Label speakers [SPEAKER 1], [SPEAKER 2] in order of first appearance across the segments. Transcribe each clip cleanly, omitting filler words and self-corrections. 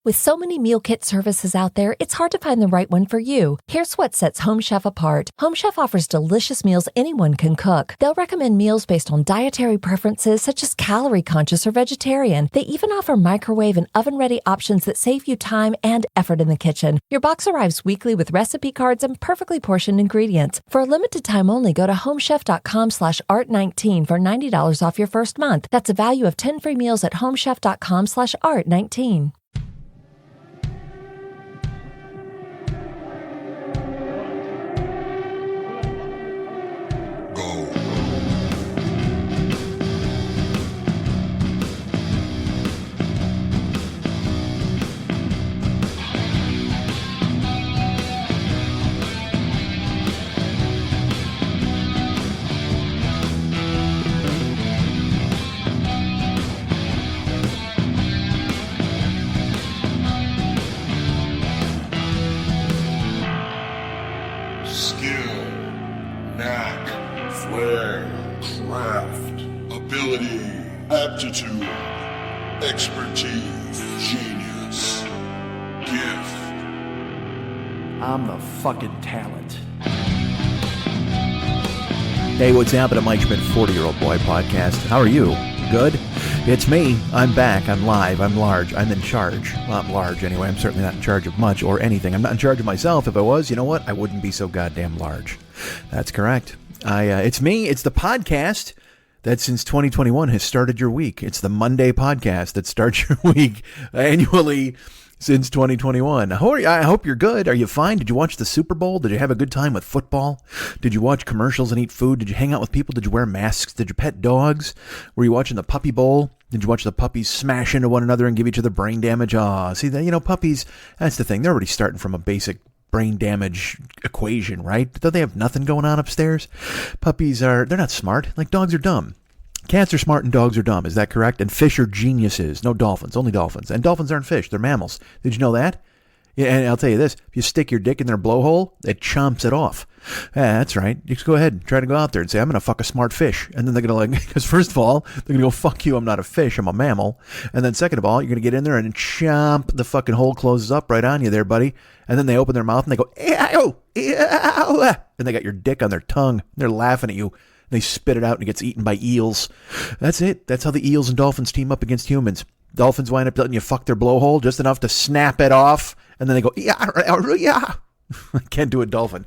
[SPEAKER 1] With so many meal kit services out there, it's hard to find the right one for you. Here's what sets Home Chef apart. Home Chef offers delicious meals anyone can cook. They'll recommend meals based on dietary preferences, such as calorie conscious or vegetarian. They even offer microwave and oven-ready options that save you time and effort in the kitchen. Your box arrives weekly with recipe cards and perfectly portioned ingredients. For a limited time only, go to homechef.com/art19 for $90 off your first month. That's a value of 10 free meals at homechef.com/art19.
[SPEAKER 2] Aptitude, expertise, genius, gift.
[SPEAKER 3] I'm the fucking talent.
[SPEAKER 4] Hey, what's happening, Mike Schmidt, 40-Year-Old Boy Podcast? How are you? Good? It's me. I'm back. I'm live. I'm large. I'm in charge. Well, I'm large anyway. I'm certainly not in charge of much or anything. I'm not in charge of myself. If I was, you know what? I wouldn't be so goddamn large. That's correct. It's me. It's the podcast that since 2021 has started your week. It's the Monday podcast that starts your week annually since 2021. I hope you're good. Are you fine? Did you watch the Super Bowl? Did you have a good time with football? Did you watch commercials and eat food? Did you hang out with people? Did you wear masks? Did you pet dogs? Were you watching the Puppy Bowl? Did you watch the puppies smash into one another and give each other brain damage? See that, puppies, that's the thing. They're already starting from a basic brain damage equation, right? Don't they have nothing going on upstairs? Puppies they're not smart. Like dogs are dumb. Cats are smart and dogs are dumb. Is that correct? And fish are geniuses. No dolphins, only dolphins. And dolphins aren't fish. They're mammals. Did you know that? Yeah, and I'll tell you this. If you stick your dick in their blowhole, it chomps it off. Yeah, that's right. You just go ahead and try to go out there and say, I'm going to fuck a smart fish. And then they're going to because first of all, they're going to go, fuck you, I'm not a fish, I'm a mammal. And then second of all, you're going to get in there and chomp, the fucking hole closes up right on you there, buddy. And then they open their mouth and they go, ew, ew, and they got your dick on their tongue. They're laughing at you. They spit it out and it gets eaten by eels. That's it. That's how the eels and dolphins team up against humans. Dolphins wind up letting you fuck their blowhole just enough to snap it off. And then they go, yeah. I can't do a dolphin.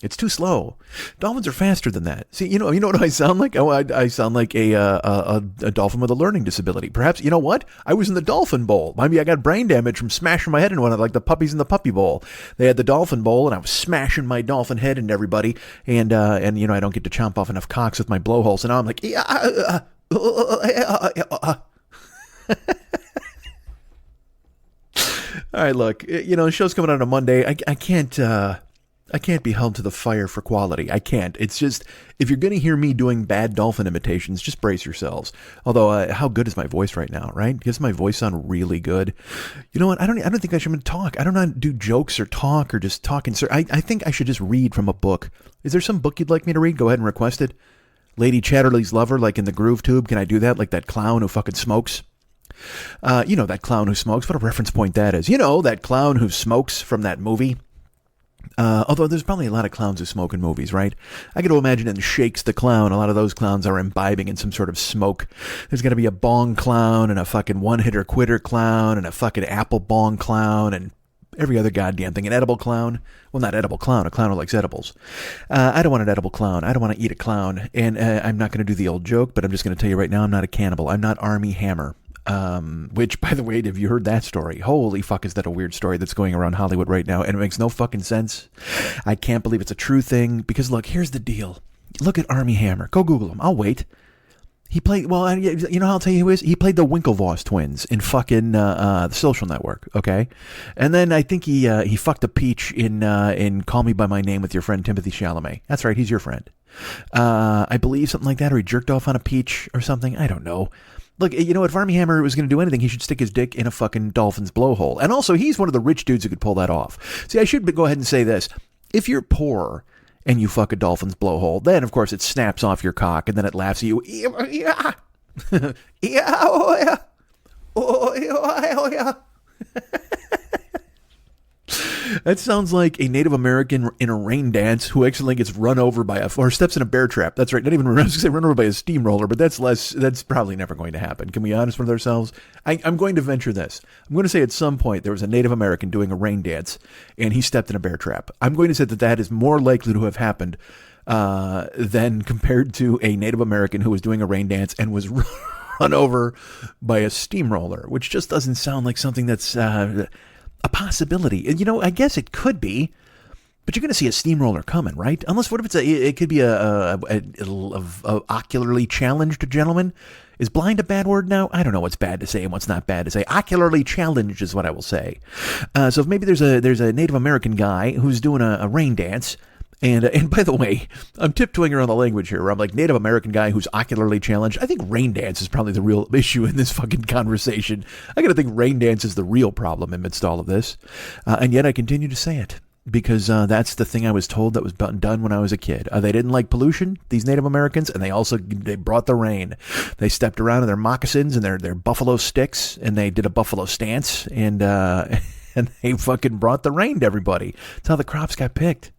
[SPEAKER 4] It's too slow. Dolphins are faster than that. See, you know what I sound like? Oh, I sound like a dolphin with a learning disability. Perhaps, you know what? I was in the dolphin bowl. Maybe I got brain damage from smashing my head into one of like the puppies in the puppy bowl. They had the dolphin bowl, and I was smashing my dolphin head into everybody. And I don't get to chomp off enough cocks with my blowhole. So now I'm like, all right, look, the show's coming out on a Monday. I can't be held to the fire for quality. I can't. It's just, if you're going to hear me doing bad dolphin imitations, just brace yourselves. Although, how good is my voice right now, right? Does my voice sound really good? You know what? I don't think I should talk. I don't know how to do jokes or talk or just talk. I think I should just read from a book. Is there some book you'd like me to read? Go ahead and request it. Lady Chatterley's Lover, like in the Groove Tube. Can I do that? Like that clown who fucking smokes? That clown who smokes. What a reference point that is. That clown who smokes from that movie. Although there's probably a lot of clowns who smoke in movies, right? I got to imagine in Shakes the Clown, a lot of those clowns are imbibing in some sort of smoke. There's going to be a bong clown and a fucking one-hitter quitter clown and a fucking apple bong clown and every other goddamn thing. An edible clown. Well, not edible clown. A clown who likes edibles. I don't want an edible clown. I don't want to eat a clown. And I'm not going to do the old joke, but I'm just going to tell you right now, I'm not a cannibal. I'm not Army Hammer. Which, by the way, have you heard that story? Holy fuck, is that a weird story that's going around Hollywood right now, and it makes no fucking sense. I can't believe it's a true thing, because look, here's the deal. Look at Army Hammer. Go Google him. I'll wait. He played, well, I'll tell you who he is. He played the Winklevoss twins in fucking The Social Network, okay? And then I think he fucked a peach in Call Me By My Name with your friend Timothy Chalamet. That's right, he's your friend. I believe something like that, or he jerked off on a peach or something. I don't know. Look, if Armie Hammer was going to do anything, he should stick his dick in a fucking dolphin's blowhole. And also, he's one of the rich dudes who could pull that off. See, I should go ahead and say this. If you're poor and you fuck a dolphin's blowhole, then, of course, it snaps off your cock and then it laughs at you. Oh, yeah. That sounds like a Native American in a rain dance who accidentally gets run over by or steps in a bear trap. That's right. Not even run over by a steamroller, but that's probably never going to happen. Can we be honest with ourselves? I'm going to venture this. I'm going to say at some point there was a Native American doing a rain dance and he stepped in a bear trap. I'm going to say that is more likely to have happened than compared to a Native American who was doing a rain dance and was run over by a steamroller, which just doesn't sound like something that's a possibility. You know, I guess it could be, but you're going to see a steamroller coming, right? Unless, what if it could be a ocularly challenged gentleman? Is blind a bad word now? I don't know what's bad to say and what's not bad to say. Ocularly challenged is what I will say. So if maybe there's a Native American guy who's doing a rain dance. And by the way, I'm tiptoeing around the language here where I'm like, Native American guy who's ocularly challenged. I think rain dance is probably the real issue in this fucking conversation. I got to think rain dance is the real problem amidst all of this. And yet I continue to say it because that's the thing I was told that was done when I was a kid. They didn't like pollution, these Native Americans, and they brought the rain. They stepped around in their moccasins and their buffalo sticks, and they did a buffalo stance, and they fucking brought the rain to everybody. That's how the crops got picked.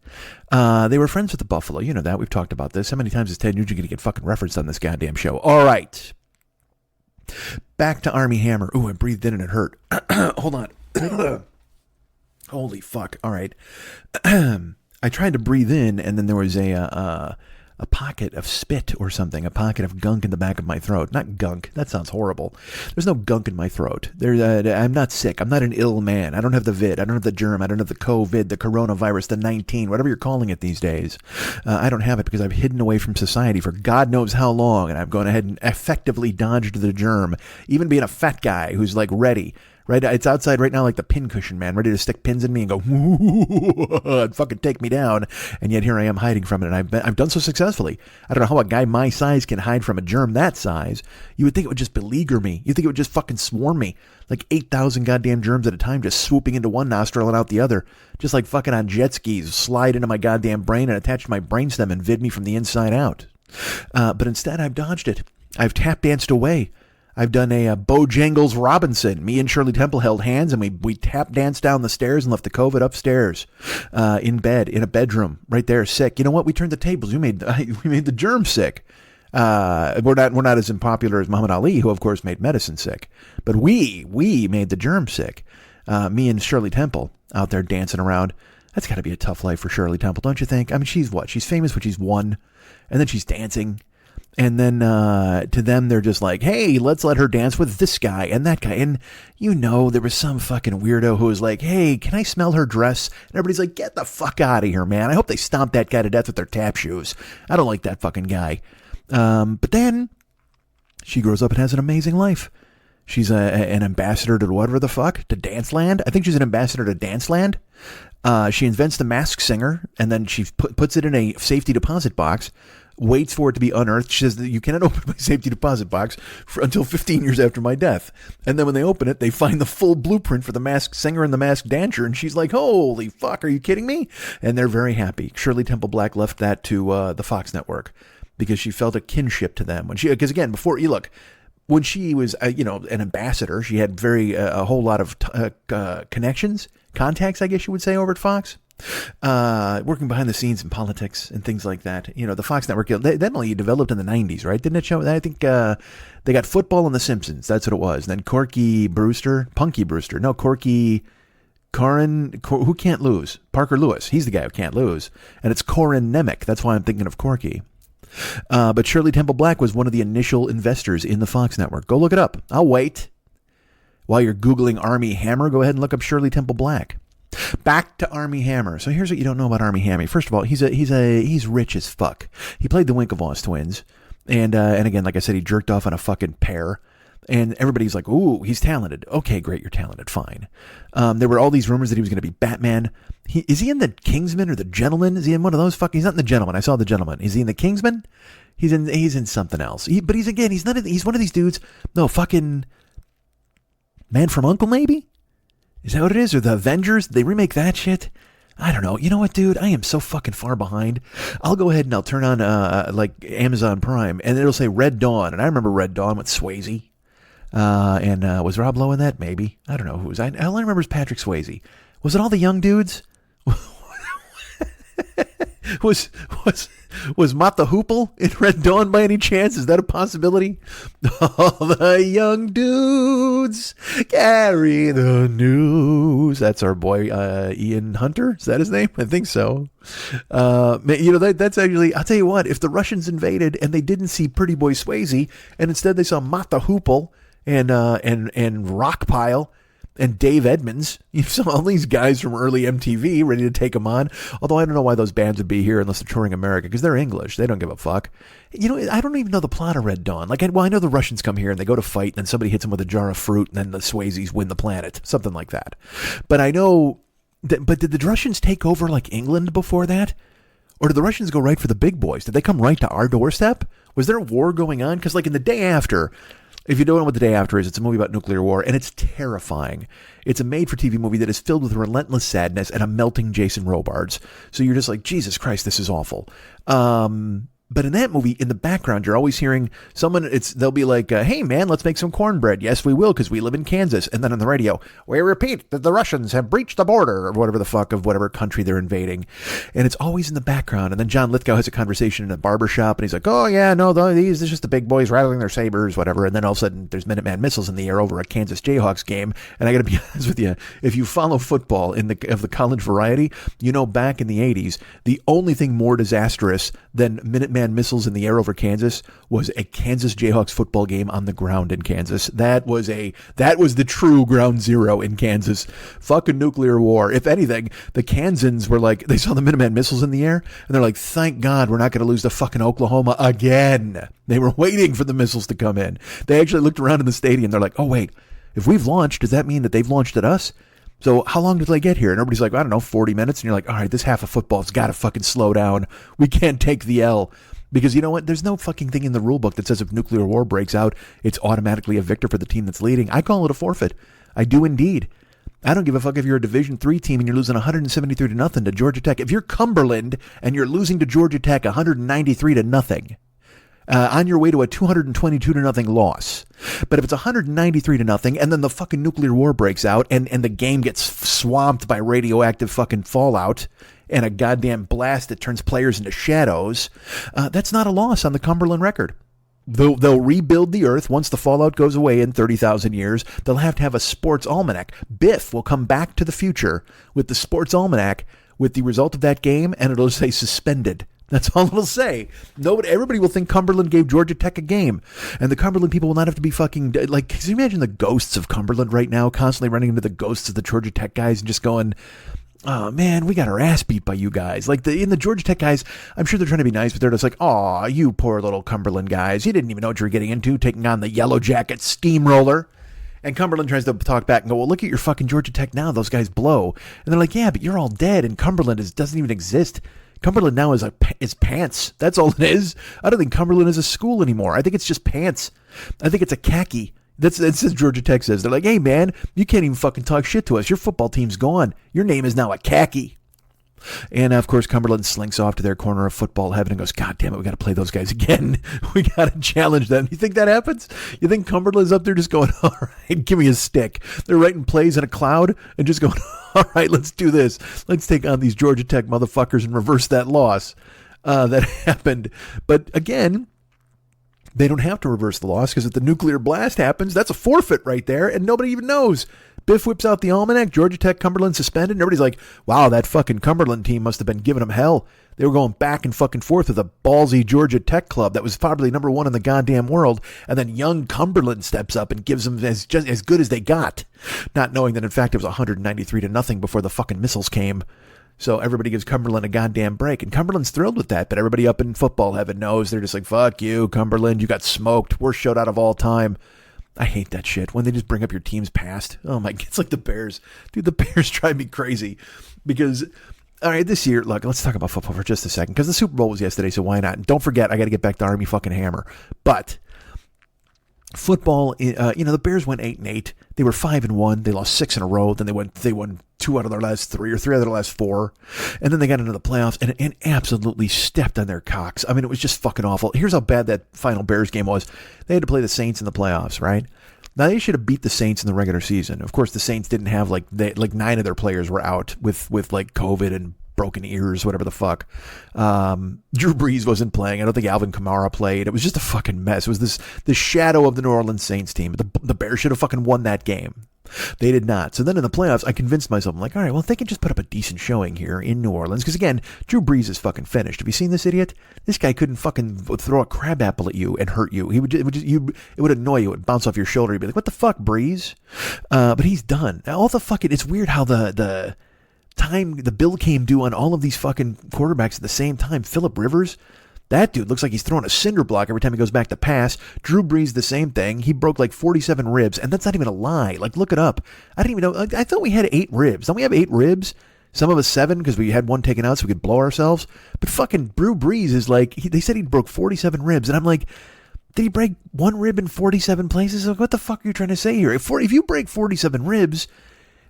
[SPEAKER 4] They were friends with the buffalo. You know that. We've talked about this. How many times is Ted Nugent going to get fucking referenced on this goddamn show? All right. Back to Army Hammer. Ooh, I breathed in and it hurt. Hold on. Holy fuck. All right. I tried to breathe in and then there was a pocket of spit or something, a pocket of gunk in the back of my throat. Not gunk. That sounds horrible. There's no gunk in my throat. I'm not sick. I'm not an ill man. I don't have the vid. I don't have the germ. I don't have the COVID, the coronavirus, the 19, whatever you're calling it these days. I don't have it because I've hidden away from society for God knows how long, and I've gone ahead and effectively dodged the germ, even being a fat guy who's like ready. Right, it's outside right now like the pincushion man, ready to stick pins in me and go, and fucking take me down. And yet here I am hiding from it, and I've done so successfully. I don't know how a guy my size can hide from a germ that size. You would think it would just beleaguer me. You think it would just fucking swarm me, like 8,000 goddamn germs at a time, just swooping into one nostril and out the other, just like fucking on jet skis, slide into my goddamn brain and attach to my brainstem and vid me from the inside out. But instead, I've dodged it. I've tap danced away. I've done a Bojangles Robinson. Me and Shirley Temple held hands, and we tap danced down the stairs and left the COVID upstairs, in bed, in a bedroom, right there, sick. You know what? We turned the tables. We made the germ sick. We're not as unpopular as Muhammad Ali, who of course made medicine sick, but we made the germ sick. Me and Shirley Temple out there dancing around. That's got to be a tough life for Shirley Temple, don't you think? I mean, she's famous when she's won, and then she's dancing. And then to them, they're just like, hey, let's let her dance with this guy and that guy. And, you know, there was some fucking weirdo who was like, hey, can I smell her dress? And everybody's like, get the fuck out of here, man. I hope they stomp that guy to death with their tap shoes. I don't like that fucking guy. But then she grows up and has an amazing life. She's an ambassador to whatever the fuck, to Danceland. I think she's an ambassador to Danceland. She invents the Masked Singer, and then she puts it in a safety deposit box, waits for it to be unearthed. She says that you cannot open my safety deposit box until 15 years after my death. And then when they open it, they find the full blueprint for the Masked Singer and the Masked Dancer. And she's like, holy fuck, are you kidding me? And they're very happy. Shirley Temple Black left that to the Fox Network because she felt a kinship to them. Because again, before you look, when she was, an ambassador, she had a whole lot of contacts, I guess you would say, over at Fox. Working behind the scenes in politics and things like that. You know, the Fox Network, that only developed in the 90s, right? Didn't it show? I think they got football and The Simpsons. That's what it was. And then Punky Brewster. No, who can't lose? Parker Lewis. He's the guy who can't lose. And it's Corin Nemec. That's why I'm thinking of Corky. But Shirley Temple Black was one of the initial investors in the Fox Network. Go look it up. I'll wait. While you're Googling Army Hammer, go ahead and look up Shirley Temple Black. Back to Army Hammer. So here's what you don't know about Army Hammer. First of all, he's rich as fuck. He played the Winklevoss twins, and again, like I said, he jerked off on a fucking pear. And everybody's like, ooh, he's talented. Okay, great, you're talented, fine. There were all these rumors that he was going to be Batman. Is he in the Kingsman or the Gentleman? Is he in one of those fucking? He's not in the Gentleman. I saw the Gentleman. Is he in the Kingsman? He's in something else. But he's not. He's one of these dudes. No, fucking Man from U.N.C.L.E. maybe. Is that what it is? Or the Avengers? Did they remake that shit? I don't know. You know what, dude? I am so fucking far behind. I'll go ahead and I'll turn on like Amazon Prime, and it'll say Red Dawn, and I remember Red Dawn with Swayze. And was Rob Lowe in that? Maybe. I don't know who was. I only remember is Patrick Swayze. Was it all the young dudes? Was Mott the Hoople in Red Dawn by any chance? Is that a possibility? All the young dudes carry the news. That's our boy Ian Hunter. Is that his name? I think so. That's actually. I'll tell you what. If the Russians invaded and they didn't see Pretty Boy Swayze, and instead they saw Mott the Hoople and Rockpile and Dave Edmonds, you saw all these guys from early MTV ready to take them on. Although I don't know why those bands would be here unless they're touring America, because they're English. They don't give a fuck. I don't even know the plot of Red Dawn. I know the Russians come here and they go to fight, and then somebody hits them with a jar of fruit, and then the Swayzes win the planet. Something like that. But I know, but did the Russians take over like England before that? Or did the Russians go right for the big boys? Did they come right to our doorstep? Was there a war going on? Because in the day after... If you don't know what The Day After is, it's a movie about nuclear war, and it's terrifying. It's a made-for-TV movie that is filled with relentless sadness and a melting Jason Robards. So you're just like, Jesus Christ, this is awful. But in that movie, in the background, you're always hearing someone, they'll be like, hey, man, let's make some cornbread. Yes, we will, because we live in Kansas. And then on the radio, we repeat that the Russians have breached the border, or whatever the fuck of whatever country they're invading. And it's always in the background. And then John Lithgow has a conversation in a barbershop, and he's like, oh, yeah, no, these are just the big boys rattling their sabers, whatever. And then all of a sudden, there's Minuteman missiles in the air over a Kansas Jayhawks game. And I got to be honest with you, if you follow football of the college variety, back in the 80s, the only thing more disastrous than Minuteman missiles in the air over Kansas was a Kansas Jayhawks football game on the ground in Kansas. That was the true ground zero in Kansas. Fucking nuclear war. If anything, the Kansans were like, they saw the Minuteman missiles in the air, and they're like, thank God we're not going to lose to fucking Oklahoma again. They were waiting for the missiles to come in. They actually looked around in the stadium. They're like, oh, wait, if we've launched, does that mean that they've launched at us? So how long did they get here? And everybody's like, I don't know, 40 minutes. And you're like, all right, this half of football's got to fucking slow down. We can't take the L. Because you know what? There's no fucking thing in the rule book that says if nuclear war breaks out, it's automatically a victor for the team that's leading. I call it a forfeit. I do indeed. I don't give a fuck if you're a Division III team and you're losing 173-0 to Georgia Tech. If you're Cumberland and you're losing to Georgia Tech 193-0, on your way to a 222-0 loss. But if it's 193-0 and then the fucking nuclear war breaks out and the game gets swamped by radioactive fucking fallout and a goddamn blast that turns players into shadows, that's not a loss on the Cumberland record. They'll rebuild the earth once the fallout goes away in 30,000 years. They'll have to have a sports almanac. Biff will come back to the future with the sports almanac with the result of that game, and it'll say suspended. That's all it'll say. Everybody will think Cumberland gave Georgia Tech a game. And the Cumberland people will not have to be fucking... can you imagine the ghosts of Cumberland right now constantly running into the ghosts of the Georgia Tech guys and just going, oh, man, we got our ass beat by you guys. In the Georgia Tech guys, I'm sure they're trying to be nice, but they're just like, oh, you poor little Cumberland guys. You didn't even know what you were getting into, taking on the Yellow Jacket steamroller. And Cumberland tries to talk back and go, well, look at your fucking Georgia Tech now. Those guys blow. And they're like, yeah, but you're all dead, and Cumberland doesn't even exist. Cumberland now is pants. That's all it is. I don't think Cumberland is a school anymore. I think it's just pants. I think it's a khaki. That's as Georgia Tech says. They're like, hey, man, you can't even fucking talk shit to us. Your football team's gone. Your name is now a khaki. And, of course, Cumberland slinks off to their corner of football heaven and goes, God damn it, we got to play those guys again. We got to challenge them. You think that happens? You think Cumberland's up there just going, all right, give me a stick. They're writing plays in a cloud and just going, all right, let's do this. Let's take on these Georgia Tech motherfuckers and reverse that loss that happened. But, again, they don't have to reverse the loss because if the nuclear blast happens, that's a forfeit right there, and nobody even knows. Biff whips out the almanac, Georgia Tech, Cumberland suspended, and everybody's like, wow, that fucking Cumberland team must have been giving them hell. They were going back and fucking forth with a ballsy Georgia Tech club that was probably number one in the goddamn world, and then young Cumberland steps up and gives them as good as they got, not knowing that, in fact, it was 193-0 before the fucking missiles came. So everybody gives Cumberland a goddamn break, and Cumberland's thrilled with that, but everybody up in football heaven knows. They're just like, fuck you, Cumberland, you got smoked. Worst shootout of all time. I hate that shit when they just bring up your team's past. Oh my, it's like the Bears. Dude, the Bears drive me crazy because, all right, this year, look, let's talk about football for just a second because the Super Bowl was yesterday, so why not? And don't forget, I got to get back to Army fucking Hammer. But football, the Bears went 8-8. They were 5-1. They lost 6 in a row. Then they won 2 out of their last 3 or 3 out of their last 4. And then they got into the playoffs and absolutely stepped on their cocks. I mean, it was just fucking awful. Here's how bad that final Bears game was. They had to play the Saints in the playoffs, right? Now, they should have beat the Saints in the regular season. Of course, the Saints didn't have, like 9 of their players were out with like COVID and broken ears, whatever the fuck. Drew Brees wasn't playing. I don't think Alvin Kamara played. It was just a fucking mess. It was the shadow of the New Orleans Saints team. The Bears should have fucking won that game. They did not. So then in the playoffs, I convinced myself, I'm like, all right, well, if they can just put up a decent showing here in New Orleans, because again, Drew Brees is fucking finished. Have you seen this idiot? This guy couldn't fucking throw a crab apple at you and hurt you. It would annoy you. It would bounce off your shoulder. You'd be like, what the fuck, Brees? But he's done. It's weird how the time the bill came due on all of these fucking quarterbacks at the same time. Phillip Rivers, that dude looks like he's throwing a cinder block every time he goes back to pass. Drew Brees, the same thing. He broke like 47 ribs, and that's not even a lie. Like, look it up. I didn't even know. I thought we had 8 ribs. Don't we have 8 ribs? Some of us 7 because we had one taken out so we could blow ourselves. But fucking Drew Brees is like, they said he broke 47 ribs, and I'm like, did he break 1 rib in 47 places? Like, what the fuck are you trying to say here? If you break 47 ribs,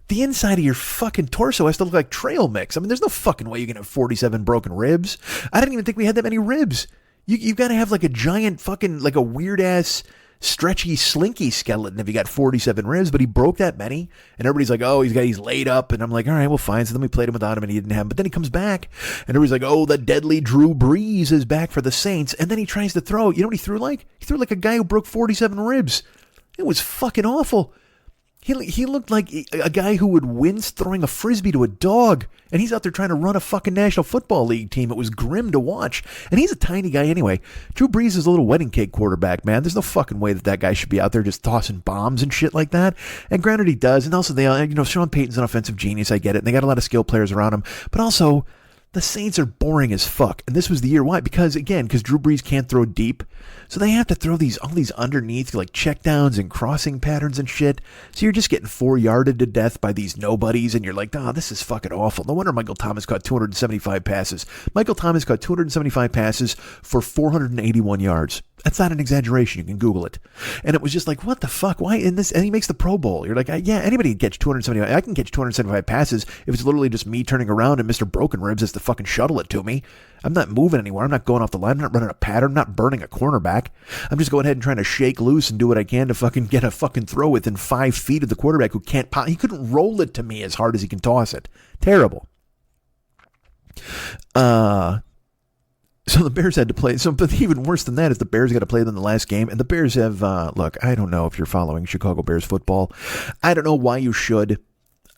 [SPEAKER 4] the inside of your fucking torso has to look like trail mix. I mean, there's no fucking way you can have 47 broken ribs. I didn't even think we had that many ribs. You've got to have like a giant fucking, like a weird-ass, stretchy, slinky skeleton if you got 47 ribs, but he broke that many. And everybody's like, oh, he's laid up. And I'm like, all right, well, fine. So then we played him without him and he didn't have him. But then he comes back and everybody's like, oh, the deadly Drew Brees is back for the Saints. And then he tries to throw. You know what he threw like? He threw like a guy who broke 47 ribs. It was fucking awful. He looked like a guy who would wince throwing a frisbee to a dog, and he's out there trying to run a fucking National Football League team. It was grim to watch, and he's a tiny guy anyway. Drew Brees is a little wedding cake quarterback, man. There's no fucking way that guy should be out there just tossing bombs and shit like that. And granted, he does, and also Sean Payton's an offensive genius. I get it, and they got a lot of skill players around him, but also the Saints are boring as fuck. And this was the year. Why? Because Drew Brees can't throw deep. So they have to throw all these underneath, like checkdowns and crossing patterns and shit. So you're just getting 4-yarded to death by these nobodies. And you're like, oh, this is fucking awful. No wonder Michael Thomas caught 275 passes. Michael Thomas caught 275 passes for 481 yards. That's not an exaggeration. You can Google it. And it was just like, what the fuck? Why in this? And he makes the Pro Bowl. You're like, yeah, anybody can catch 275. I can catch 275 passes if it's literally just me turning around and Mr. Broken Ribs has to fucking shuttle it to me. I'm not moving anywhere. I'm not going off the line. I'm not running a pattern. I'm not burning a cornerback. I'm just going ahead and trying to shake loose and do what I can to fucking get a fucking throw within 5 feet of the quarterback who can't he couldn't roll it to me as hard as he can toss it. Terrible. So the Bears had to play. But even worse than that is the Bears got to play them the last game. And the Bears have, look, I don't know if you're following Chicago Bears football. I don't know why you should.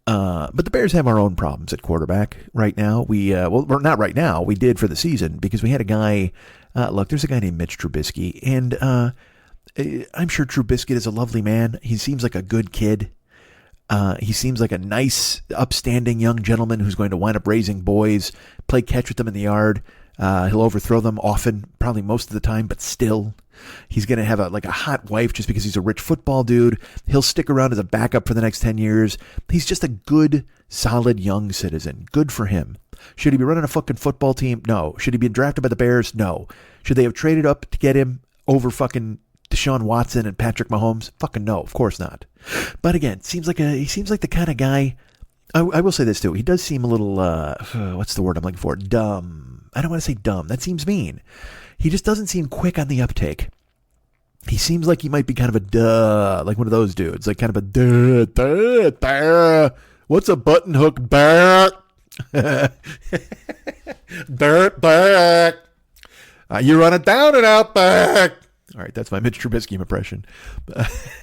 [SPEAKER 4] But the Bears have our own problems at quarterback right now. Well, not right now. We did for the season because we had a guy. Look, there's a guy named Mitch Trubisky. And I'm sure Trubisky is a lovely man. He seems like a good kid. He seems like a nice, upstanding young gentleman who's going to wind up raising boys, play catch with them in the yard. He'll overthrow them often, probably most of the time, but still. He's going to have a hot wife just because he's a rich football dude. He'll stick around as a backup for the next 10 years. He's just a good, solid young citizen. Good for him. Should he be running a fucking football team? No. Should he be drafted by the Bears? No. Should they have traded up to get him over fucking Deshaun Watson and Patrick Mahomes? Fucking no. Of course not. But again, he seems like the kind of guy. I will say this too. He does seem a little, what's the word I'm looking for? Dumb. I don't want to say dumb. That seems mean. He just doesn't seem quick on the uptake. He seems like he might be kind of a duh, like one of those dudes, like kind of a duh. What's a button hook? Dirt. You run it down and out back. All right, that's my Mitch Trubisky impression.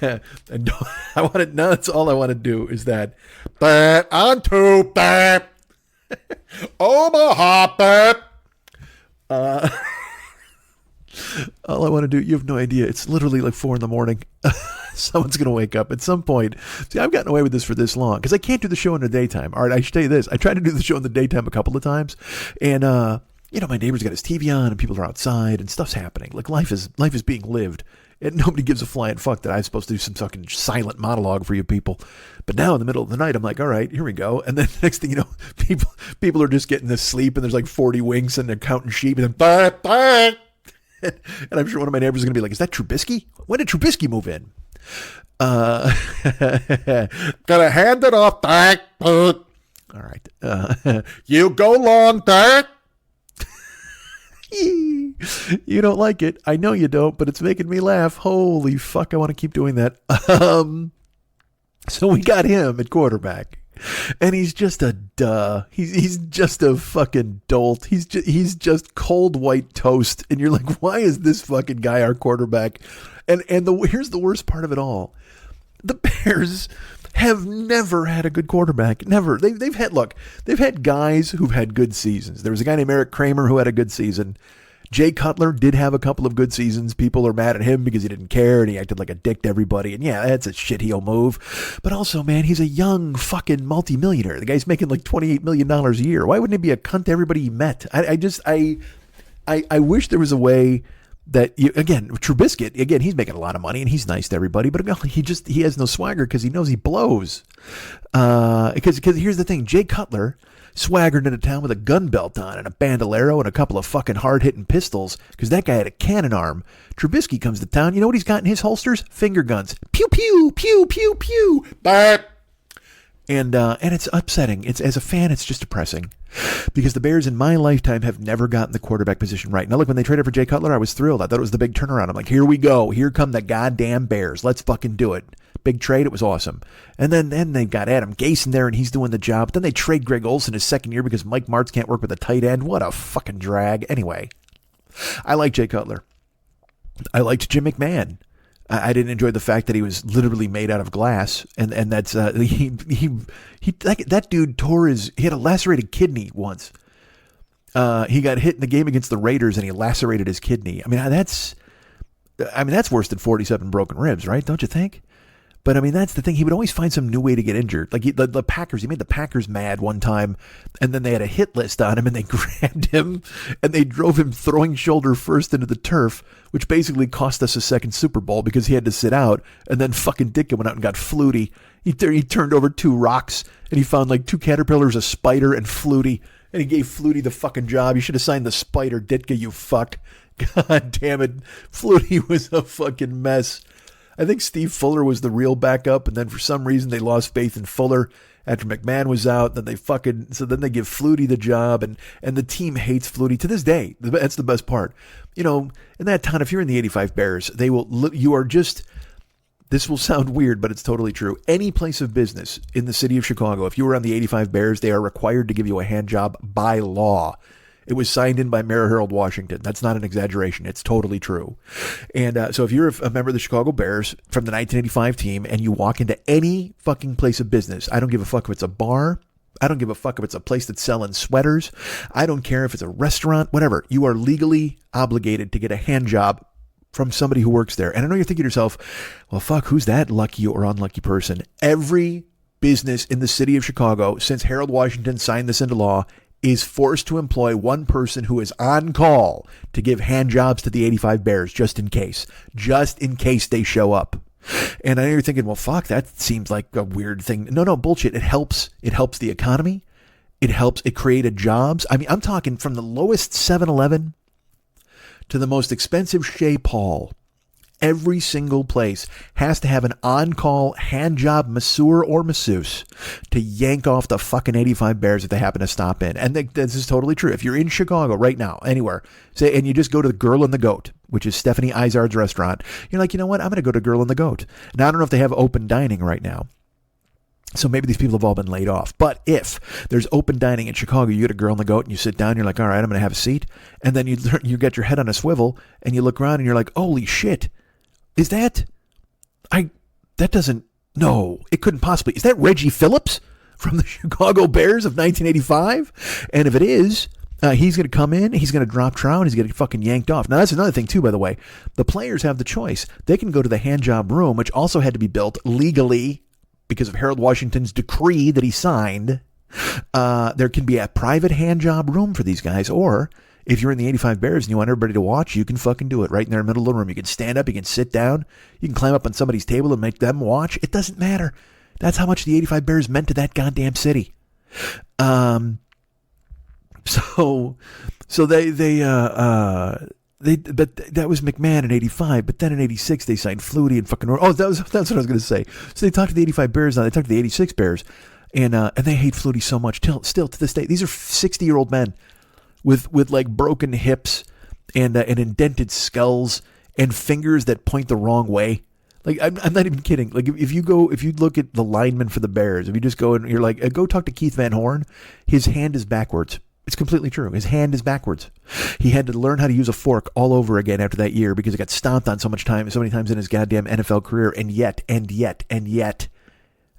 [SPEAKER 4] I want to. Now that's all I want to do is that. On to Omaha. All I want to do, you have no idea. It's literally like 4 a.m. Someone's going to wake up at some point. See, I've gotten away with this for this long because I can't do the show in the daytime. All right, I should tell you this. I tried to do the show in the daytime a couple of times, and my neighbor's got his TV on, and people are outside, and stuff's happening. Like life is being lived, and nobody gives a flying fuck that I'm supposed to do some fucking silent monologue for you people. But now in the middle of the night, I'm like, all right, here we go. And then next thing you know, people are just getting to sleep, and there's like 40 winks, and they're counting sheep, and then and I'm sure one of my neighbors is going to be like, is that Trubisky? When did Trubisky move in? Gotta hand it off, Dak. All right. You go long, Dak. You don't like it. I know you don't, but it's making me laugh. Holy fuck, I want to keep doing that. So we got him at quarterback. And he's just a duh. He's just a fucking dolt. He's just cold white toast. And you're like, why is this fucking guy our quarterback? And here's the worst part of it all. The Bears have never had a good quarterback. Never. They've had guys who've had good seasons. There was a guy named Eric Kramer who had a good season. Jay Cutler did have a couple of good seasons. People are mad at him because he didn't care and he acted like a dick to everybody. And yeah, that's a shitheel move. But also, man, he's a young fucking multimillionaire. The guy's making like $28 million a year. Why wouldn't he be a cunt to everybody he met? I wish there was a way that again, Trubisky, again, he's making a lot of money and he's nice to everybody, but he has no swagger because he knows he blows. Because here's the thing, Jay Cutler swaggered into town with a gun belt on and a bandolero and a couple of fucking hard-hitting pistols because that guy had a cannon arm. Trubisky comes to town. You know what he's got in his holsters? Finger guns. Pew, pew, pew, pew, pew. Burp. And it's upsetting. It's, as a fan, it's just depressing because the Bears in my lifetime have never gotten the quarterback position right. Now, look, when they traded for Jay Cutler, I was thrilled. I thought it was the big turnaround. I'm like, here we go. Here come the goddamn Bears. Let's fucking do it. Big trade. It was awesome. And then they've got Adam Gase in there and he's doing the job. But then they trade Greg Olsen his second year because Mike Martz can't work with a tight end. What a fucking drag. Anyway, I like Jay Cutler. I liked Jim McMahon. I didn't enjoy the fact that he was literally made out of glass, and that's that dude he had a lacerated kidney once. He got hit in the game against the Raiders, and he lacerated his kidney. I mean that's worse than 47 broken ribs, right? Don't you think? But I mean, that's the thing. He would always find some new way to get injured. Like the Packers, he made the Packers mad one time, and then they had a hit list on him, and they grabbed him, and they drove him throwing shoulder first into the turf, which basically cost us a second Super Bowl because he had to sit out, and then fucking Ditka went out and got Flutie. He turned over 2 rocks, and he found like 2 caterpillars, a spider, and Flutie, and he gave Flutie the fucking job. You should have signed the spider, Ditka, you fuck. God damn it. Flutie was a fucking mess. I think Steve Fuller was the real backup, and then for some reason they lost faith in Fuller after McMahon was out. Then they give Flutie the job, and the team hates Flutie to this day. That's the best part. You know, in that town, if you're in the 85 Bears, this will sound weird, but it's totally true. Any place of business in the city of Chicago, if you were on the 85 Bears, they are required to give you a hand job by law. It was signed in by Mayor Harold Washington. That's not an exaggeration. It's totally true. And so if you're a member of the Chicago Bears from the 1985 team and you walk into any fucking place of business, I don't give a fuck if it's a bar. I don't give a fuck if it's a place that's selling sweaters. I don't care if it's a restaurant, whatever. You are legally obligated to get a hand job from somebody who works there. And I know you're thinking to yourself, well, fuck, who's that lucky or unlucky person? Every business in the city of Chicago, since Harold Washington signed this into law, is forced to employ one person who is on call to give hand jobs to the 85 Bears just in case they show up. And I know you're thinking, well, fuck, that seems like a weird thing. No, bullshit. It helps the economy. It created jobs. I mean, I'm talking from the lowest 7-Eleven to the most expensive Chez Paul. Every single place has to have an on-call hand job masseur or masseuse to yank off the fucking 85 Bears if they happen to stop in. And this is totally true. If you're in Chicago right now, anywhere, and you just go to the Girl and the Goat, which is Stephanie Izard's restaurant, you're like, you know what? I'm going to go to Girl and the Goat. Now, I don't know if they have open dining right now. So maybe these people have all been laid off. But if there's open dining in Chicago, you get a Girl and the Goat and you sit down, you're like, all right, I'm going to have a seat. And then you get your head on a swivel and you look around and you're like, holy shit. Is that, no, it couldn't possibly, is that Reggie Phillips from the Chicago Bears of 1985? And if it is, he's going to come in, he's going to drop trow, and he's going to get fucking yanked off. Now, that's another thing, too, by the way. The players have the choice. They can go to the hand job room, which also had to be built legally because of Harold Washington's decree that he signed. There can be a private hand job room for these guys, or if you're in the 85 Bears and you want everybody to watch, you can fucking do it right in the middle of the room. You can stand up, you can sit down, you can climb up on somebody's table and make them watch. It doesn't matter. That's how much the 85 Bears meant to that goddamn city. So they but that was McMahon in 85, but then in 86 they signed Flutie and fucking, that's what I was going to say. So they talked to the 85 Bears, now they talked to the 86 Bears, and they hate Flutie so much still to this day. These are 60-year-old men with like broken hips and indented skulls and fingers that point the wrong way. Like, I'm not even kidding. Like, if you look at the lineman for the Bears, if you just go and you're like, go talk to Keith Van Horn, his hand is backwards. It's completely true. His hand is backwards. He had to learn how to use a fork all over again after that year because he got stomped on so many times in his goddamn NFL career. And yet.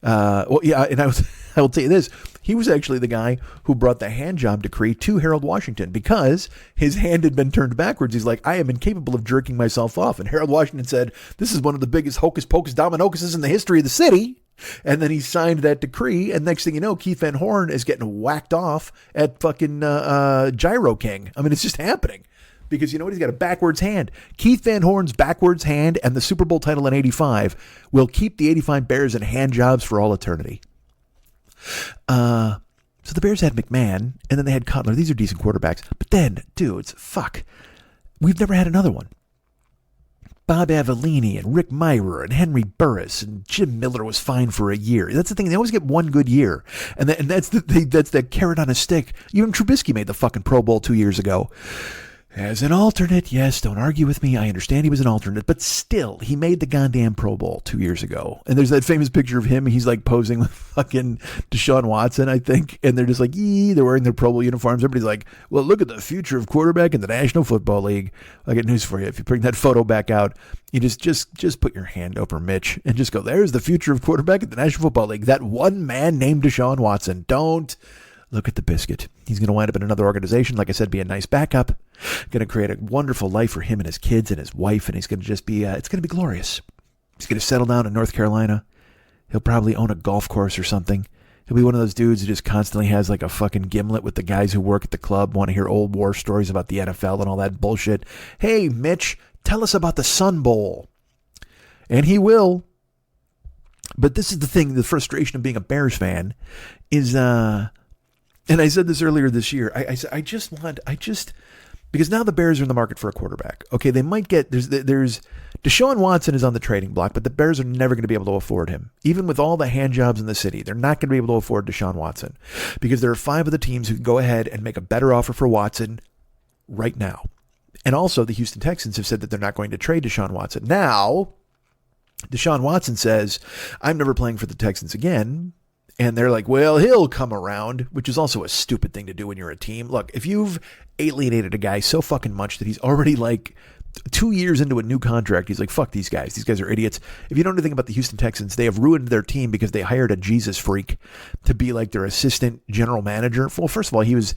[SPEAKER 4] Well, yeah, and I will tell you this. He was actually the guy who brought the hand job decree to Harold Washington because his hand had been turned backwards. He's like, I am incapable of jerking myself off. And Harold Washington said, this is one of the biggest hocus pocus dominocuses in the history of the city. And then he signed that decree. And next thing you know, Keith Van Horn is getting whacked off at fucking Gyro King. I mean, it's just happening. Because you know what? He's got a backwards hand. Keith Van Horn's backwards hand and the Super Bowl title in 85 will keep the 85 Bears in hand jobs for all eternity. So the Bears had McMahon, and then they had Cutler. These are decent quarterbacks. But then, dudes, fuck. We've never had another one. Bob Avellini and Rick Myrer and Henry Burris and Jim Miller was fine for a year. That's the thing. They always get one good year. And that's that carrot on a stick. Even Trubisky made the fucking Pro Bowl 2 years ago. As an alternate, yes, don't argue with me. I understand he was an alternate, but still, he made the goddamn Pro Bowl 2 years ago. And there's that famous picture of him. He's like posing with fucking Deshaun Watson, I think. And they're just like, they're wearing their Pro Bowl uniforms. Everybody's like, well, look at the future of quarterback in the National Football League. I got news for you. If you bring that photo back out, you just put your hand over Mitch and just go, there's the future of quarterback in the National Football League. That one man named Deshaun Watson. Don't look at the biscuit. He's going to wind up in another organization. Like I said, be a nice backup. Going to create a wonderful life for him and his kids and his wife. And he's going to just be, it's going to be glorious. He's going to settle down in North Carolina. He'll probably own a golf course or something. He'll be one of those dudes who just constantly has like a fucking gimlet with the guys who work at the club, want to hear old war stories about the NFL and all that bullshit. Hey, Mitch, tell us about the Sun Bowl. And he will. But this is the thing, the frustration of being a Bears fan is, and I said this earlier this year, because now the Bears are in the market for a quarterback. Okay, they might get, there's Deshaun Watson is on the trading block, but the Bears are never going to be able to afford him. Even with all the hand jobs in the city, they're not going to be able to afford Deshaun Watson because there are 5 of the teams who can go ahead and make a better offer for Watson right now. And also the Houston Texans have said that they're not going to trade Deshaun Watson. Now, Deshaun Watson says, I'm never playing for the Texans again. And they're like, well, he'll come around, which is also a stupid thing to do when you're a team. Look, if you've alienated a guy so fucking much that he's already like 2 years into a new contract, he's like, fuck these guys. These guys are idiots. If you know anything about the Houston Texans, they have ruined their team because they hired a Jesus freak to be like their assistant general manager. Well, first of all, he was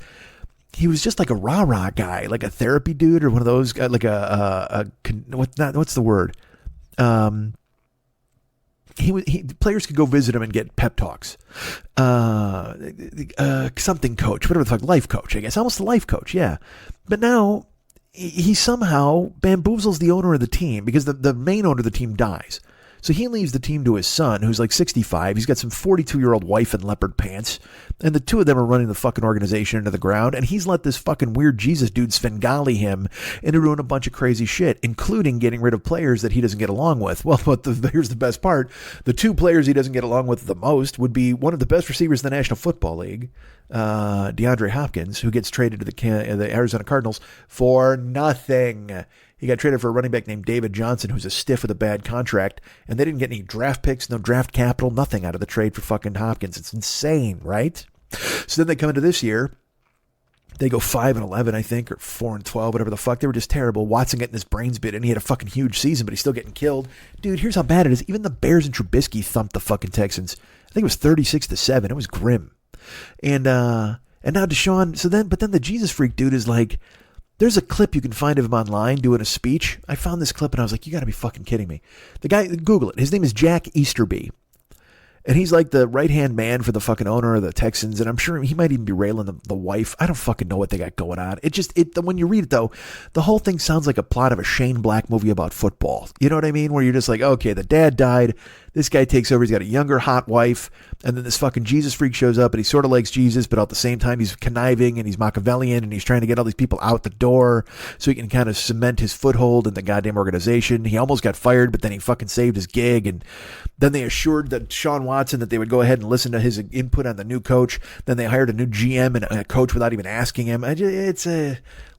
[SPEAKER 4] just like a rah-rah guy, like a therapy dude or one of those guys, like what's the word? Players could go visit him and get pep talks. Something coach, whatever the fuck, life coach, I guess. Almost a life coach, yeah. But now he somehow bamboozles the owner of the team because the main owner of the team dies. So he leaves the team to his son, who's like 65. He's got some 42-year-old wife in leopard pants. And the two of them are running the fucking organization into the ground. And he's let this fucking weird Jesus dude Svengali him into doing a bunch of crazy shit, including getting rid of players that he doesn't get along with. Well, but here's the best part. The 2 players he doesn't get along with the most would be one of the best receivers in the National Football League, DeAndre Hopkins, who gets traded to the Arizona Cardinals for nothing. He got traded for a running back named David Johnson, who's a stiff with a bad contract, and they didn't get any draft picks, no draft capital, nothing out of the trade for fucking Hopkins. It's insane, right? So then they come into this year. They go 5-11, I think, or 4-12, whatever the fuck. They were just terrible. Watson getting his brains bit, and he had a fucking huge season, but he's still getting killed. Dude, here's how bad it is. Even the Bears and Trubisky thumped the fucking Texans. I think it was 36-7. It was grim. And now Deshaun. But then the Jesus freak dude is like, there's a clip you can find of him online doing a speech. I found this clip and I was like, you got to be fucking kidding me. The guy, Google it. His name is Jack Easterby. And he's like the right-hand man for the fucking owner of the Texans. And I'm sure he might even be railing the wife. I don't fucking know what they got going on. When you read it, though, the whole thing sounds like a plot of a Shane Black movie about football. You know what I mean? Where you're just like, okay, the dad died. This guy takes over. He's got a younger, hot wife. And then this fucking Jesus freak shows up, and he sort of likes Jesus, but at the same time, he's conniving, and he's Machiavellian, and he's trying to get all these people out the door so he can kind of cement his foothold in the goddamn organization. He almost got fired, but then he fucking saved his gig. And then they assured that Deshaun Watson that they would go ahead and listen to his input on the new coach. Then they hired a new GM and a coach without even asking him.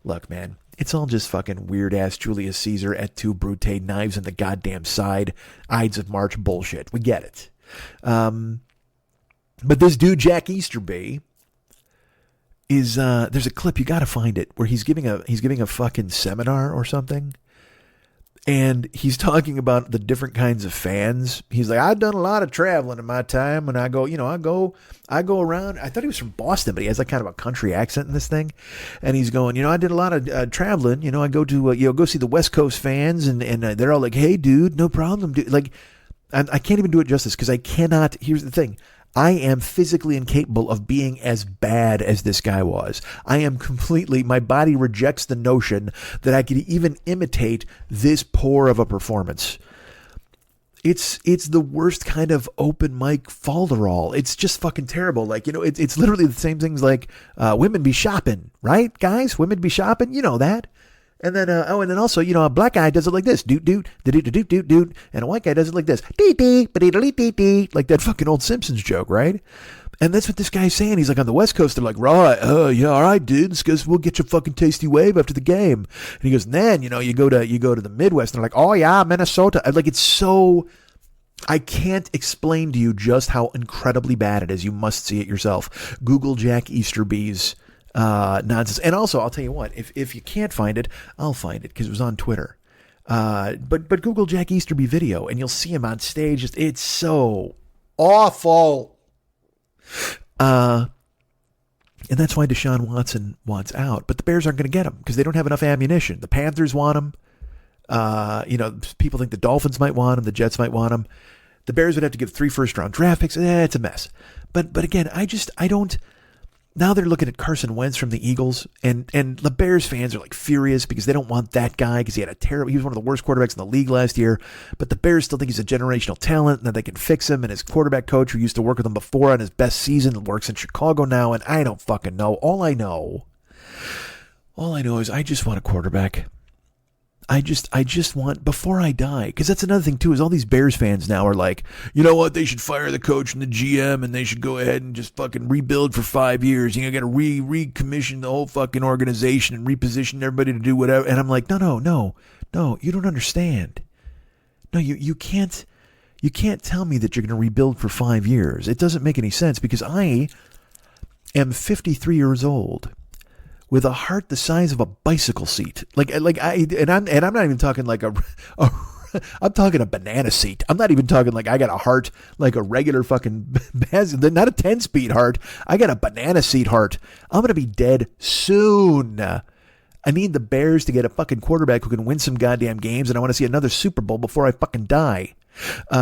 [SPEAKER 4] Look, man. It's all just fucking weird-ass Julius Caesar et tu, Brute, knives in the goddamn side, Ides of March bullshit. We get it. But this dude, Jack Easterby, is, there's a clip, you gotta find it, where he's giving a fucking seminar or something. And he's talking about the different kinds of fans. He's like, I've done a lot of traveling in my time. And I go around. I thought he was from Boston, but he has like kind of a country accent in this thing. And he's going, I did a lot of traveling. I go to, go see the West Coast fans. And they're all like, hey, dude, no problem, dude. Like, I can't even do it justice because I cannot. Here's the thing. I am physically incapable of being as bad as this guy was. I am my body rejects the notion that I could even imitate this poor of a performance. It's the worst kind of open mic falderall. It's just fucking terrible. Like, it's literally the same things like women be shopping, right, guys? Women be shopping, you know that. And then, and then also, a black guy does it like this, doot, doot, doot, doot, doot, doot, and a white guy does it like this, dee, dee, ba dee, dee, dee, like that fucking old Simpsons joke, right? And that's what this guy's saying. He's like, on the West Coast, they're like, right, yeah, all right, dudes, because we'll get you a fucking tasty wave after the game. And he goes, and then, you go to the Midwest, and they're like, oh yeah, Minnesota. Like, it's so, I can't explain to you just how incredibly bad it is. You must see it yourself. Google Jack Easterby's nonsense. And also, I'll tell you what, if you can't find it, I'll find it because it was on Twitter. But Google Jack Easterby video and you'll see him on stage. It's so awful. And that's why Deshaun Watson wants out. But the Bears aren't going to get him because they don't have enough ammunition. The Panthers want him. People think the Dolphins might want him. The Jets might want him. The Bears would have to give 3 first-round draft picks. It's a mess. But again, I don't. Now they're looking at Carson Wentz from the Eagles, and the Bears fans are like furious because they don't want that guy because he was one of the worst quarterbacks in the league last year. But the Bears still think he's a generational talent and that they can fix him. And his quarterback coach, who used to work with him before on his best season, works in Chicago now. And I don't fucking know. All I know is I just want a quarterback. I just want, before I die, because that's another thing too, is all these Bears fans now are like, you know what, they should fire the coach and the GM and they should go ahead and just fucking rebuild for 5 years. Got to recommission the whole fucking organization and reposition everybody to do whatever. And I'm like, no, you don't understand. No, you can't tell me that you're going to rebuild for 5 years. It doesn't make any sense because I am 53 years old. With a heart the size of a bicycle seat, I'm not even talking like I'm talking a banana seat. I'm not even talking like I got a heart like a regular fucking, not a 10-speed heart. I got a banana seat heart. I'm gonna be dead soon. I need the Bears to get a fucking quarterback who can win some goddamn games, and I want to see another Super Bowl before I fucking die.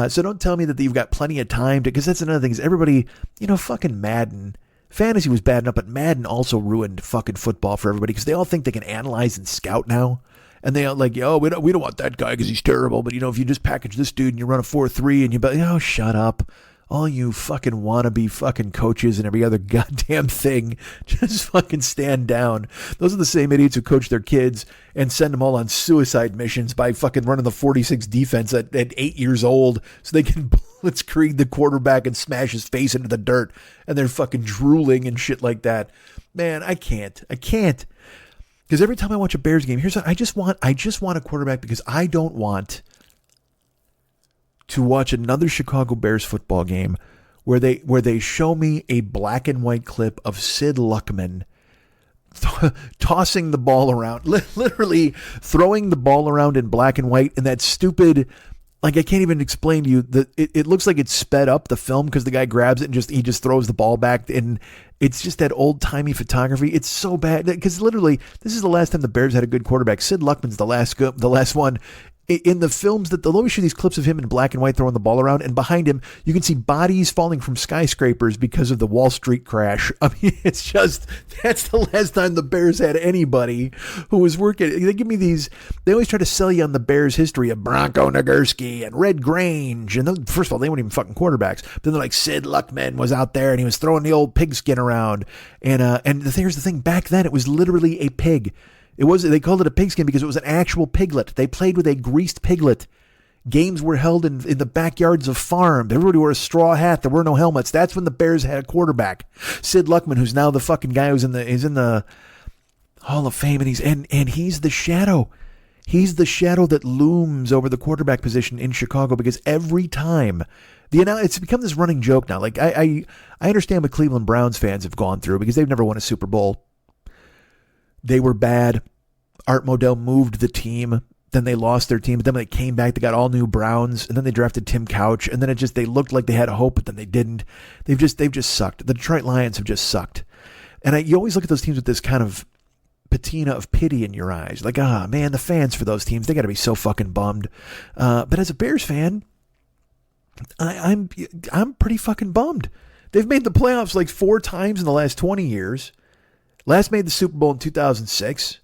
[SPEAKER 4] So don't tell me that you've got plenty of time because that's another thing. Is everybody, fucking Madden. Fantasy was bad enough, but Madden also ruined fucking football for everybody because they all think they can analyze and scout now. And they all like, we don't want that guy because he's terrible. But, if you just package this dude and you run a 4-3 and you shut up. All you fucking wannabe fucking coaches and every other goddamn thing, just fucking stand down. Those are the same idiots who coach their kids and send them all on suicide missions by fucking running the 46 defense at 8 years old so they can blitzkrieg the quarterback and smash his face into the dirt. And they're fucking drooling and shit like that. Man, I can't. Because every time I watch a Bears game, here's what I just want a quarterback because I don't want to watch another Chicago Bears football game where they show me a black and white clip of Sid Luckman tossing the ball around, literally throwing the ball around in black and white, and that stupid, like I can't even explain to you that it looks like it's sped up the film because the guy grabs it and he just throws the ball back, and it's just that old timey photography. It's so bad because literally this is the last time the Bears had a good quarterback. Sid Luckman's the last one. In the films that they'll always show these clips of him in black and white throwing the ball around, and behind him you can see bodies falling from skyscrapers because of the Wall Street crash. I mean, it's just, that's the last time the Bears had anybody who was working. They give me these, they always try to sell you on the Bears history of Bronco Nagurski and Red Grange. And then, first of all, they weren't even fucking quarterbacks. But then they're like, Sid Luckman was out there and he was throwing the old pigskin around. And here's the thing, back then it was literally a pig. They called it a pigskin because it was an actual piglet. They played with a greased piglet. Games were held in the backyards of farms. Everybody wore a straw hat. There were no helmets. That's when the Bears had a quarterback. Sid Luckman, who's now the fucking guy who's in the Hall of Fame, and he's the shadow. He's the shadow that looms over the quarterback position in Chicago, because every time it's become this running joke now. Like I understand what Cleveland Browns fans have gone through because they've never won a Super Bowl. They were bad. Art Modell moved the team. Then they lost their team. But then when they came back, they got all new Browns. And then they drafted Tim Couch. And then they looked like they had hope, but then they didn't. They've just sucked. The Detroit Lions have just sucked. And you always look at those teams with this kind of patina of pity in your eyes. Like, man, the fans for those teams, they got to be so fucking bummed. But as a Bears fan, I'm pretty fucking bummed. They've made the playoffs like 4 times in the last 20 years. Last made the Super Bowl in 2006.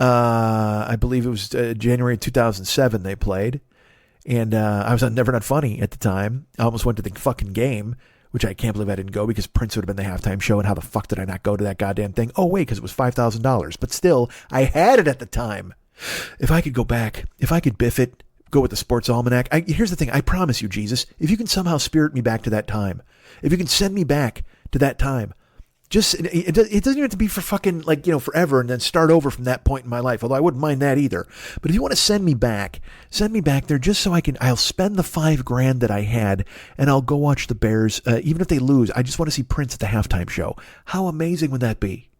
[SPEAKER 4] I believe it was January 2007 they played. And I was on Never Not Funny at the time. I almost went to the fucking game, which I can't believe I didn't go because Prince would have been the halftime show. And how the fuck did I not go to that goddamn thing? Oh, wait, because it was $5,000. But still, I had it at the time. If I could go back, if I could biff it, go with the Sports Almanac. Here's the thing. I promise you, Jesus, if you can somehow spirit me back to that time, if you can send me back to that time, just, it doesn't even have to be for fucking, forever and then start over from that point in my life. Although I wouldn't mind that either. But if you want to send me back there just so I'll spend the $5,000 that I had and I'll go watch the Bears. Even if they lose, I just want to see Prince at the halftime show. How amazing would that be?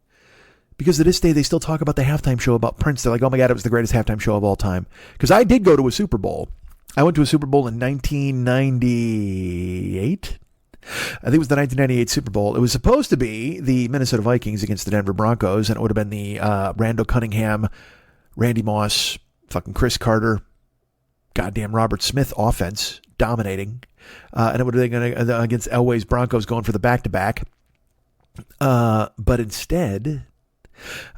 [SPEAKER 4] Because to this day, they still talk about the halftime show about Prince. They're like, oh my God, it was the greatest halftime show of all time. Because I did go to a Super Bowl. I went to a Super Bowl in 1998. I think it was the 1998 Super Bowl. It was supposed to be the Minnesota Vikings against the Denver Broncos, and it would have been the Randall Cunningham, Randy Moss, fucking Chris Carter, goddamn Robert Smith offense dominating. And it would have been against Elway's Broncos going for the back-to-back. But instead,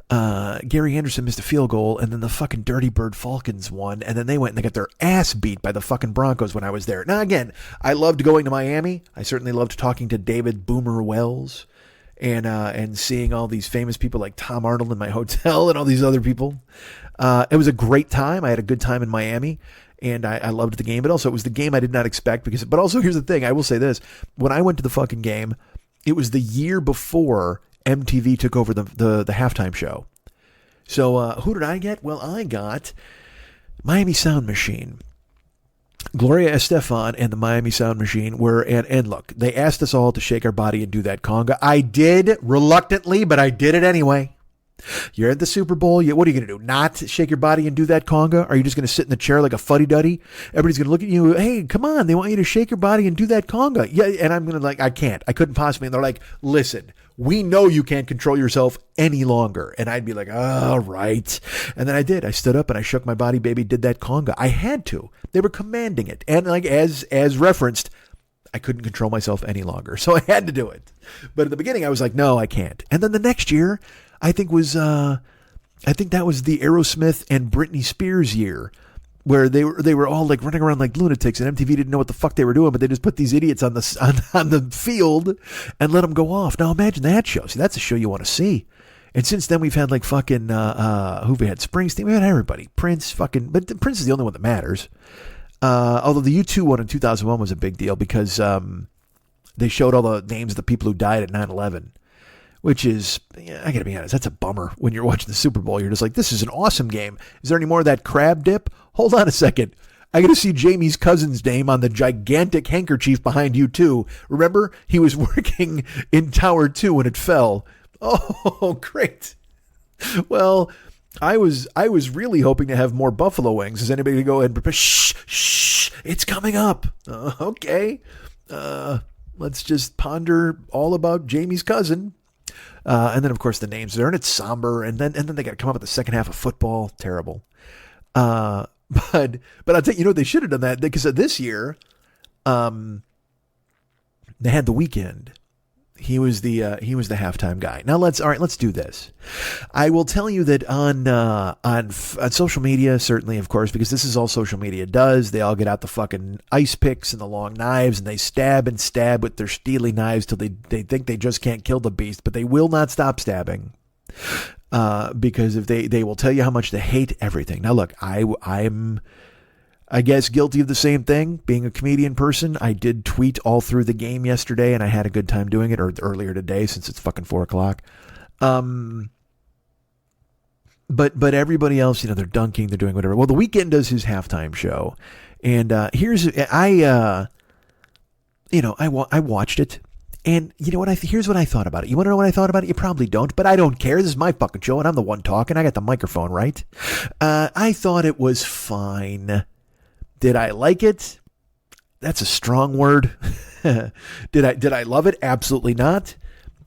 [SPEAKER 4] Gary Anderson missed a field goal, and then the fucking Dirty Bird Falcons won, and then they went and they got their ass beat by the fucking Broncos when I was there. Now, again, I loved going to Miami. I certainly loved talking to David Boomer Wells and seeing all these famous people like Tom Arnold in my hotel and all these other people. It was a great time. I had a good time in Miami, and I loved the game. But also, it was the game I did not expect. But also, here's the thing. I will say this. When I went to the fucking game, it was the year before MTV took over the halftime show. So who did I get? Well, I got Miami Sound Machine. Gloria Estefan and the Miami Sound Machine were, and look, they asked us all to shake our body and do that conga. I did reluctantly, but I did it anyway. You're at the Super Bowl. What are you going to do? Not shake your body and do that conga? Are you just going to sit in the chair like a fuddy-duddy? Everybody's going to look at you. Hey, come on. They want you to shake your body and do that conga. Yeah, and I'm going to I can't. I couldn't possibly. And they're like, listen, we know you can't control yourself any longer. And I'd be like, all right. And then I did. I stood up and I shook my body, baby, did that conga. I had to. They were commanding it. And as referenced, I couldn't control myself any longer. So I had to do it. But at the beginning, I was like, no, I can't. And then the next year, I think that was the Aerosmith and Britney Spears year, where they were all like running around like lunatics, and MTV didn't know what the fuck they were doing, but they just put these idiots on the field and let them go off. Now imagine that show. See, that's a show you want to see. And since then we've had like fucking who we had? Springsteen. We had everybody. Prince. But Prince is the only one that matters. Although the U2 one in 2001 was a big deal because they showed all the names of the people who died at 9/11. Which is, I gotta be honest, that's a bummer. When you're watching the Super Bowl, you're just like, this is an awesome game. Is there any more of that crab dip? Hold on a second. I gotta see Jamie's cousin's name on the gigantic handkerchief behind you too. Remember, he was working in Tower 2 when it fell. Oh, great. Well, I was really hoping to have more buffalo wings. Is anybody gonna go ahead and prepare? Shh, it's coming up. Okay. Let's just ponder all about Jamie's cousin. And then, of course, the names there, and it's somber, and then they got to come up with the second half of football. Terrible. But I'll tell you, they should have done that because this year, they had The Weeknd. He was the halftime guy. Now let's do this. I will tell you that on social media, certainly, of course, because this is all social media does. They all get out the fucking ice picks and the long knives, and they stab and stab with their steely knives till they think they just can't kill the beast, but they will not stop stabbing. Because if they will tell you how much they hate everything. Now look, I'm I guess guilty of the same thing. Being a comedian person, I did tweet all through the game yesterday, and I had a good time doing it, or earlier today since it's fucking 4:00. But everybody else, they're dunking, they're doing whatever. Well, The Weeknd does his halftime show, and I watched it, and you know what? Here's what I thought about it. You want to know what I thought about it? You probably don't, but I don't care. This is my fucking show, and I'm the one talking. I got the microphone, right? I thought it was fine. Did I like it? That's a strong word. Did I love it? Absolutely not.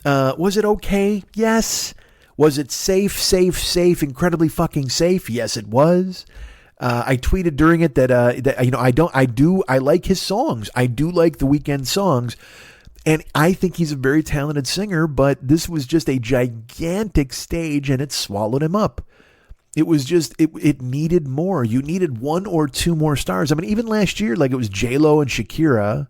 [SPEAKER 4] Was it okay? Yes. Was it safe, incredibly fucking safe? Yes, it was. I tweeted during it that I like his songs. I do like The Weeknd songs, and I think he's a very talented singer. But this was just a gigantic stage, and it swallowed him up. It was just it needed more. You needed one or two more stars. I mean, even last year, like it was J-Lo and Shakira.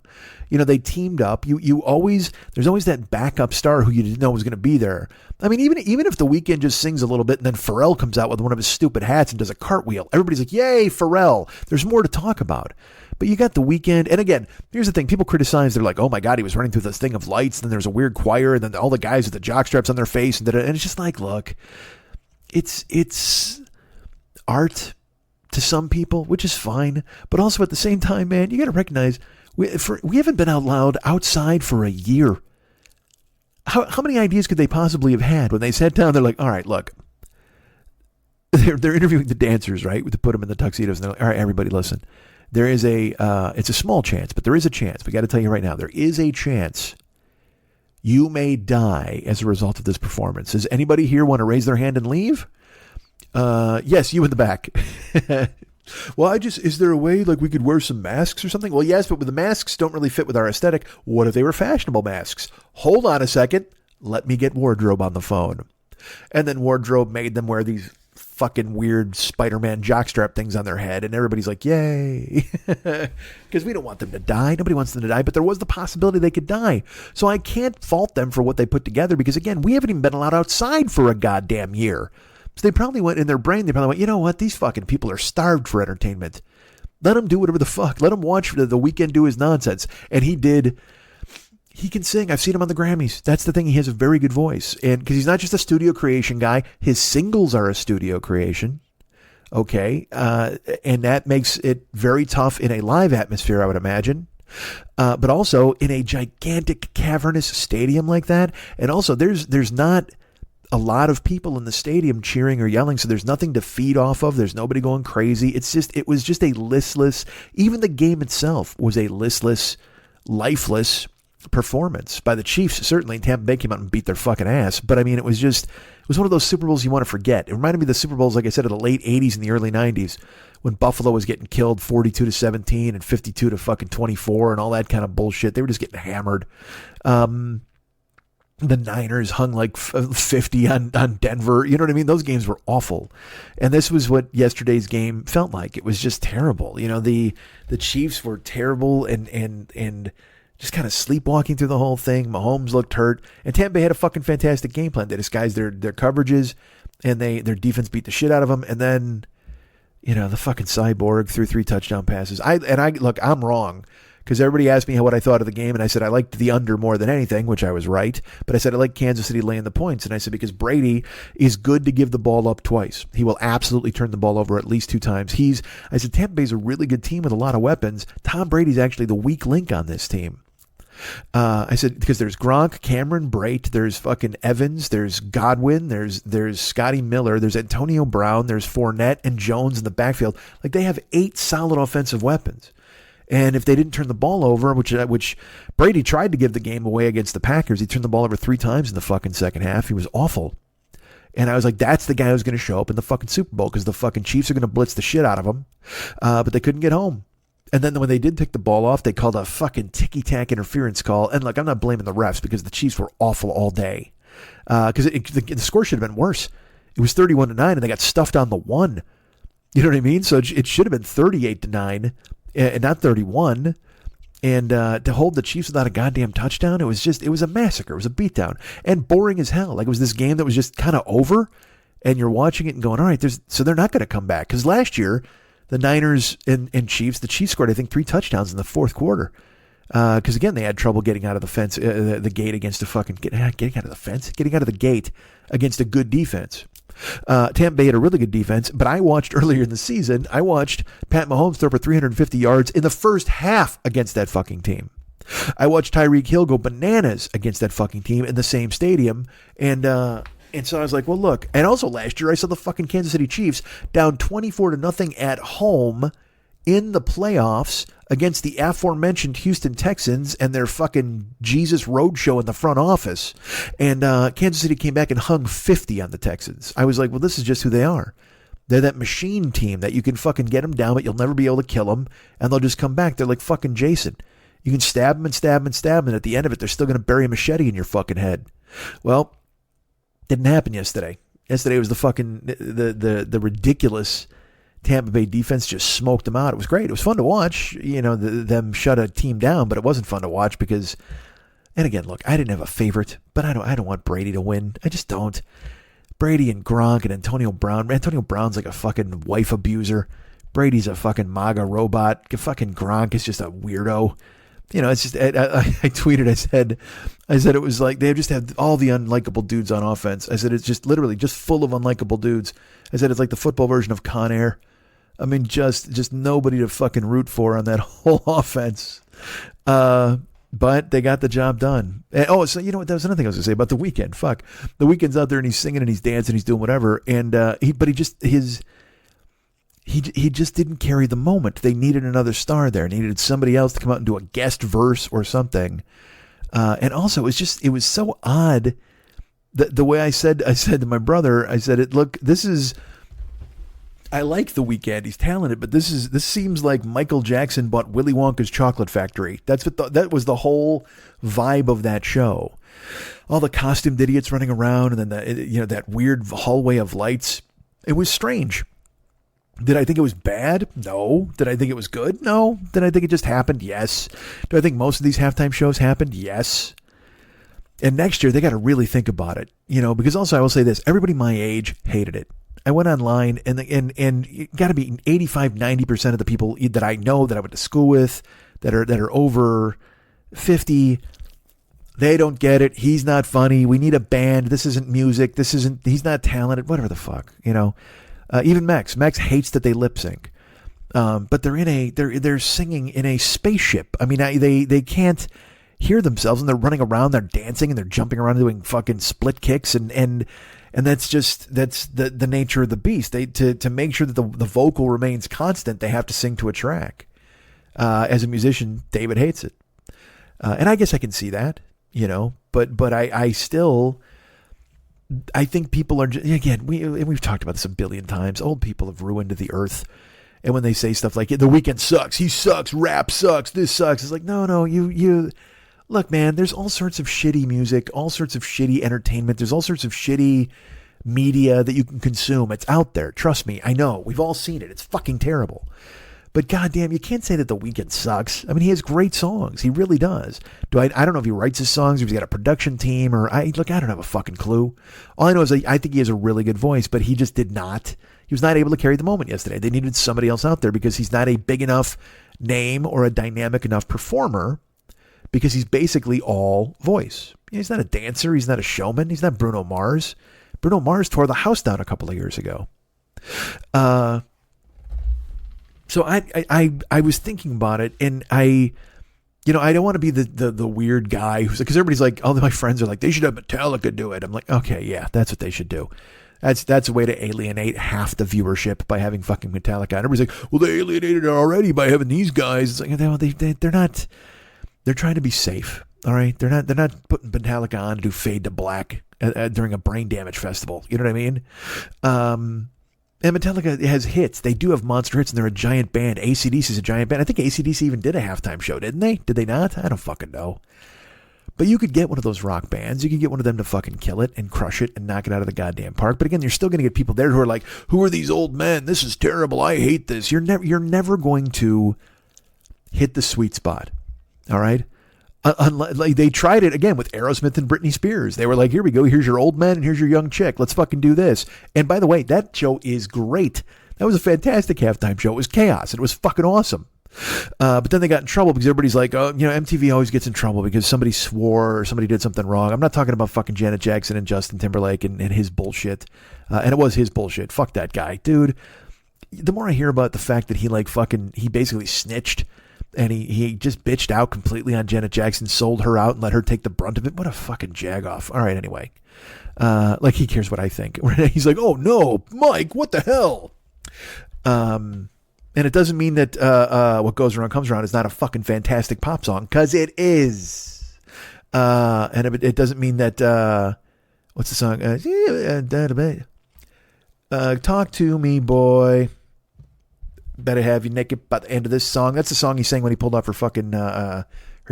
[SPEAKER 4] They teamed up. There's always that backup star who you didn't know was going to be there. I mean, even if The Weeknd just sings a little bit and then Pharrell comes out with one of his stupid hats and does a cartwheel, everybody's like, yay, Pharrell. There's more to talk about. But you got The Weeknd. And again, here's the thing. People criticize. They're like, oh my God, he was running through this thing of lights. And then there's a weird choir. And then all the guys with the jockstraps on their face. And it's just like, look, it's art to some people, which is fine. But also at the same time, man, you got to recognize we haven't been out loud outside for a year. How many ideas could they possibly have had when they sat down? They're like, all right, look, they're interviewing the dancers, right? To put them in the tuxedos. And they're like, all right, everybody, listen. There is it's a small chance, but there is a chance. We got to tell you right now, there is a chance you may die as a result of this performance. Does anybody here want to raise their hand and leave? Yes, you in the back. Well, is there a way like we could wear some masks or something? Well, yes, but the masks don't really fit with our aesthetic. What if they were fashionable masks? Hold on a second. Let me get Wardrobe on the phone. And then Wardrobe made them wear these fucking weird Spider-Man jockstrap things on their head. And everybody's like, yay. Because we don't want them to die. Nobody wants them to die. But there was the possibility they could die. So I can't fault them for what they put together. Because again, we haven't even been allowed outside for a goddamn year. So they probably went in their brain, you know what? These fucking people are starved for entertainment. Let them do whatever the fuck. Let them watch The Weeknd do his nonsense. And he can sing. I've seen him on the Grammys. That's the thing. He has a very good voice. And because he's not just a studio creation guy, his singles are a studio creation. Okay. And that makes it very tough in a live atmosphere, I would imagine. But also in a gigantic cavernous stadium like that. And also there's not a lot of people in the stadium cheering or yelling, so there's nothing to feed off of. There's nobody going crazy. It was just a listless, even the game itself was a listless, lifeless performance by the Chiefs. Certainly Tampa Bay came out and beat their fucking ass, but I mean, it was one of those Super Bowls you want to forget. It reminded me of the Super Bowls, like I said, of the late 80s and the early 90s when Buffalo was getting killed 42-17 and 52-24 and all that kind of bullshit. They were just getting hammered. The Niners hung like 50 on Denver. You know what I mean? Those games were awful. And this was what yesterday's game felt like. It was just terrible. The Chiefs were terrible and just kind of sleepwalking through the whole thing. Mahomes looked hurt. And Tampa Bay had a fucking fantastic game plan. They disguised their coverages, and their defense beat the shit out of them. And then, the fucking cyborg threw 3 touchdown passes. Look, I'm wrong. Because everybody asked me what I thought of the game, and I said I liked the under more than anything, which I was right. But I said I like Kansas City laying the points, and I said because Brady is good to give the ball up twice. He will absolutely turn the ball over at least 2 times. I said Tampa Bay's a really good team with a lot of weapons. Tom Brady's actually the weak link on this team. I said because there's Gronk, Cameron Brate, there's fucking Evans, there's Godwin, there's Scotty Miller, there's Antonio Brown, there's Fournette and Jones in the backfield. Like they have 8 solid offensive weapons. And if they didn't turn the ball over, which Brady tried to give the game away against the Packers, he turned the ball over 3 times in the fucking second half. He was awful. And I was like, that's the guy who's going to show up in the fucking Super Bowl because the fucking Chiefs are going to blitz the shit out of him. But they couldn't get home. And then when they did take the ball off, they called a fucking ticky-tack interference call. And look, I'm not blaming the refs because the Chiefs were awful all day. Because the score should have been worse. It was 31-9 and they got stuffed on the 1. You know what I mean? So it should have been 38-9. And not 31, and to hold the Chiefs without a goddamn touchdown, it was a massacre. It was a beatdown, and boring as hell. Like it was this game that was just kind of over, and you're watching it and going, all right, so they're not going to come back. Because last year, the Niners and Chiefs, the Chiefs scored, I think, 3 touchdowns in the fourth quarter. Because again, they had trouble getting out of the fence, the gate against a fucking, getting out of the gate against a good defense. Tampa Bay had a really good defense, but I watched earlier in the season, I watched Pat Mahomes throw for 350 yards in the first half against that fucking team. I watched Tyreek Hill go bananas against that fucking team in the same stadium. And so I was like, well, look. And also last year, I saw the fucking Kansas City Chiefs down 24-0 at home in the playoffs against the aforementioned Houston Texans and their fucking Jesus Roadshow in the front office. And Kansas City came back and hung 50 on the Texans. I was like, well, this is just who they are. They're that machine team that you can fucking get them down, but you'll never be able to kill them, and they'll just come back. They're like fucking Jason. You can stab them and stab them and stab them, and at the end of it, they're still going to bury a machete in your fucking head. Well, didn't happen yesterday. Yesterday was the fucking the ridiculous Tampa Bay defense just smoked them out. It was great. It was fun to watch, them shut a team down, but it wasn't fun to watch because, and again, look, I didn't have a favorite, but I don't want Brady to win. I just don't. Brady and Gronk and Antonio Brown. Antonio Brown's like a fucking wife abuser. Brady's a fucking MAGA robot. Fucking Gronk is just a weirdo. It's just, I tweeted, I said it was like they just had all the unlikable dudes on offense. I said it's just literally just full of unlikable dudes. I said it's like the football version of Con Air. I mean, just nobody to fucking root for on that whole offense. But they got the job done. And, so you know what? That was another thing I was going to say about the Weeknd. Fuck. The Weeknd's out there and he's singing and he's dancing, he's doing whatever. And he just didn't carry the moment. They needed another star there. They needed somebody else to come out and do a guest verse or something. And also, it was so odd that the way I said to my brother, I said, look, I like The Weeknd. He's talented, but this seems like Michael Jackson bought Willy Wonka's chocolate factory. That was the whole vibe of that show. All the costumed idiots running around, and then that weird hallway of lights. It was strange. Did I think it was bad? No. Did I think it was good? No. Did I think it just happened? Yes. Do I think most of these halftime shows happened? Yes. And next year, they got to really think about it, because also I will say this, everybody my age hated it. I went online and it got to be 85, 90% of the people that I know that I went to school with that are over 50, they don't get it. He's not funny. We need a band. This isn't music. He's not talented, whatever the fuck, even Max hates that they lip sync. But they're singing in a spaceship. I mean, they can't hear themselves and they're running around, they're dancing and they're jumping around doing fucking split kicks and that's the nature of the beast. To make sure that the vocal remains constant, they have to sing to a track. As a musician, David hates it. And I guess I can see that, but I still, I think people are, again, we've talked about this a billion times. Old people have ruined the earth. And when they say stuff like, The Weeknd sucks, he sucks, rap sucks, this sucks. It's like, no, you look, man, there's all sorts of shitty music, all sorts of shitty entertainment. There's all sorts of shitty media that you can consume. It's out there. Trust me. I know. We've all seen it. It's fucking terrible. But goddamn, you can't say that The Weeknd sucks. I mean, he has great songs. He really does. I don't know if he writes his songs, or if he's got a production team, or I don't have a fucking clue. All I know is I think he has a really good voice, but he just did not. He was not able to carry the moment yesterday. They needed somebody else out there because he's not a big enough name or a dynamic enough performer, because he's basically all voice. He's not a dancer. He's not a showman. He's not Bruno Mars. Bruno Mars tore the house down a couple of years ago. So I was thinking about it, and I don't want to be the weird guy who's, because everybody's like, all my friends are like, they should have Metallica do it. I'm like, okay, yeah, that's what they should do. That's a way to alienate half the viewership by having fucking Metallica. And everybody's like, well, they alienated it already by having these guys. It's like, they're not. They're trying to be safe, all right? They're not putting Metallica on to do Fade to Black during a brain damage festival. You know what I mean? And Metallica has hits. They do have monster hits, and they're a giant band. AC/DC is a giant band. I think AC/DC even did a halftime show, didn't they? Did they not? I don't fucking know. But you could get one of those rock bands. You could get one of them to fucking kill it and crush it and knock it out of the goddamn park. But again, you're still going to get people there who are like, who are these old men? This is terrible. I hate this. You're never going to hit the sweet spot. All right. Like they tried it again with Aerosmith and Britney Spears. They were like, here we go. Here's your old man and here's your young chick. Let's fucking do this. And by the way, that show is great. That was a fantastic halftime show. It was chaos. It was fucking awesome. But then they got in trouble because everybody's like, oh, MTV always gets in trouble because somebody swore or somebody did something wrong. I'm not talking about fucking Janet Jackson and Justin Timberlake and his bullshit. And it was his bullshit. Fuck that guy, dude. The more I hear about the fact that he basically snitched and he just bitched out completely on Janet Jackson, sold her out and let her take the brunt of it. What a fucking jagoff. All right, anyway. Like he cares what I think. He's like, oh no, Mike, what the hell? And it doesn't mean that What Goes Around Comes Around is not a fucking fantastic pop song, because it is. And it doesn't mean that, what's the song? Talk to me, boy. Better have you naked by the end of this song. That's the song he sang when he pulled off her fucking, her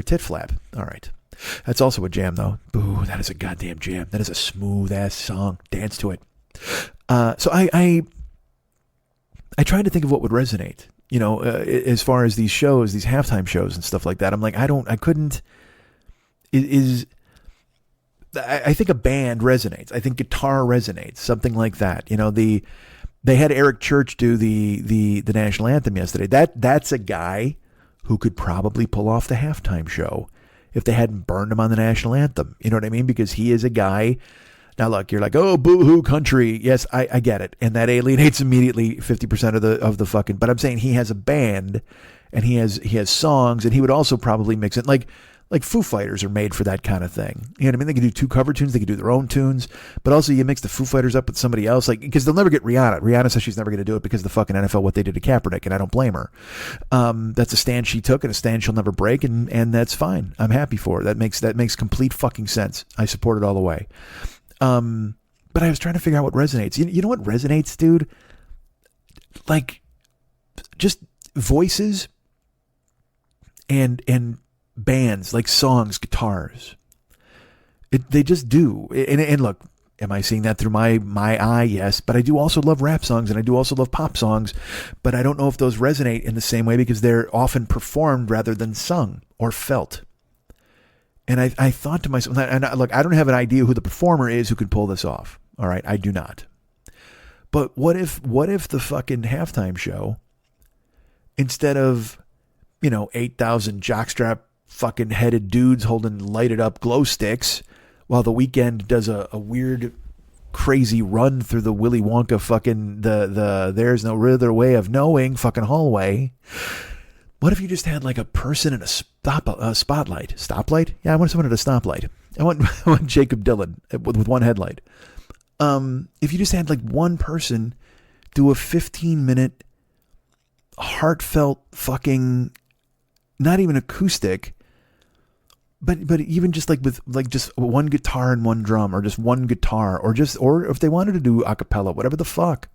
[SPEAKER 4] tit flap. All right. That's also a jam, though. Boo, that is a goddamn jam. That is a smooth-ass song. Dance to it. So I tried to think of what would resonate, as far as these shows, these halftime shows and stuff like that. I'm like, I think a band resonates. I think guitar resonates, something like that. They had Eric Church do the national anthem yesterday. That's a guy who could probably pull off the halftime show if they hadn't burned him on the national anthem. You know what I mean? Because he is a guy. Now, look, you're like, oh, boo-hoo country. Yes, I get it. And that alienates immediately 50% of the fucking, but I'm saying he has a band and he has songs, and he would also probably mix it like Foo Fighters are made for that kind of thing. You know what I mean? They can do 2 cover tunes. They can do their own tunes, but also you mix the Foo Fighters up with somebody else, because they'll never get Rihanna. Rihanna says she's never going to do it because of the fucking NFL, what they did to Kaepernick, and I don't blame her. That's a stand she took and a stand she'll never break, and that's fine. I'm happy for her. That makes complete fucking sense. I support it all the way. But I was trying to figure out what resonates. You know what resonates, dude? Like, just voices and bands, like songs, guitars. They just do. And look, am I seeing that through my eye? Yes. But I do also love rap songs, and I do also love pop songs. But I don't know if those resonate in the same way because they're often performed rather than sung or felt. And I thought to myself, and look, I don't have an idea who the performer is who could pull this off. All right, I do not. But what if the fucking halftime show, instead of, 8,000 jockstrap fucking headed dudes holding lighted up glow sticks, while The Weeknd does a weird, crazy run through the Willy Wonka fucking the there's no other way of knowing fucking hallway. What if you just had like a person in a spotlight? Stoplight? Yeah, I want someone at a stoplight. I want Jacob Dylan with one headlight. If you just had like one person do a 15-minute heartfelt fucking, not even acoustic, but even just with just one guitar and one drum, or just one guitar, or if they wanted to do a cappella, whatever the fuck,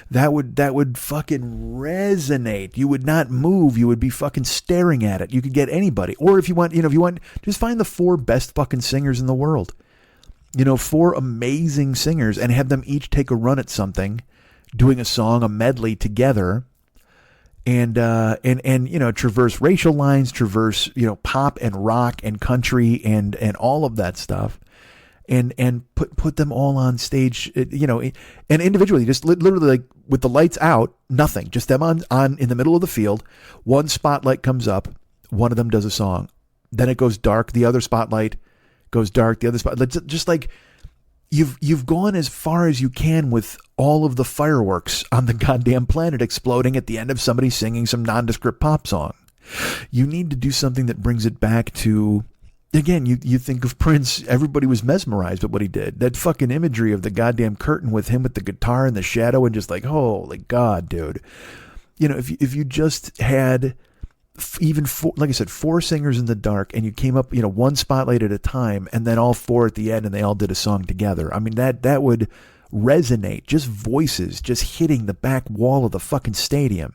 [SPEAKER 4] that would fucking resonate. You would not move. You would be fucking staring at it. You could get anybody. Or if you want, just find the 4 best fucking singers in the world. 4 amazing singers, and have them each take a run at something, doing a song, a medley together. And traverse racial lines, traverse, pop and rock and country and all of that stuff, and put them all on stage, and individually, just literally like with the lights out, nothing, just them on in the middle of the field. One spotlight comes up, one of them does a song, then it goes dark, the other spotlight goes dark, the other spotlight, just like, You've gone as far as you can with all of the fireworks on the goddamn planet exploding at the end of somebody singing some nondescript pop song. You need to do something that brings it back to, again, you think of Prince, everybody was mesmerized by what he did. That fucking imagery of the goddamn curtain with him with the guitar and the shadow, and just like, holy God, dude. If you just had even 4, like I said, 4 singers in the dark, and you came up, one spotlight at a time, and then all 4 at the end, and they all did a song together. I mean, that would resonate. Just voices, just hitting the back wall of the fucking stadium.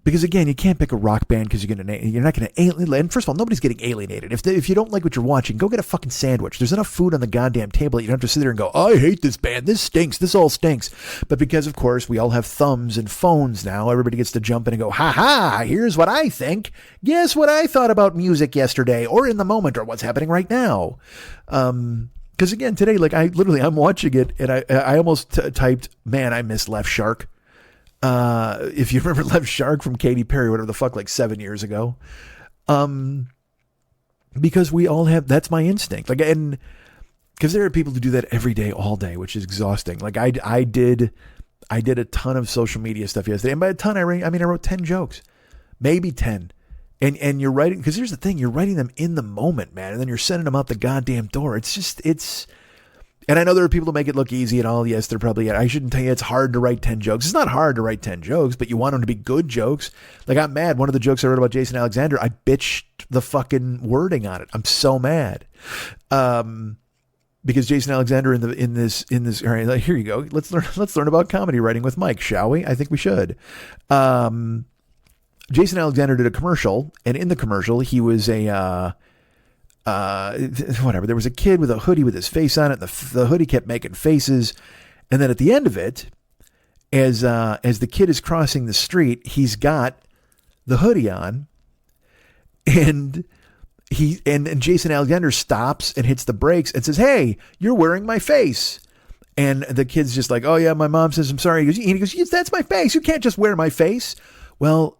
[SPEAKER 4] Because again, you can't pick a rock band because you're not going to alienate. And first of all, nobody's getting alienated. If you don't like what you're watching, go get a fucking sandwich. There's enough food on the goddamn table that you don't have to sit there and go, I hate this band. This stinks. This all stinks. But because, of course, we all have thumbs and phones now, everybody gets to jump in and go, ha ha, here's what I think. Guess what I thought about music yesterday, or in the moment, or what's happening right now. Because again, today, like I'm watching it, and I almost typed, man, I miss Left Shark. If you remember Left Shark from Katy Perry, whatever the fuck, like 7 years ago. Because we all have, that's my instinct. Like, and because there are people who do that every day, all day, which is exhausting. Like I did a ton of social media stuff yesterday. And by a ton, I wrote 10 jokes, maybe 10. And you're writing, because here's the thing, you're writing them in the moment, man. And then you're sending them out the goddamn door. And I know there are people who make it look easy and all. Yes, they're probably, I shouldn't tell you it's hard to write 10 jokes. It's not hard to write 10 jokes, but you want them to be good jokes. Like, I'm mad. One of the jokes I wrote about Jason Alexander, I bitched the fucking wording on it. I'm so mad. Because Jason Alexander in this, all right, like, here you go. Let's learn about comedy writing with Mike, shall we? I think we should. Jason Alexander did a commercial, and in the commercial, he was whatever. There was a kid with a hoodie with his face on it. And the hoodie kept making faces. And then at the end of it, as the kid is crossing the street, he's got the hoodie on, and Jason Alexander stops and hits the brakes and says, "Hey, you're wearing my face." And the kid's just like, "Oh yeah, my mom says I'm sorry." He goes, "Yes, that's my face. You can't just wear my face." Well,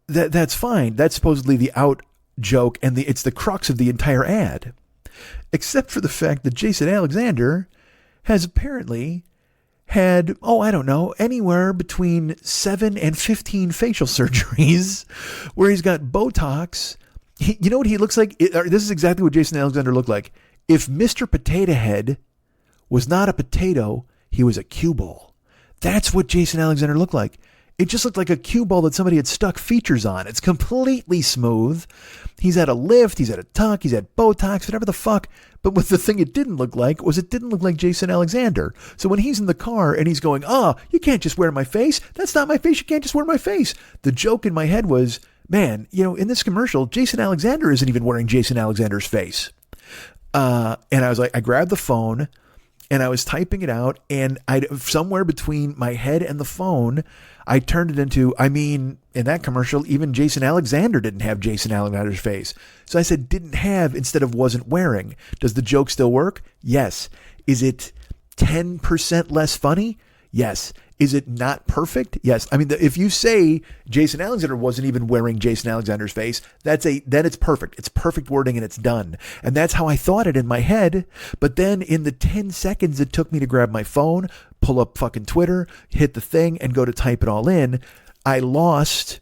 [SPEAKER 4] that's fine. That's supposedly the out joke, and it's the crux of the entire ad, except for the fact that Jason Alexander has apparently had, I don't know, anywhere between 7 and 15 facial surgeries where he's got Botox. You know what he looks like? This is exactly what Jason Alexander looked like. If Mr. Potato Head was not a potato, he was a cue ball. That's what Jason Alexander looked like. It just looked like a cue ball that somebody had stuck features on. It's completely smooth. He's had a lift, he's had a tuck, he's had Botox, whatever the fuck. But what the thing it didn't look like was it didn't look like Jason Alexander. So when he's in the car and he's going, you can't just wear my face. That's not my face. You can't just wear my face. The joke in my head was, man, in this commercial, Jason Alexander isn't even wearing Jason Alexander's face. And I was like, I grabbed the phone and I was typing it out, and somewhere between my head and the phone, I turned it into, in that commercial, even Jason Alexander didn't have Jason Alexander's face. So I said didn't have instead of wasn't wearing. Does the joke still work? Yes. Is it 10% less funny? Yes. Is it not perfect? Yes. If you say Jason Alexander wasn't even wearing Jason Alexander's face, then it's perfect. It's perfect wording and it's done. And that's how I thought it in my head. But then in the 10 seconds it took me to grab my phone, pull up fucking Twitter, hit the thing, and go to type it all in, I lost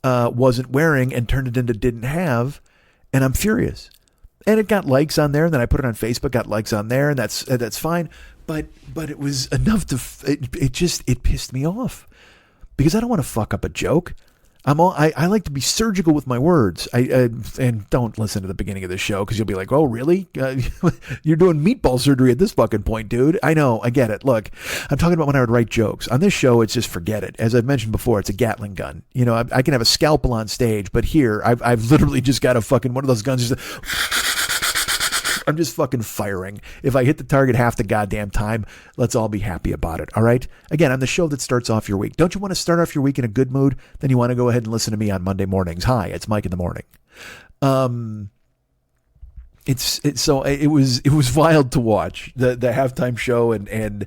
[SPEAKER 4] wasn't wearing and turned it into didn't have, and I'm furious. And it got likes on there, and then I put it on Facebook, got likes on there, and that's fine. But it was enough it pissed me off, because I don't want to fuck up a joke. I like to be surgical with my words. And don't listen to the beginning of the show, because you'll be like, oh, really? You're doing meatball surgery at this fucking point, dude. I know. I get it. Look, I'm talking about when I would write jokes. On this show, it's just forget it. As I've mentioned before, it's a Gatling gun. I can have a scalpel on stage, but here I've literally just got a fucking one of those guns. I'm just fucking firing. If I hit the target half the goddamn time, let's all be happy about it. All right. Again, I'm the show that starts off your week. Don't you want to start off your week in a good mood? Then you want to go ahead and listen to me on Monday mornings. Hi, it's Mike in the morning. It was wild to watch the halftime show and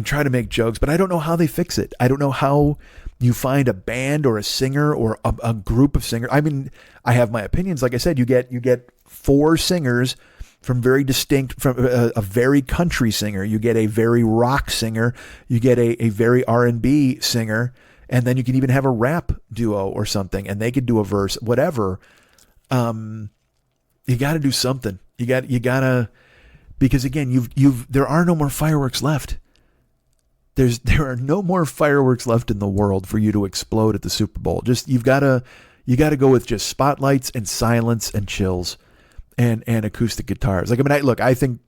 [SPEAKER 4] try to make jokes, but I don't know how they fix it. I don't know how you find a band or a singer or a group of singers. I have my opinions. Like I said, you get 4 singers from very distinct, from a very country singer, you get a very rock singer, you get a very R&B singer, and then you can even have a rap duo or something, and they could do a verse, whatever. You got to do something. You gotta, because again, there are no more fireworks left. There are no more fireworks left in the world for you to explode at the Super Bowl. You got to go with just spotlights and silence and chills. And acoustic guitars. I think,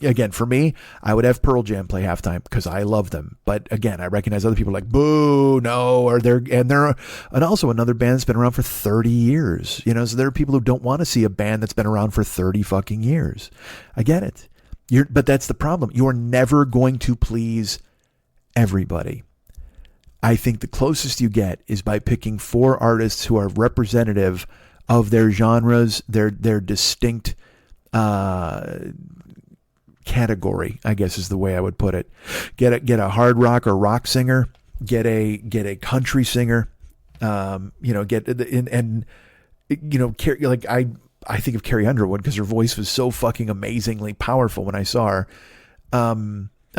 [SPEAKER 4] again, for me, I would have Pearl Jam play halftime because I love them. But again, I recognize other people are like, boo, no, and also another band that's been around for 30 years. So there are people who don't want to see a band that's been around for 30 fucking years. I get it. But that's the problem. You are never going to please everybody. I think the closest you get is by picking 4 artists who are representative of their genres, their distinct category, I guess is the way I would put it. Get a hard rock or rock singer get a country singer, get and like I think of Carrie Underwood because her voice was so fucking amazingly powerful when I saw her. I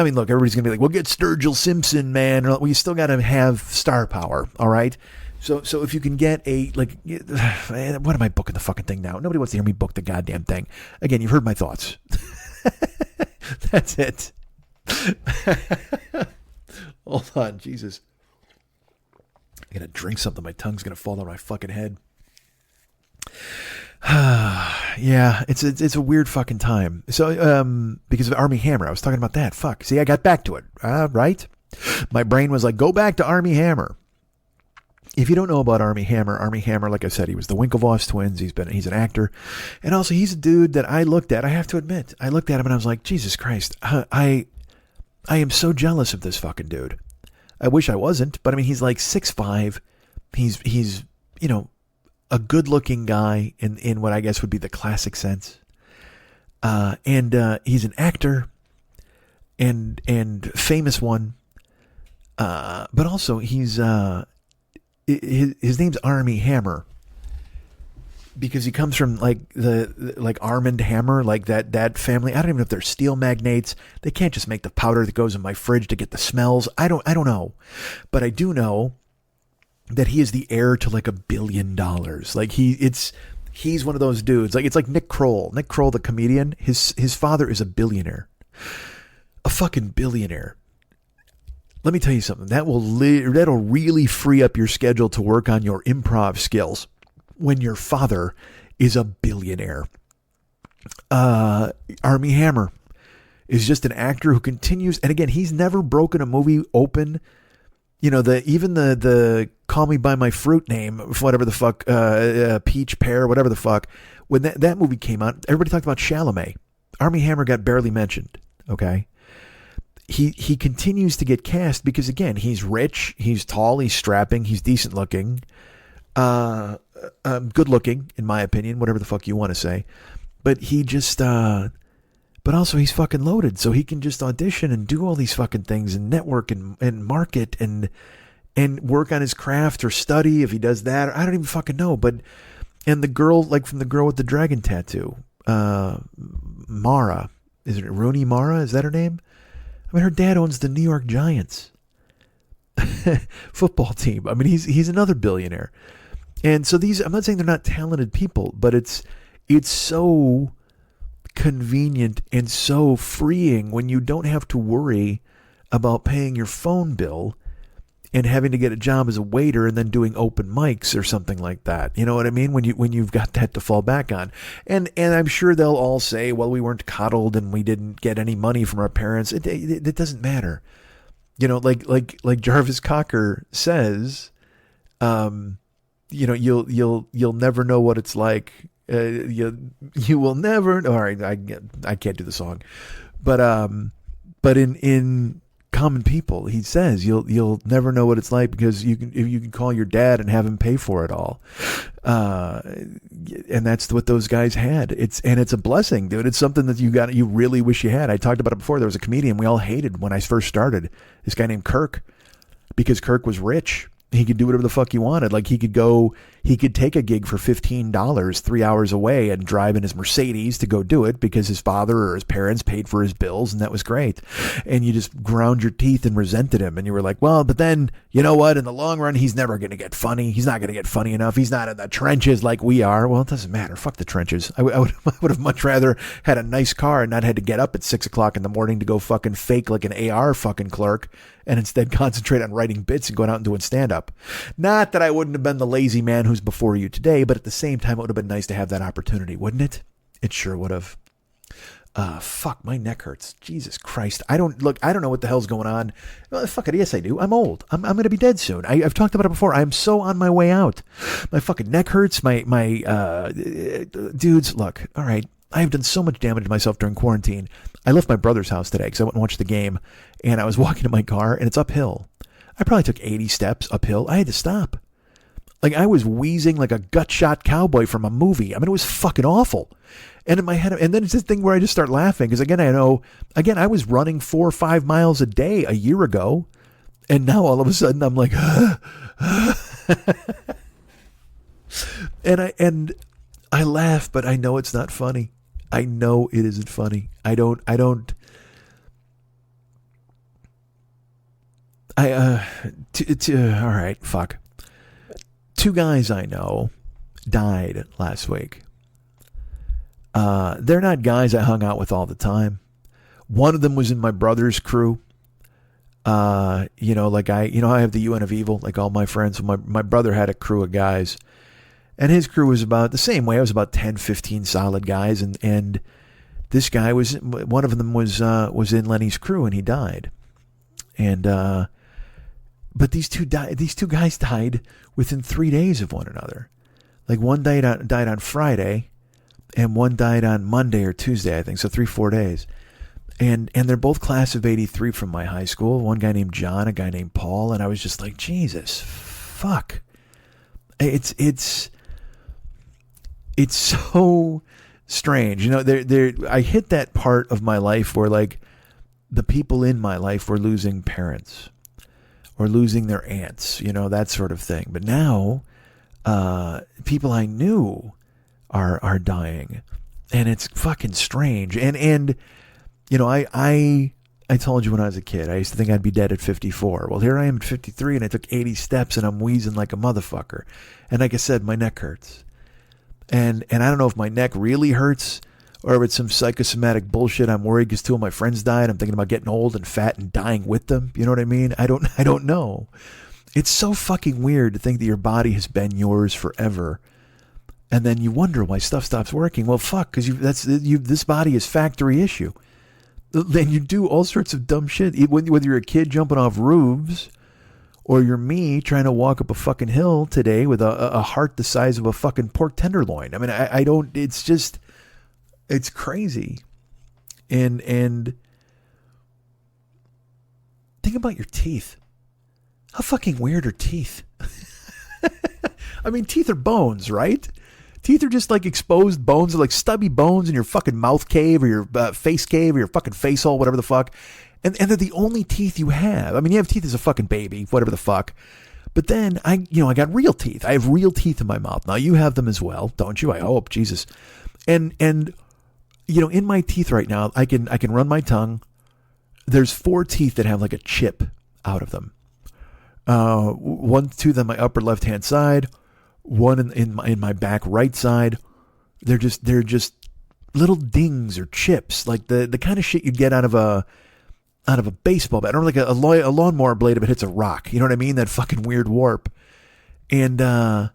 [SPEAKER 4] mean, look, everybody's gonna be like, "Well, get Sturgill Simpson, man." Well, you still got to have star power, all right? So if you can get what am I booking the fucking thing now? Nobody wants to hear me book the goddamn thing. Again, you've heard my thoughts. That's it. Hold on, Jesus. I gotta drink something. My tongue's gonna fall on my fucking head. Yeah, it's a weird fucking time. So, because of Army Hammer, I was talking about that. Fuck. See, I got back to it. Right? My brain was like, go back to Army Hammer. If you don't know about Army Hammer, like I said, he was the Winklevoss twins. He's an actor. And also, he's a dude that I looked at. I have to admit, I looked at him and I was like, Jesus Christ, I am so jealous of this fucking dude. I wish I wasn't, but I mean, he's like 6'5". He's a good-looking guy in what I guess would be the classic sense. And he's an actor and famous one. But also he's his name's Army Hammer because he comes from like like Armand Hammer, like that family. I don't even know if they're steel magnates. They can't just make the powder that goes in my fridge to get the smells. I don't know. But I do know that he is the heir to like $1 billion. Like he's one of those dudes. Like it's like Nick Kroll. Nick Kroll, the comedian, his father is a billionaire. A fucking billionaire. Let me tell you something. That'll really free up your schedule to work on your improv skills when your father is a billionaire. Army Hammer is just an actor who continues, and again, he's never broken a movie open. Even the Call Me By My Fruit Name, whatever the fuck, Peach Pear, whatever the fuck. When that movie came out, everybody talked about Chalamet. Army Hammer got barely mentioned. Okay. He continues to get cast because again, he's rich, he's tall, he's strapping, he's decent looking, good looking in my opinion, whatever the fuck you want to say. But he just, but also he's fucking loaded, so he can just audition and do all these fucking things and network and market and work on his craft or study if he does that. I don't even fucking know. But and the girl, like from the girl with the dragon tattoo, Mara, is it Rooney Mara? Is that her name? I mean, her dad owns the New York Giants football team. I mean, he's another billionaire. And so I'm not saying they're not talented people, but it's so convenient and so freeing when you don't have to worry about paying your phone bill and having to get a job as a waiter and then doing open mics or something like that. You know what I mean? When you've got that to fall back on. And I'm sure they'll all say, well, we weren't coddled and we didn't get any money from our parents. It doesn't matter. Like Jarvis Cocker says, you'll never know what it's like. You will never. All right, I can't do the song, but in Common People, he says you'll never know what it's like because you can call your dad and have him pay for it all, and that's what those guys had. It's a blessing, dude. It's something that you really wish you had. I talked about it before. There was a comedian we all hated when I first started. This guy named Kirk, because Kirk was rich. He could do whatever the fuck he wanted. Like he could take a gig for $15 3 hours away and drive in his Mercedes to go do it because his father or his parents paid for his bills, and that was great. And you just ground your teeth and resented him, and you were like, well, but then you know what? In the long run, he's never going to get funny. He's not going to get funny enough. He's not in the trenches like we are. Well, it doesn't matter. Fuck the trenches. I would have much rather had a nice car and not had to get up at 6 o'clock in the morning to go fucking fake like an AR fucking clerk, and instead concentrate on writing bits and going out and doing stand-up. Not that I wouldn't have been the lazy man who's before you today, but at the same time, it would have been nice to have that opportunity, wouldn't it? It sure would have. Fuck, my neck hurts. Jesus Christ. I don't know what the hell's going on. Well, fuck it. Yes, I do. I'm old. I'm going to be dead soon. I've talked about it before. I'm so on my way out. My fucking neck hurts. My dudes, look, all right. I have done so much damage to myself during quarantine. I left my brother's house today because I went and watched the game, and I was walking to my car, and it's uphill. I probably took 80 steps uphill. I had to stop. Like, I was wheezing like a Gutshot cowboy from a movie. I mean, it was fucking awful. And in my head, and then it's this thing where I just start laughing because, again, I was running 4 or 5 miles a day a year ago, And now all of a sudden I'm like, and I laugh, but I know it's not funny. I know it isn't funny. All right, fuck. 2 guys I know died last week. They're not guys I hung out with all the time. One of them was in my brother's crew. I have the UN of Evil, like all my friends. My brother had a crew of guys, and his crew was about the same way. It was about 10, 15 solid guys, and this guy one of them was in Lenny's crew, and he died. And but these two guys died within 3 days of one another. Like one died on Friday, and one died on Monday or Tuesday, I think. So 3-4 days. And they're both class of 83 from my high school. One guy named John, a guy named Paul. And I was just like, Jesus, fuck. It's so strange. You know, I hit that part of my life where like the people in my life were losing parents or losing their aunts, you know, that sort of thing. But now, people I knew are dying, and it's fucking strange. And you know, I told you when I was a kid, I used to think I'd be dead at 54. Well, here I am at 53, and I took 80 steps, and I'm wheezing like a motherfucker. And like I said, my neck hurts. And I don't know if my neck really hurts or if it's some psychosomatic bullshit. I'm worried because 2 of my friends died. I'm thinking about getting old and fat and dying with them. You know what I mean? I don't know. It's so fucking weird to think that your body has been yours forever. And then you wonder why stuff stops working. Well, fuck, because this body is factory issue. Then you do all sorts of dumb shit. Whether you're a kid jumping off roofs, or you're me trying to walk up a fucking hill today with a heart the size of a fucking pork tenderloin. I mean, I don't. It's just, it's crazy. And think about your teeth. How fucking weird are teeth? I mean, teeth are bones, right? Teeth are just like exposed bones, or like stubby bones in your fucking mouth cave or your face cave or your fucking face hole, whatever the fuck. And they're the only teeth you have. I mean, you have teeth as a fucking baby, whatever the fuck. But then I got real teeth. I have real teeth in my mouth. Now you have them as well, don't you? I hope, Jesus. And you know, in my teeth right now, I can run my tongue. There's 4 teeth that have like a chip out of them. 1 tooth on my upper left hand side. One in my back right side. They're just little dings or chips, like the kind of shit you'd get out of a baseball bat, or like a lawnmower blade if it hits a rock. You know what I mean? That fucking weird warp. And I'm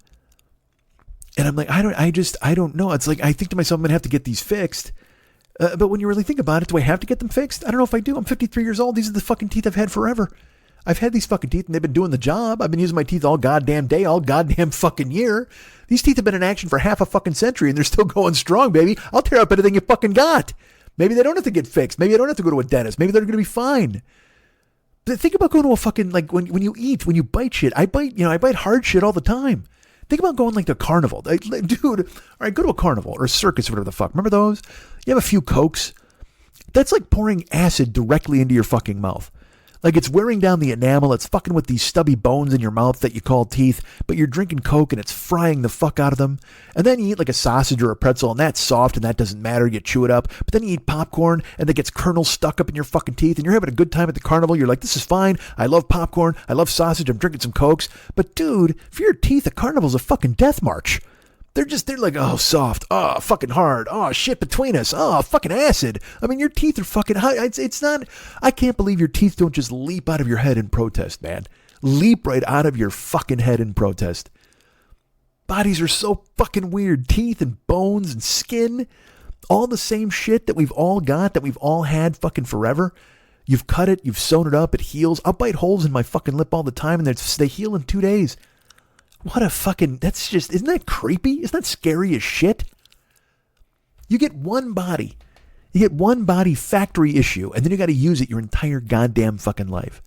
[SPEAKER 4] like, I don't know. It's like I think to myself, I'm gonna have to get these fixed. But when you really think about it, do I have to get them fixed? I don't know if I do. I'm 53 years old. These are the fucking teeth I've had forever. I've had these fucking teeth and they've been doing the job. I've been using my teeth all goddamn day, all goddamn fucking year. These teeth have been in action for half a fucking century and they're still going strong, baby. I'll tear up anything you fucking got. Maybe they don't have to get fixed. Maybe I don't have to go to a dentist. Maybe they're going to be fine. But think about going to a fucking, like when you eat, when you bite shit. I bite hard shit all the time. Think about going like to a carnival. Like, dude, all right, go to a carnival or a circus or whatever the fuck. Remember those? You have a few Cokes. That's like pouring acid directly into your fucking mouth. Like it's wearing down the enamel. It's fucking with these stubby bones in your mouth that you call teeth, but you're drinking Coke and it's frying the fuck out of them. And then you eat like a sausage or a pretzel and that's soft and that doesn't matter. You chew it up. But then you eat popcorn and it gets kernels stuck up in your fucking teeth and you're having a good time at the carnival. You're like, this is fine. I love popcorn. I love sausage. I'm drinking some Cokes. But dude, for your teeth, a carnival's a fucking death march. They're like, oh, soft. Oh, fucking hard. Oh, shit between us. Oh, fucking acid. I mean, your teeth are fucking high. It's not, I can't believe your teeth don't just leap out of your head in protest, man. Leap right out of your fucking head in protest. Bodies are so fucking weird. Teeth and bones and skin. All the same shit that we've all got, that we've all had fucking forever. You've cut it. You've sewn it up. It heals. I'll bite holes in my fucking lip all the time and they heal in 2 days. What a fucking, that's just, isn't that creepy? Isn't that scary as shit? You get one body factory issue, and then you got to use it your entire goddamn fucking life.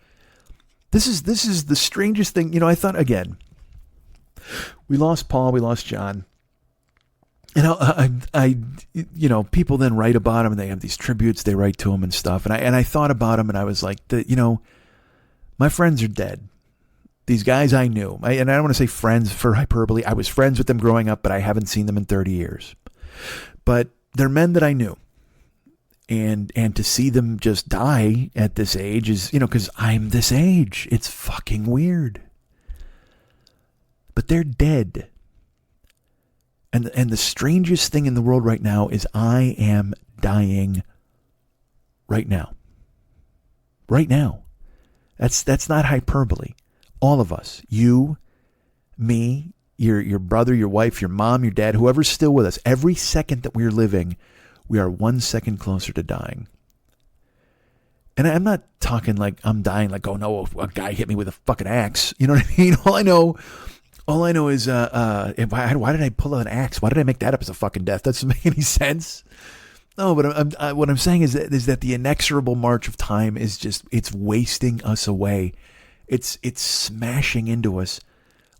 [SPEAKER 4] This is the strangest thing. You know, I thought, again, we lost Paul, we lost John. And I you know, people then write about him and they have these tributes, they write to him and stuff. And I thought about him and I was like, you know, My friends are dead. These guys I knew, and I don't want to say friends for hyperbole. I was friends with them growing up, but I haven't seen them in 30 years. But they're men that I knew. And to see them just die at this age is, because I'm this age. It's fucking weird. But they're dead. And the strangest thing in the world right now is I am dying right now. Right now. That's not hyperbole. All of us, you, me, your brother, your wife, your mom, your dad, whoever's still with us, every second that we're living, we are 1 second closer to dying. And I'm not talking like I'm dying like, oh no, a guy hit me with a fucking axe. You know what I mean? All I know is, why did I pull out an axe? Why did I make that up as a fucking death? That doesn't make any sense. No, but what I'm saying is that the inexorable march of time is just, it's wasting us away. It's smashing into us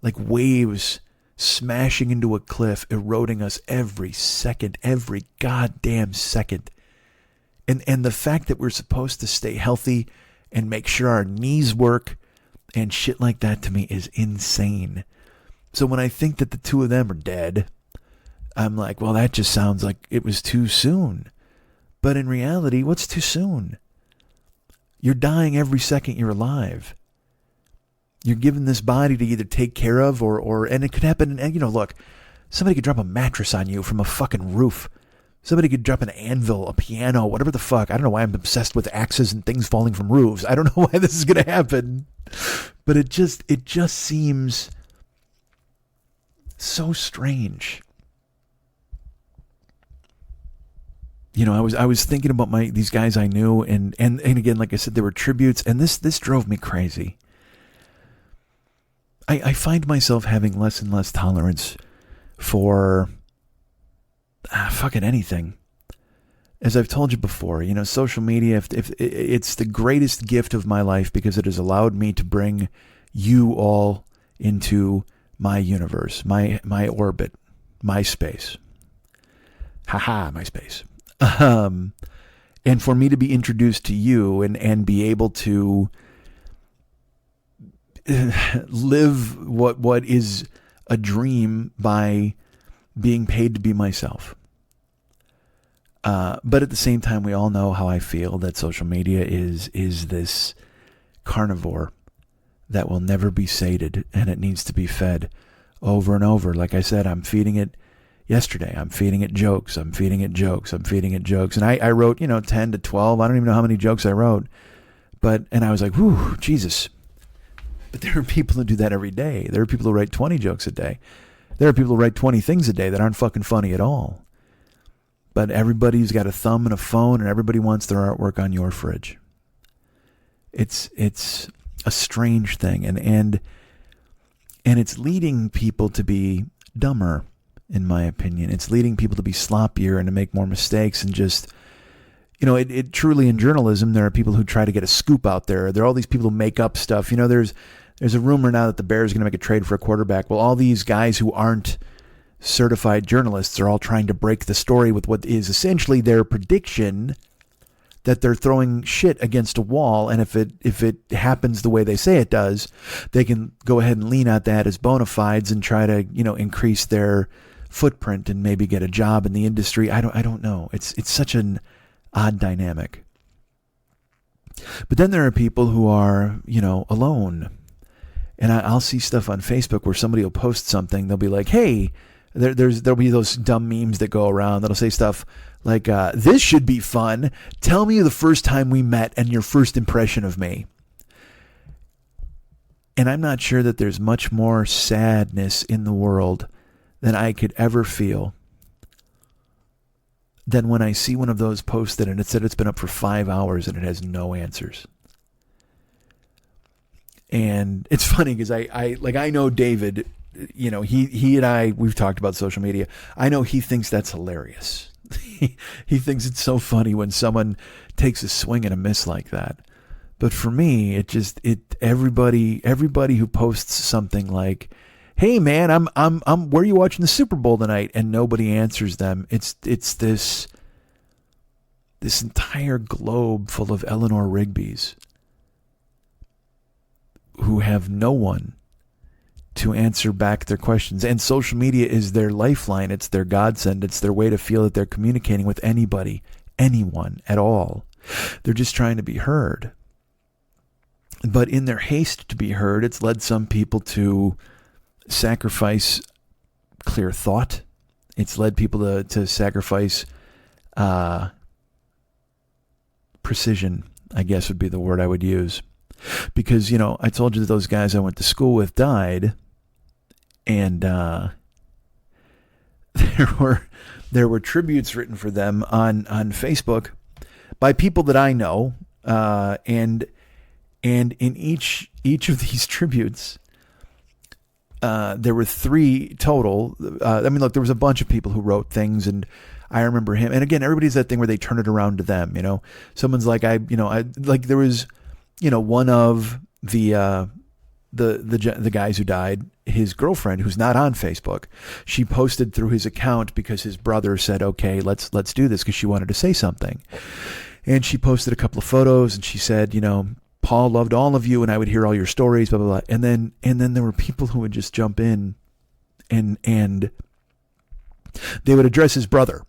[SPEAKER 4] like waves smashing into a cliff, eroding us every second, every goddamn second. And the fact that we're supposed to stay healthy and make sure our knees work and shit like that, to me is insane. So when I think that the two of them are dead, I'm like, well, that just sounds like it was too soon. But in reality, what's too soon? You're dying every second you're alive. You're given this body to either take care of and it could happen. And look, somebody could drop a mattress on you from a fucking roof. Somebody could drop an anvil, a piano, whatever the fuck. I don't know why I'm obsessed with axes and things falling from roofs. I don't know why this is going to happen. But it just seems so strange. I was thinking about these guys I knew, and again, like I said, there were tributes, and this drove me crazy. I find myself having less and less tolerance for fucking anything. As I've told you before, social media, if it's the greatest gift of my life because it has allowed me to bring you all into my universe, my orbit, my space. Haha, my space. And for me to be introduced to you and be able to live what is a dream by being paid to be myself. But at the same time, we all know how I feel that social media is this carnivore that will never be sated, and it needs to be fed over and over. Like I said, I'm feeding it yesterday. I'm feeding it jokes. I'm feeding it jokes. I'm feeding it jokes. And I wrote, 10 to 12. I don't even know how many jokes I wrote. And I was like, whew, Jesus. But there are people who do that every day. There are people who write 20 jokes a day. There are people who write 20 things a day that aren't fucking funny at all. But everybody's got a thumb and a phone, and everybody wants their artwork on your fridge. It's a strange thing, and it's leading people to be dumber, in my opinion. It's leading people to be sloppier and to make more mistakes, and just, it truly, in journalism, there are people who try to get a scoop out there. There are all these people who make up stuff. There's a rumor now that the Bears are going to make a trade for a quarterback. Well, all these guys who aren't certified journalists are all trying to break the story with what is essentially their prediction that they're throwing shit against a wall, and if it happens the way they say it does, they can go ahead and lean at that as bona fides and try to increase their footprint and maybe get a job in the industry. I don't know. It's such an odd dynamic. But then there are people who are alone, and I'll see stuff on Facebook where somebody will post something. They'll be like, hey. There'll be those dumb memes that go around that'll say stuff like, this should be fun. Tell me the first time we met and your first impression of me. And I'm not sure that there's much more sadness in the world than I could ever feel than when I see one of those posted and it said it's been up for 5 hours and it has no answers. And it's funny because I know David. He and I, we've talked about social media. I know he thinks that's hilarious. He thinks it's so funny when someone takes a swing and a miss like that. But for me, everybody who posts something like, "Hey man, I'm where are you watching the Super Bowl tonight?" and nobody answers them. It's this entire globe full of Eleanor Rigby's. who have no one to answer back their questions. And social media is their lifeline. It's their godsend. It's their way to feel that they're communicating with anybody, anyone at all. They're just trying to be heard. But in their haste to be heard, it's led some people to sacrifice clear thought. It's led people to sacrifice precision, I guess would be the word I would use. Because, I told you that those guys I went to school with died. And there were tributes written for them on Facebook by people that I know. And in each of these tributes, there were 3 total. Look, there was a bunch of people who wrote things, and I remember him. And again, everybody's that thing where they turn it around to them. Someone's like, there was, one of the guys who died, his girlfriend, who's not on Facebook, she posted through his account because his brother said, okay, let's do this, because she wanted to say something. And she posted a couple of photos, and she said, Paul loved all of you, and I would hear all your stories, blah, blah, blah. And then there were people who would just jump in and they would address his brother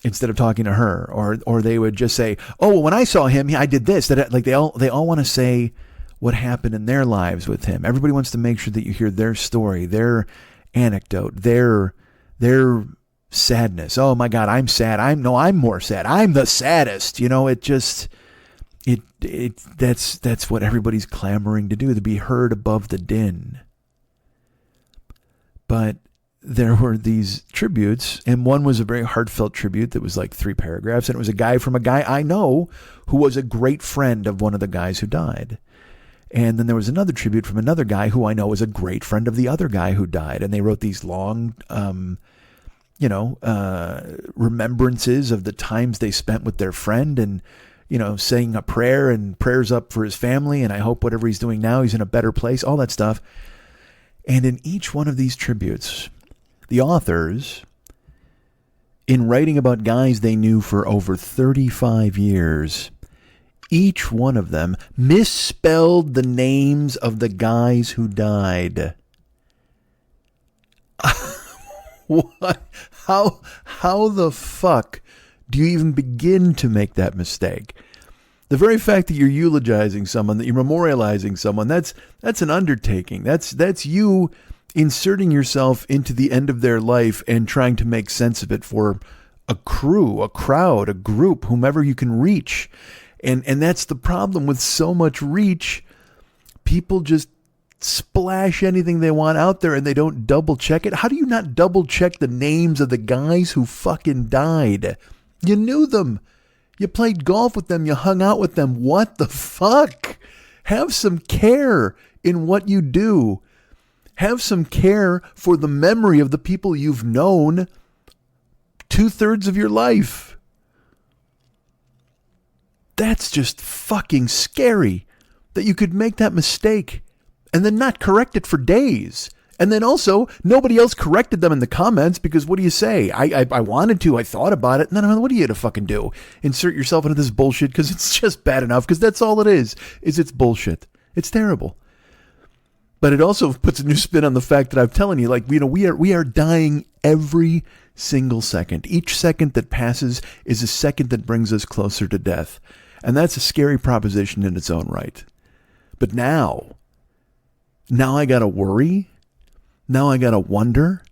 [SPEAKER 4] instead of talking to her, or they would just say, oh, well, when I saw him, I did this. That, like, they all want to say what happened in their lives with him. Everybody wants to make sure that you hear their story, their anecdote, their sadness. Oh my God, I'm sad. I'm more sad. I'm the saddest. That's what everybody's clamoring to do, to be heard above the din. But there were these tributes, and one was a very heartfelt tribute that was like 3 paragraphs, and it was a guy from a guy I know who was a great friend of one of the guys who died. And then there was another tribute from another guy who I know was a great friend of the other guy who died. And they wrote these long, remembrances of the times they spent with their friend, and, saying a prayer and prayers up for his family. And I hope whatever he's doing now, he's in a better place, all that stuff. And in each one of these tributes, the authors, in writing about guys they knew for over 35 years, each one of them misspelled the names of the guys who died. What? How the fuck do you even begin to make that mistake? The very fact that you're eulogizing someone, that you're memorializing someone, that's an undertaking. That's you inserting yourself into the end of their life and trying to make sense of it for a crew, a crowd, a group, whomever you can reach. And that's the problem with so much reach. People just splash anything they want out there and they don't double check it. How do you not double check the names of the guys who fucking died? You knew them. You played golf with them. You hung out with them. What the fuck? Have some care in what you do. Have some care for the memory of the people you've known 2/3 of your life. That's just fucking scary that you could make that mistake and then not correct it for days. And then also, nobody else corrected them in the comments, because what do you say? I wanted to, I thought about it. No, what are you to fucking do? Insert yourself into this bullshit because it's just bad enough, because that's all it is it's bullshit. It's terrible. But it also puts a new spin on the fact that I'm telling you, we are dying every single second. Each second that passes is a second that brings us closer to death. And that's a scary proposition in its own right. But now I got to worry. Now I got to wonder.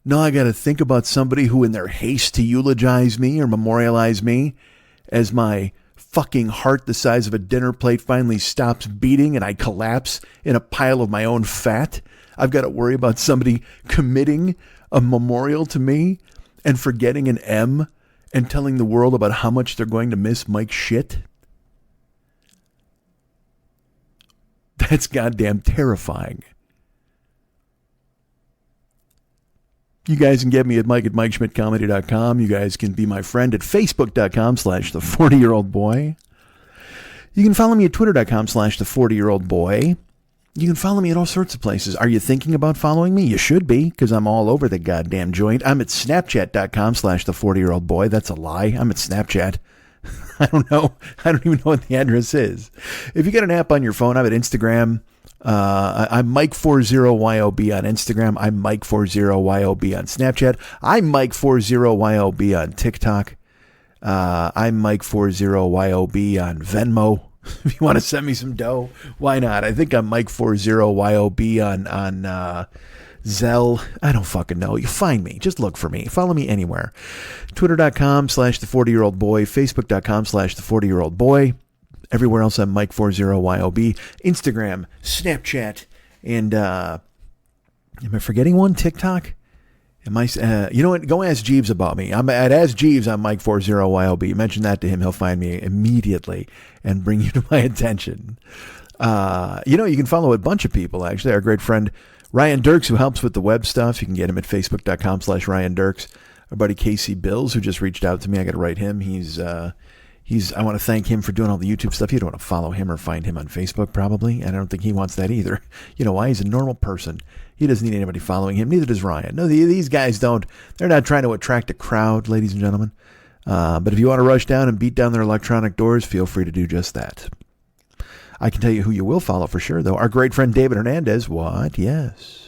[SPEAKER 4] Now I got to think about somebody who, in their haste to eulogize me or memorialize me, as my fucking heart the size of a dinner plate finally stops beating and I collapse in a pile of my own fat, I've got to worry about somebody committing a memorial to me and forgetting an M and telling the world about how much they're going to miss Mike's shit. That's goddamn terrifying. You guys can get me at mike@MikeSchmidtComedy.com. You guys can be my friend at Facebook.com/the40-year-old-boy. You can follow me at Twitter.com/the40-year-old-boy. You can follow me at all sorts of places. Are you thinking about following me? You should be, because I'm all over the goddamn joint. I'm at Snapchat.com/the40-year-old-boy. That's a lie. I'm at Snapchat. I don't know. I don't even know what the address is. If you get an app on your phone, I'm at Instagram. I'm Mike40YOB on Instagram. I'm Mike40YOB on Snapchat. I'm Mike40YOB on TikTok. I'm Mike40YOB on Venmo. If you want to send me some dough, why not? I think I'm Mike40YOB on Zelle. I don't fucking know. You find me. Just look for me. Follow me anywhere. Twitter.com/the40year-old boy. Facebook.com/the40year-old boy. Everywhere else I'm Mike40YOB. Instagram, Snapchat, and am I forgetting one? TikTok? Am I? You know what? Go ask Jeeves about me. I'm at Ask Jeeves on Mike40YOB. Mention that to him. He'll find me immediately and bring you to my attention. You can follow a bunch of people, actually. Our great friend Ryan Dirks, who helps with the web stuff. You can get him at Facebook.com/Ryan Dirks. Our buddy Casey Bills, who just reached out to me. I got to write him. I want to thank him for doing all the YouTube stuff. You don't want to follow him or find him on Facebook, probably. And I don't think he wants that either. You know why? He's a normal person. He doesn't need anybody following him. Neither does Ryan. No, these guys don't. They're not trying to attract a crowd, ladies and gentlemen. But if you want to rush down and beat down their electronic doors, feel free to do just that. I can tell you who you will follow for sure, though. Our great friend David Hernandez. What? Yes.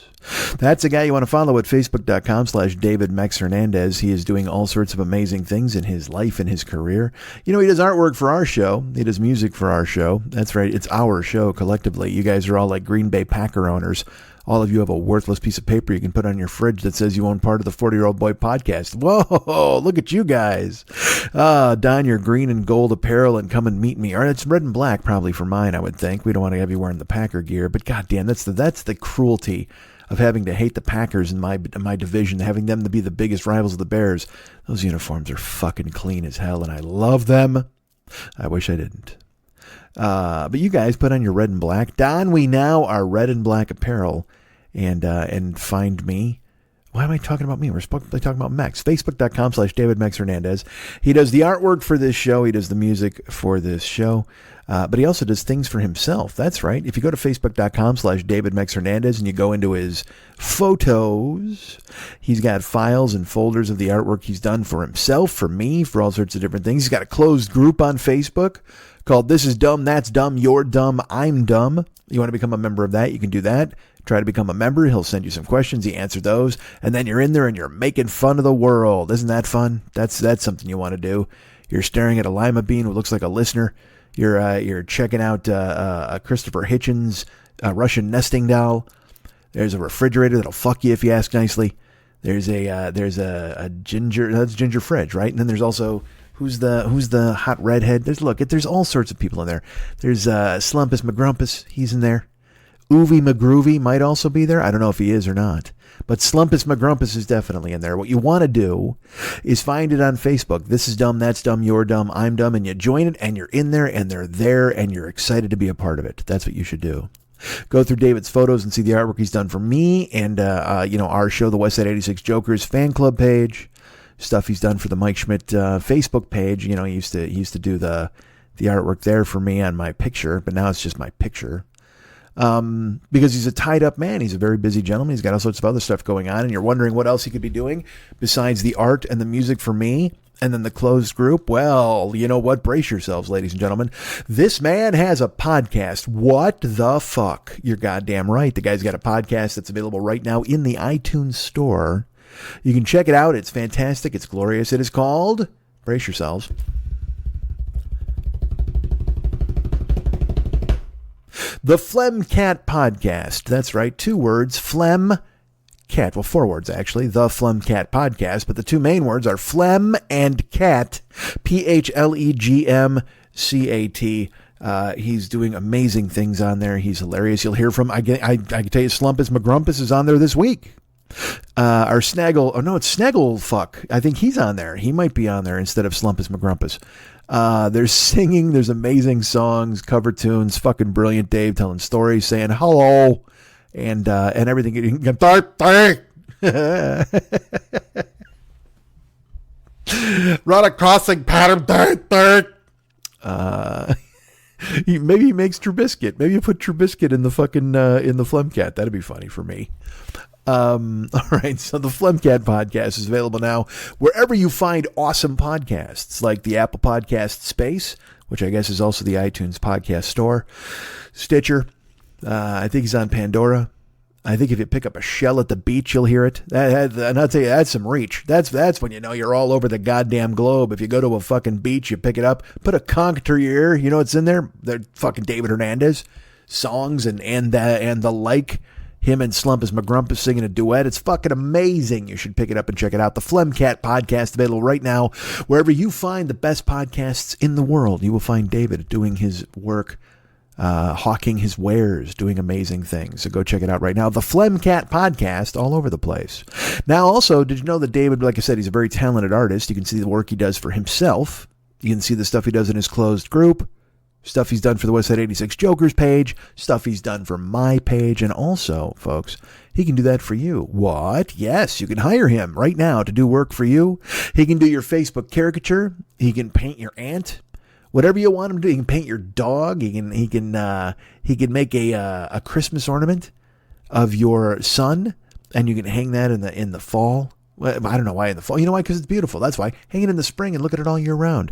[SPEAKER 4] That's a guy you want to follow at Facebook.com/David Mex Hernandez. He is doing all sorts of amazing things in his life and his career. You know, he does artwork for our show. He does music for our show. That's right. It's our show collectively. You guys are all like Green Bay Packer owners. All of you have a worthless piece of paper you can put on your fridge that says you own part of the 40-year-old boy podcast. Whoa, look at you guys. Don your green and gold apparel and come and meet me. Or it's red and black probably for mine, I would think. We don't want to have you wearing the Packer gear. But goddamn, that's the cruelty of having to hate the Packers in my division, having them to be the biggest rivals of the Bears. Those uniforms are fucking clean as hell, and I love them. I wish I didn't. But you guys put on your red and black. Don, we now are red and black apparel, and find me. Why am I talking about me? We're supposed to be talking about Mex. Facebook.com/David Mex Hernandez. He does the artwork for this show. He does the music for this show. But he also does things for himself. That's right. If you go to Facebook.com/David Mex Hernandez and you go into his photos, he's got files and folders of the artwork he's done for himself, for me, for all sorts of different things. He's got a closed group on Facebook called This Is Dumb, That's Dumb, You're Dumb, I'm Dumb. You want to become a member of that? You can do that. Try to become a member. He'll send you some questions. You answer those. And then you're in there and you're making fun of the world. Isn't that fun? That's something you want to do. You're staring at a lima bean who looks like a listener. You're checking out Christopher Hitchens' Russian nesting doll. There's a refrigerator that'll fuck you if you ask nicely. There's a ginger. That's Ginger Fridge, right? And then there's also who's the hot redhead. There's all sorts of people in there. There's Slumpus McGrumpus. He's in there. Oovie McGroovy might also be there. I don't know if he is or not. But Slumpus McGrumpus is definitely in there. What you want to do is find it on Facebook. This is dumb, that's dumb, you're dumb, I'm dumb. And you join it and you're in there and they're there and you're excited to be a part of it. That's what you should do. Go through David's photos and see the artwork he's done for me and, our show, the Westside 86 Jokers fan club page. Stuff he's done for the Mike Schmidt Facebook page. You know, he used to do the artwork there for me on my picture, but now it's just my picture. Because he's a tied up man. He's a very busy gentleman. He's got all sorts of other stuff going on, and you're wondering what else he could be doing besides the art and the music for me and then the closed group. Well, you know what? Brace yourselves, ladies and gentlemen. This man has a podcast. What the fuck? You're goddamn right. The guy's got a podcast that's available right now in the iTunes store. You can check it out. It's fantastic. It's glorious. It is called, brace yourselves, The Phlegm Cat Podcast. That's right. 2 words. Phlegm Cat. Well, 4 words, actually. The Phlegm Cat Podcast. But the 2 main words are phlegm and cat. PHLEGMCAT. He's doing amazing things on there. He's hilarious. You'll hear from, I can tell you, Slumpus McGrumpus is on there this week. Our Snaggle, it's Snagglefuck. I think he's on there. He might be on there instead of Slumpus McGrumpus. There's singing, there's amazing songs, cover tunes, fucking brilliant Dave telling stories, saying hello, and everything. Run a crossing pattern. Maybe he makes Trubiscuit. Maybe you put Trubiscuit in the fucking in the Phlegm Cat. That'd be funny for me. All right, so the Flemcat podcast is available now wherever you find awesome podcasts, like the Apple Podcast Space, which I guess is also the iTunes podcast store, Stitcher. I think he's on Pandora. I think if you pick up a shell at the beach, you'll hear it. And I'll tell you, that's some reach. That's when you know you're all over the goddamn globe. If you go to a fucking beach, you pick it up, put a conch to your ear. You know what's in there? They're fucking David Hernandez songs and the like. Him and Slumpus McGrumpus singing a duet. It's fucking amazing. You should pick it up and check it out. The Flemcat podcast available right now wherever you find the best podcasts in the world. You will find David doing his work. Hawking his wares, doing amazing things. So go check it out right now. The Flemcat podcast, all over the place. Now, also, did you know that David, like I said, he's a very talented artist. You can see the work he does for himself. You can see the stuff he does in his closed group, stuff he's done for the Westside 86 Jokers page, stuff he's done for my page, and also, folks, he can do that for you. What? Yes, you can hire him right now to do work for you. He can do your Facebook caricature. He can paint your aunt. Whatever you want him to do, he can paint your dog. He can make a Christmas ornament of your son, and you can hang that in the fall. Well, I don't know why in the fall. You know why? Because it's beautiful. That's why. Hang it in the spring and look at it all year round.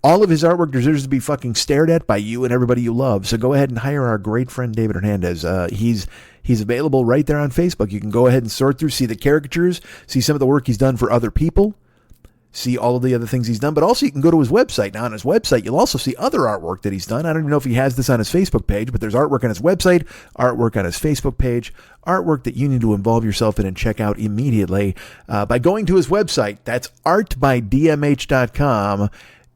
[SPEAKER 4] All of his artwork deserves to be fucking stared at by you and everybody you love. So go ahead and hire our great friend David Hernandez. He's available right there on Facebook. You can go ahead and sort through, see the caricatures, see some of the work he's done for other people. See all of the other things he's done, but also you can go to his website. Now on his website, you'll also see other artwork that he's done. I don't even know if he has this on his Facebook page, but there's artwork on his website, artwork on his Facebook page, artwork that you need to involve yourself in and check out immediately by going to his website. That's artbydmh.com,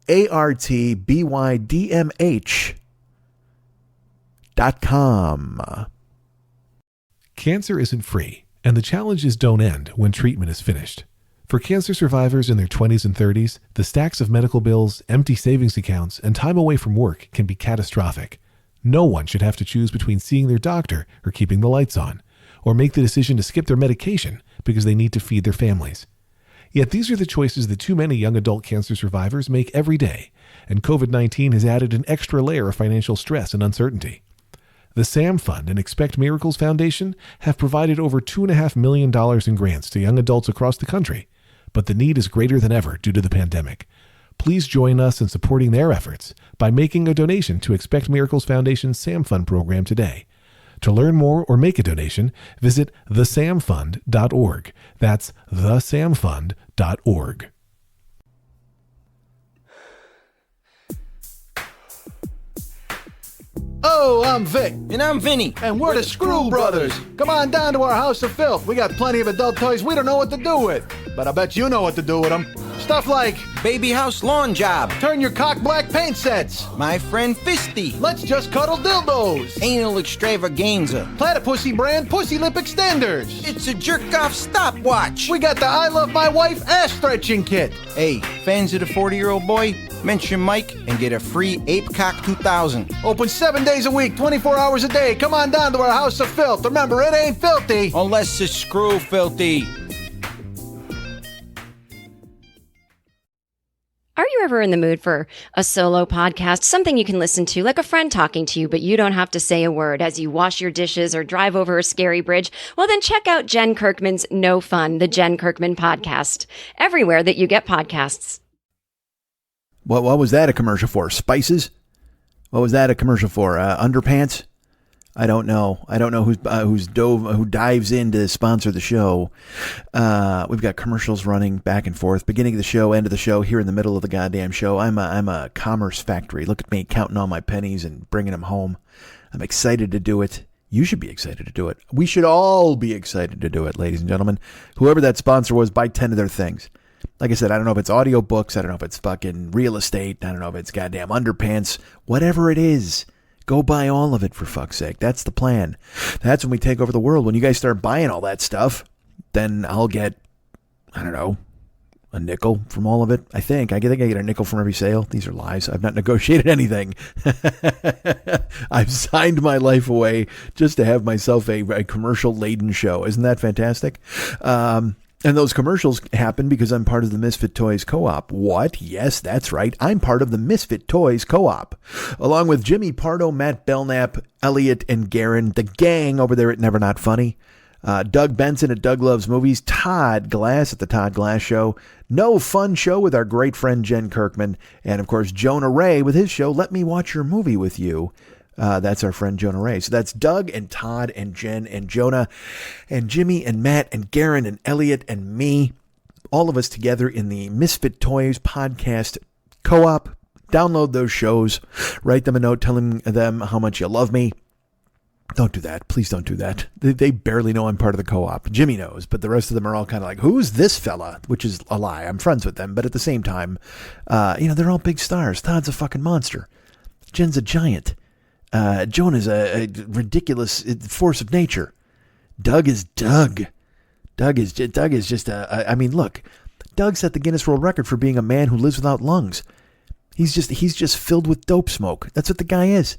[SPEAKER 4] artbydmh.com.
[SPEAKER 5] Cancer isn't free, and the challenges don't end when treatment is finished. For cancer survivors in their 20s and 30s, the stacks of medical bills, empty savings accounts, and time away from work can be catastrophic. No one should have to choose between seeing their doctor or keeping the lights on, or make the decision to skip their medication because they need to feed their families. Yet these are the choices that too many young adult cancer survivors make every day, and COVID-19 has added an extra layer of financial stress and uncertainty. The SAM Fund and Expect Miracles Foundation have provided over $2.5 million in grants to young adults across the country, but the need is greater than ever due to the pandemic. Please join us in supporting their efforts by making a donation to Expect Miracles Foundation's SAM Fund program today. To learn more or make a donation, visit thesamfund.org. That's thesamfund.org.
[SPEAKER 3] Oh, I'm Vic.
[SPEAKER 6] And I'm Vinny.
[SPEAKER 3] And we're the Screw Brothers. Come on down to our house of filth. We got plenty of adult toys we don't know what to do with. But I bet you know what to do with them. Stuff like
[SPEAKER 6] Baby House Lawn Job.
[SPEAKER 3] turn your cock black paint sets.
[SPEAKER 6] My friend Fisty.
[SPEAKER 3] Let's just cuddle dildos.
[SPEAKER 6] Anal Extravaganza.
[SPEAKER 3] Platypussy brand pussy lip extenders.
[SPEAKER 6] It's a jerk-off stopwatch.
[SPEAKER 3] We got the I Love My Wife ass stretching kit.
[SPEAKER 6] Hey, fans of the 40-year-old boy, mention Mike and get a free Apecock 2000.
[SPEAKER 3] Open 7 days a week, 24 hours a day. Come on down to our house of filth. Remember, it ain't filthy.
[SPEAKER 6] Unless it's screw filthy.
[SPEAKER 7] Are you ever in the mood for a solo podcast, something you can listen to, like a friend talking to you, but you don't have to say a word as you wash your dishes or drive over a scary bridge? Well, then check out Jen Kirkman's No Fun, the Jen Kirkman Podcast, everywhere that you get podcasts.
[SPEAKER 4] What was that a commercial for? Spices? What was that a commercial for? Underpants? I don't know. I don't know who dives in to sponsor the show. We've got commercials running back and forth, beginning of the show, end of the show, here in the middle of the goddamn show. I'm a commerce factory. Look at me counting all my pennies and bringing them home. I'm excited to do it. You should be excited to do it. We should all be excited to do it, ladies and gentlemen. Whoever that sponsor was, buy 10 of their things. Like I said, I don't know if it's audiobooks. I don't know if it's fucking real estate. I don't know if it's goddamn underpants. Whatever it is. Go buy all of it, for fuck's sake. That's the plan. That's when we take over the world. When you guys start buying all that stuff, then I'll get, I don't know, a nickel from all of it. I think I get a nickel from every sale. These are lies. I've not negotiated anything. I've signed my life away just to have myself a commercial-laden show. Isn't that fantastic? And those commercials happen because I'm part of the Misfit Toys Co-op. What? Yes, that's right. I'm part of the Misfit Toys Co-op. Along with Jimmy Pardo, Matt Belknap, Elliot, and Garen, the gang over there at Never Not Funny. Doug Benson at Doug Loves Movies, Todd Glass at the Todd Glass Show, No Fun Show with our great friend Jen Kirkman, and of course Jonah Ray with his show, Let Me Watch Your Movie With You. That's our friend Jonah Ray. So that's Doug and Todd and Jen and Jonah and Jimmy and Matt and Garen and Elliot and me, all of us together in the Misfit Toys podcast co-op. Download those shows, write them a note telling them how much you love me. Don't do that. Please don't do that. They barely know I'm part of the co-op. Jimmy knows, but the rest of them are all kind of like, who's this fella? Which is a lie. I'm friends with them, but at the same time, they're all big stars. Todd's a fucking monster. Jen's a giant. Jonah's a ridiculous force of nature. Doug is Doug. Doug is just look, Doug set the Guinness World Record for being a man who lives without lungs. He's just filled with dope smoke. That's what the guy is.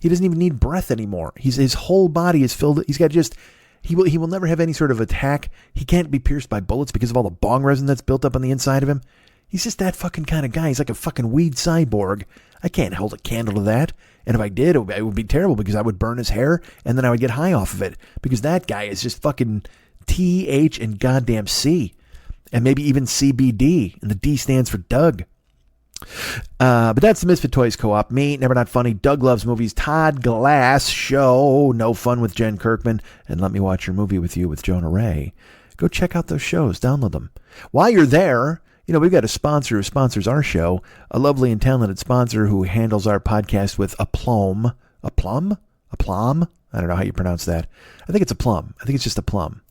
[SPEAKER 4] He doesn't even need breath anymore. His whole body is filled. He's got he will never have any sort of attack. He can't be pierced by bullets because of all the bong resin that's built up on the inside of him. He's just that fucking kind of guy. He's like a fucking weed cyborg. I can't hold a candle to that. And if I did, it would be terrible because I would burn his hair and then I would get high off of it because that guy is just fucking TH and goddamn C. And maybe even CBD. And the D stands for Doug. But that's the Misfit Toys Co-op. Me, Never Not Funny, Doug Loves Movies, Todd Glass Show, No Fun with Jen Kirkman, and Let Me Watch Your Movie With You with Jonah Ray. Go check out those shows. Download them. While you're there, we've got a sponsor who sponsors our show, a lovely and talented sponsor who handles our podcast with aplomb. Aplomb? I don't know how you pronounce that. I think it's a plum. I think it's just a plum.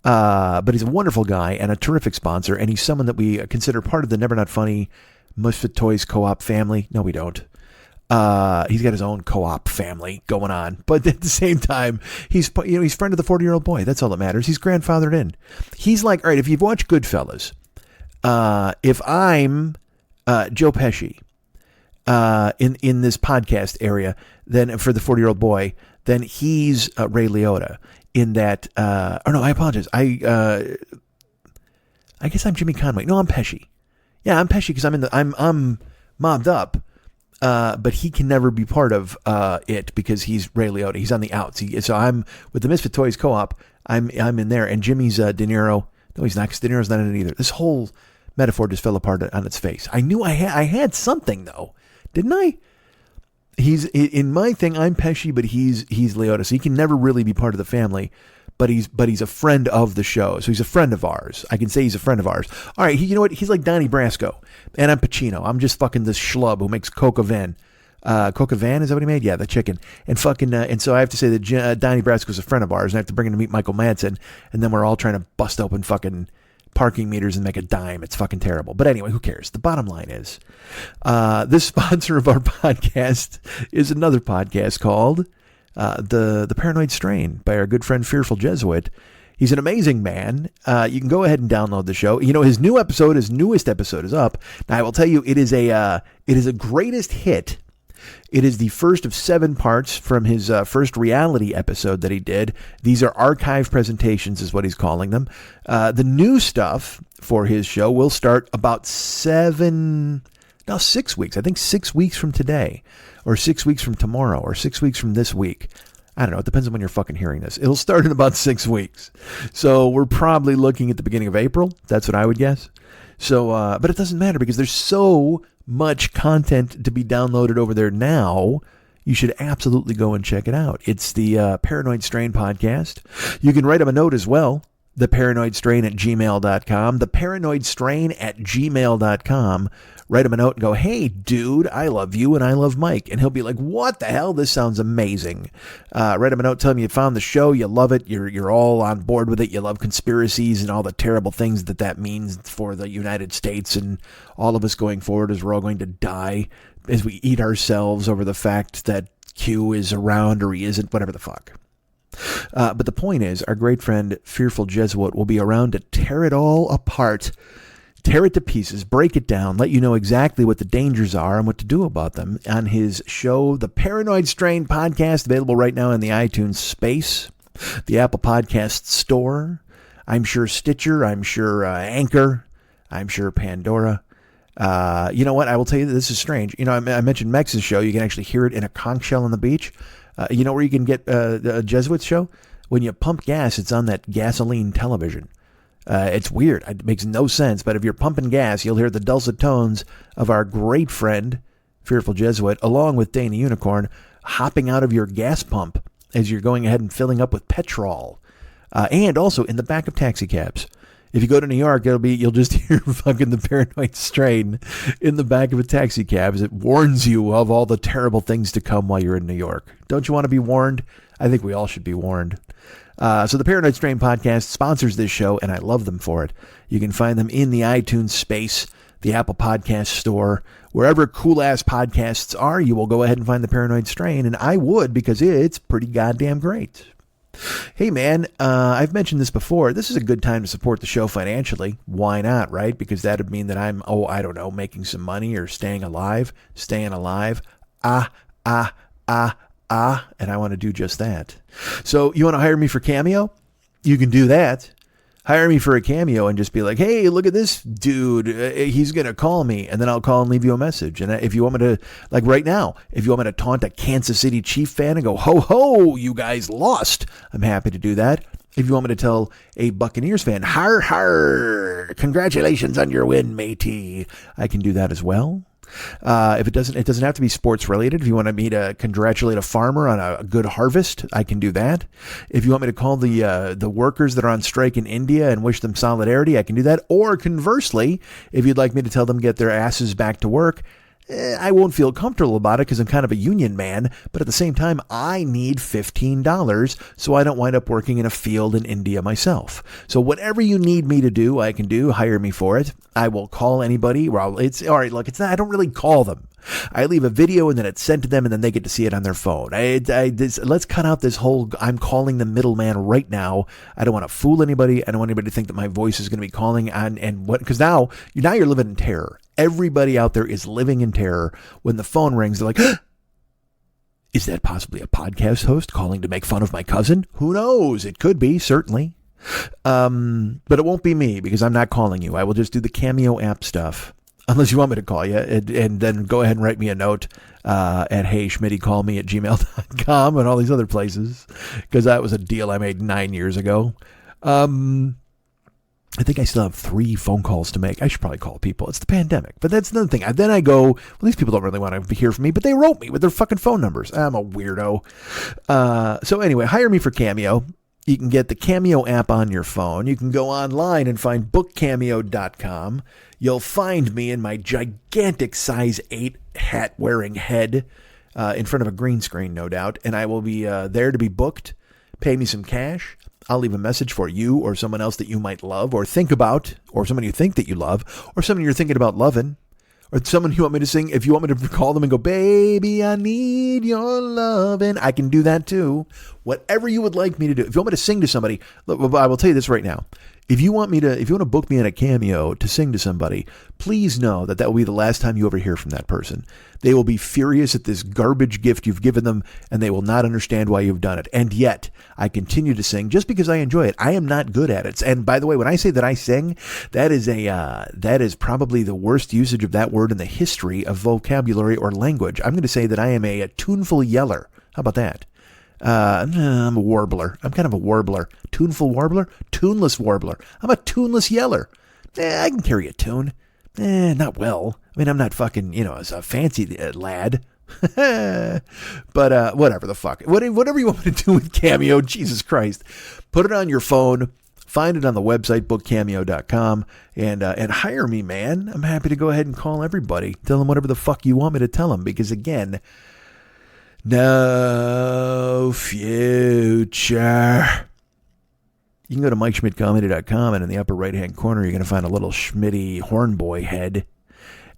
[SPEAKER 4] But he's a wonderful guy and a terrific sponsor, and he's someone that we consider part of the Never Not Funny Misfit Toys co-op family. No, we don't. He's got his own co-op family going on, but at the same time, he's friend of the 40-year-old boy. That's all that matters. He's grandfathered in. He's like, all right, if you've watched Goodfellas, if I'm Joe Pesci in this podcast area, then for the 40-year-old boy, then he's Ray Liotta in that. No, I apologize. I guess I'm Jimmy Conway. No, I'm Pesci. Yeah, I'm Pesci because I'm mobbed up, but he can never be part of it because he's Ray Liotta. He's on the outs. So I'm with the Misfit Toys Co-op. I'm in there, and Jimmy's De Niro. No, he's not. Because De Niro's not in it either. This whole metaphor just fell apart on its face. I knew I had something though, didn't I? He's in my thing. I'm Pesci, but he's Liotta, so he can never really be part of the family. But he's a friend of the show, so he's a friend of ours. I can say he's a friend of ours. All right, you know what? He's like Donnie Brasco, and I'm Pacino. I'm just fucking this schlub who makes Coca Van. Coca Van, is that what he made? Yeah, the chicken. And fucking and so I have to say that Donnie Brasco's a friend of ours, and I have to bring him to meet Michael Madsen, and then we're all trying to bust open fucking parking meters and make a dime. It's fucking terrible. But anyway, who cares? The bottom line is, this sponsor of our podcast is another podcast called The Paranoid Strain by our good friend Fearful Jesuit. He's an amazing man. You can go ahead and download the show. His newest episode is up. Now I will tell you, it is a greatest hit. It is the first of 7 parts from his first reality episode that he did. These are archive presentations, is what he's calling them. The new stuff for his show will start about 6 weeks. I think 6 weeks from today, or 6 weeks from tomorrow, or 6 weeks from this week. I don't know. It depends on when you're fucking hearing this. It'll start in about 6 weeks. So we're probably looking at the beginning of April. That's what I would guess. So, but it doesn't matter because there's so much content to be downloaded over there now. You should absolutely go and check it out. It's the Paranoid Strain podcast. You can write him a note as well. theparanoidstrain@gmail.com. theparanoidstrain@gmail.com. Write him a note and go, hey, dude, I love you and I love Mike. And he'll be like, what the hell? This sounds amazing. Write him a note, tell him you found the show, you love it, you're all on board with it, you love conspiracies and all the terrible things that means for the United States and all of us going forward as we're all going to die as we eat ourselves over the fact that Q is around or he isn't, whatever the fuck. But the point is, our great friend Fearful Jesuit will be around to tear it all apart, tear it to pieces, break it down, let you know exactly what the dangers are and what to do about them on his show, The Paranoid Strain Podcast, available right now in the iTunes space, the Apple Podcast Store, I'm sure Stitcher, I'm sure Anchor, I'm sure Pandora. You know what? I will tell you that this is strange. I mentioned Mex's show. You can actually hear it in a conch shell on the beach. You know where you can get a Jesuit show? When you pump gas, it's on that gasoline television. It's weird. It makes no sense. But if you're pumping gas, you'll hear the dulcet tones of our great friend, Fearful Jesuit, along with Dana Unicorn, hopping out of your gas pump as you're going ahead and filling up with petrol. And also in the back of taxi cabs. If you go to New York, you'll just hear fucking the Paranoid Strain in the back of a taxi cab as it warns you of all the terrible things to come while you're in New York. Don't you want to be warned? I think we all should be warned. So the Paranoid Strain podcast sponsors this show, and I love them for it. You can find them in the iTunes space, the Apple Podcast Store, wherever cool-ass podcasts are. You will go ahead and find the Paranoid Strain, and I would because it's pretty goddamn great. Hey, man, I've mentioned this before. This is a good time to support the show financially. Why not, right? Because that would mean that I'm, making some money or staying alive. And I want to do just that. So you want to hire me for Cameo? You can do that. Hire me for a Cameo and just be like, hey, look at this dude. He's going to call me. And then I'll call and leave you a message. And if you want me to, like right now, if you want me to taunt a Kansas City Chief fan and go, ho, ho, you guys lost, I'm happy to do that. If you want me to tell a Buccaneers fan, har, har, congratulations on your win, matey, I can do that as well. If it doesn't have to be sports related. If you want me to congratulate a farmer on a good harvest, I can do that. If you want me to call the workers that are on strike in India and wish them solidarity, I can do that. Or conversely, if you'd like me to tell them get their asses back to work, I won't feel comfortable about it because I'm kind of a union man, but at the same time, I need $15 so I don't wind up working in a field in India myself. So whatever you need me to do, I can do. Hire me for it. I will call anybody. Well, it's all right. Look, it's not, I don't really call them. I leave a video and then it's sent to them and then they get to see it on their phone. Let's cut out this whole I'm calling the middleman right now. I don't want to fool anybody. I don't want anybody to think that my voice is going to be calling on and what, because now you're living in terror. Everybody out there is living in terror. When the phone rings, they're like, is that possibly a podcast host calling to make fun of my cousin? Who knows? It could be, certainly. But it won't be me because I'm not calling you. I will just do the Cameo app stuff. Unless you want me to call you, and then go ahead and write me a note at heyschmittycallme@gmail.com and all these other places, because that was a deal I made 9 years ago. I think I still have 3 phone calls to make. I should probably call people. It's the pandemic. But that's another thing. Then I go, well, these people don't really want to hear from me, but they wrote me with their fucking phone numbers. I'm a weirdo. So anyway, hire me for Cameo. You can get the Cameo app on your phone. You can go online and find bookcameo.com. You'll find me in my gigantic size 8 hat-wearing head in front of a green screen, no doubt. And I will be there to be booked. Pay me some cash. I'll leave a message for you or someone else that you might love or think about, or someone you think that you love, or someone you're thinking about loving, or someone you want me to sing. If you want me to call them and go, baby, I need your loving, I can do that too. Whatever you would like me to do. If you want me to sing to somebody, look, I will tell you this right now. If you want to book me in a Cameo to sing to somebody, please know that will be the last time you ever hear from that person. They will be furious at this garbage gift you've given them, and they will not understand why you've done it. And yet, I continue to sing just because I enjoy it. I am not good at it. And by the way, when I say that I sing, that is probably the worst usage of that word in the history of vocabulary or language. I'm going to say that I am a tuneful yeller. How about that? I'm a warbler. I'm kind of a warbler. Tuneful warbler? Tuneless warbler. I'm a tuneless yeller. I can carry a tune. Not well. I mean, I'm not fucking, as a fancy lad. But whatever the fuck. Whatever you want me to do with Cameo, Jesus Christ. Put it on your phone. Find it on the website, bookcameo.com, and hire me, man. I'm happy to go ahead and call everybody. Tell them whatever the fuck you want me to tell them. Because, again, no future. You can go to MikeSchmidtComedy.com, and in the upper right-hand corner, you're going to find a little Schmitty Hornboy head.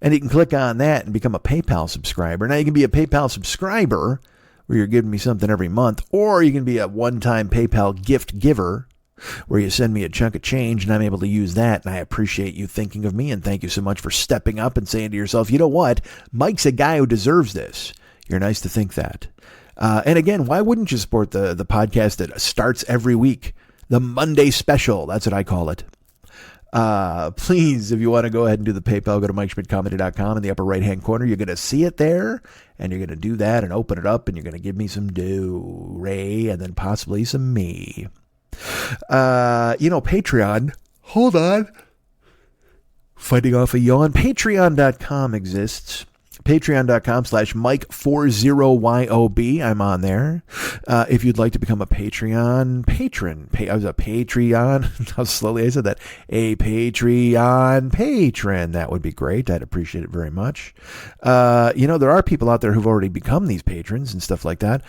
[SPEAKER 4] And you can click on that and become a PayPal subscriber. Now, you can be a PayPal subscriber, where you're giving me something every month, or you can be a one-time PayPal gift giver, where you send me a chunk of change, and I'm able to use that, and I appreciate you thinking of me, and thank you so much for stepping up and saying to yourself, you know what? Mike's a guy who deserves this. You're nice to think that. And again, why wouldn't you support the podcast that starts every week? The Monday special. That's what I call it. Please, if you want to go ahead and do the PayPal, go to MikeSchmidtComedy.com. In the upper right-hand corner, you're going to see it there, and you're going to do that and open it up, and you're going to give me some dough, Ray, and then possibly some me. Patreon. Hold on. Fighting off a yawn. Patreon.com exists. Patreon.com/Mike40YOB. I'm on there. If you'd like to become a Patreon patron, I was a Patreon. How slowly I said that. A Patreon patron. That would be great. I'd appreciate it very much. There are people out there who've already become these patrons and stuff like that.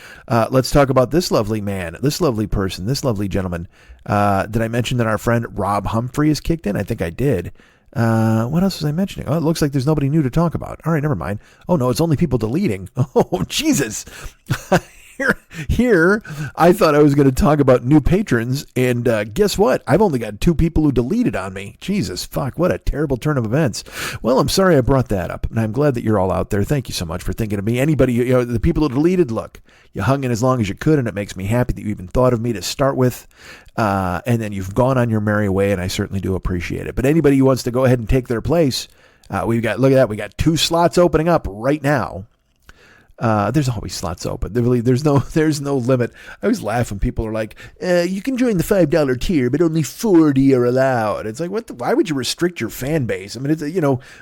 [SPEAKER 4] Let's talk about this lovely man, this lovely person, this lovely gentleman. Did I mention that our friend Rob Humphrey has kicked in? I think I did. What else was I mentioning? Oh, it looks like there's nobody new to talk about. All right, never mind. Oh, no, it's only people deleting. Oh, Jesus. Here, I thought I was going to talk about new patrons, and guess what? I've only got 2 people who deleted on me. Jesus, fuck, what a terrible turn of events. Well, I'm sorry I brought that up, and I'm glad that you're all out there. Thank you so much for thinking of me. Anybody, the people who deleted, look, you hung in as long as you could, and it makes me happy that you even thought of me to start with, and then you've gone on your merry way, and I certainly do appreciate it. But anybody who wants to go ahead and take their place, look at that, we got 2 slots opening up right now. There's always slots open. There's no limit. I always laugh when people are like, you can join the $5 tier, but only 40 are allowed. It's like, why would you restrict your fan base? I mean,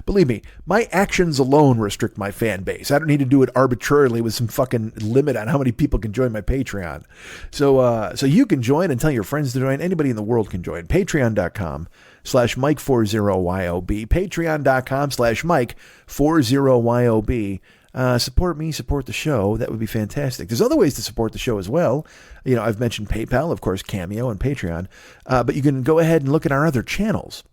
[SPEAKER 4] believe me, my actions alone restrict my fan base. I don't need to do it arbitrarily with some fucking limit on how many people can join my Patreon. So you can join and tell your friends to join. Anybody in the world can join. Patreon.com/Mike40YOB. Patreon.com/Mike40YOB. Support me, support the show. That would be fantastic. There's other ways to support the show as well. I've mentioned PayPal, of course, Cameo and Patreon. But you can go ahead and look at our other channels.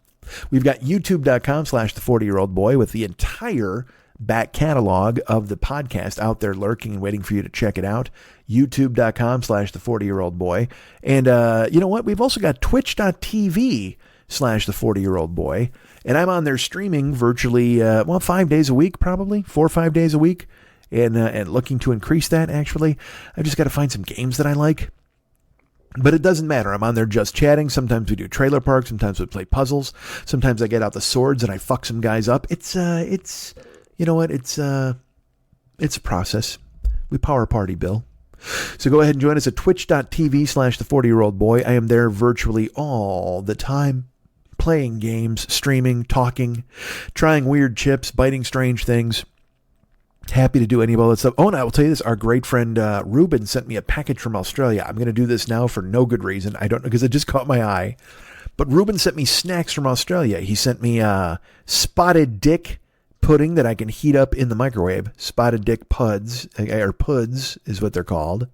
[SPEAKER 4] We've got YouTube.com/The40-Year-Old-Boy with the entire back catalog of the podcast out there lurking and waiting for you to check it out. YouTube.com/The40-Year-Old-Boy. And you know what? We've also got Twitch.tv/The40-Year-Old-Boy. And I'm on there streaming virtually, 5 days a week, probably 4 or 5 days a week, and looking to increase that. Actually, I've just got to find some games that I like. But it doesn't matter. I'm on there just chatting. Sometimes we do Trailer Park. Sometimes we play puzzles. Sometimes I get out the swords and I fuck some guys up. It's you know what? It's a process. We power party, Bill. So go ahead and join us at Twitch.tv/The40-Year-Old-Boy. I am there virtually all the time. Playing games, streaming, talking, trying weird chips, biting strange things. Happy to do any of all that stuff. Oh, and I will tell you this. Our great friend Ruben sent me a package from Australia. I'm going to do this now for no good reason. I don't know, because it just caught my eye. But Ruben sent me snacks from Australia. He sent me spotted dick pudding that I can heat up in the microwave. Spotted dick puds, or puds is what they're called.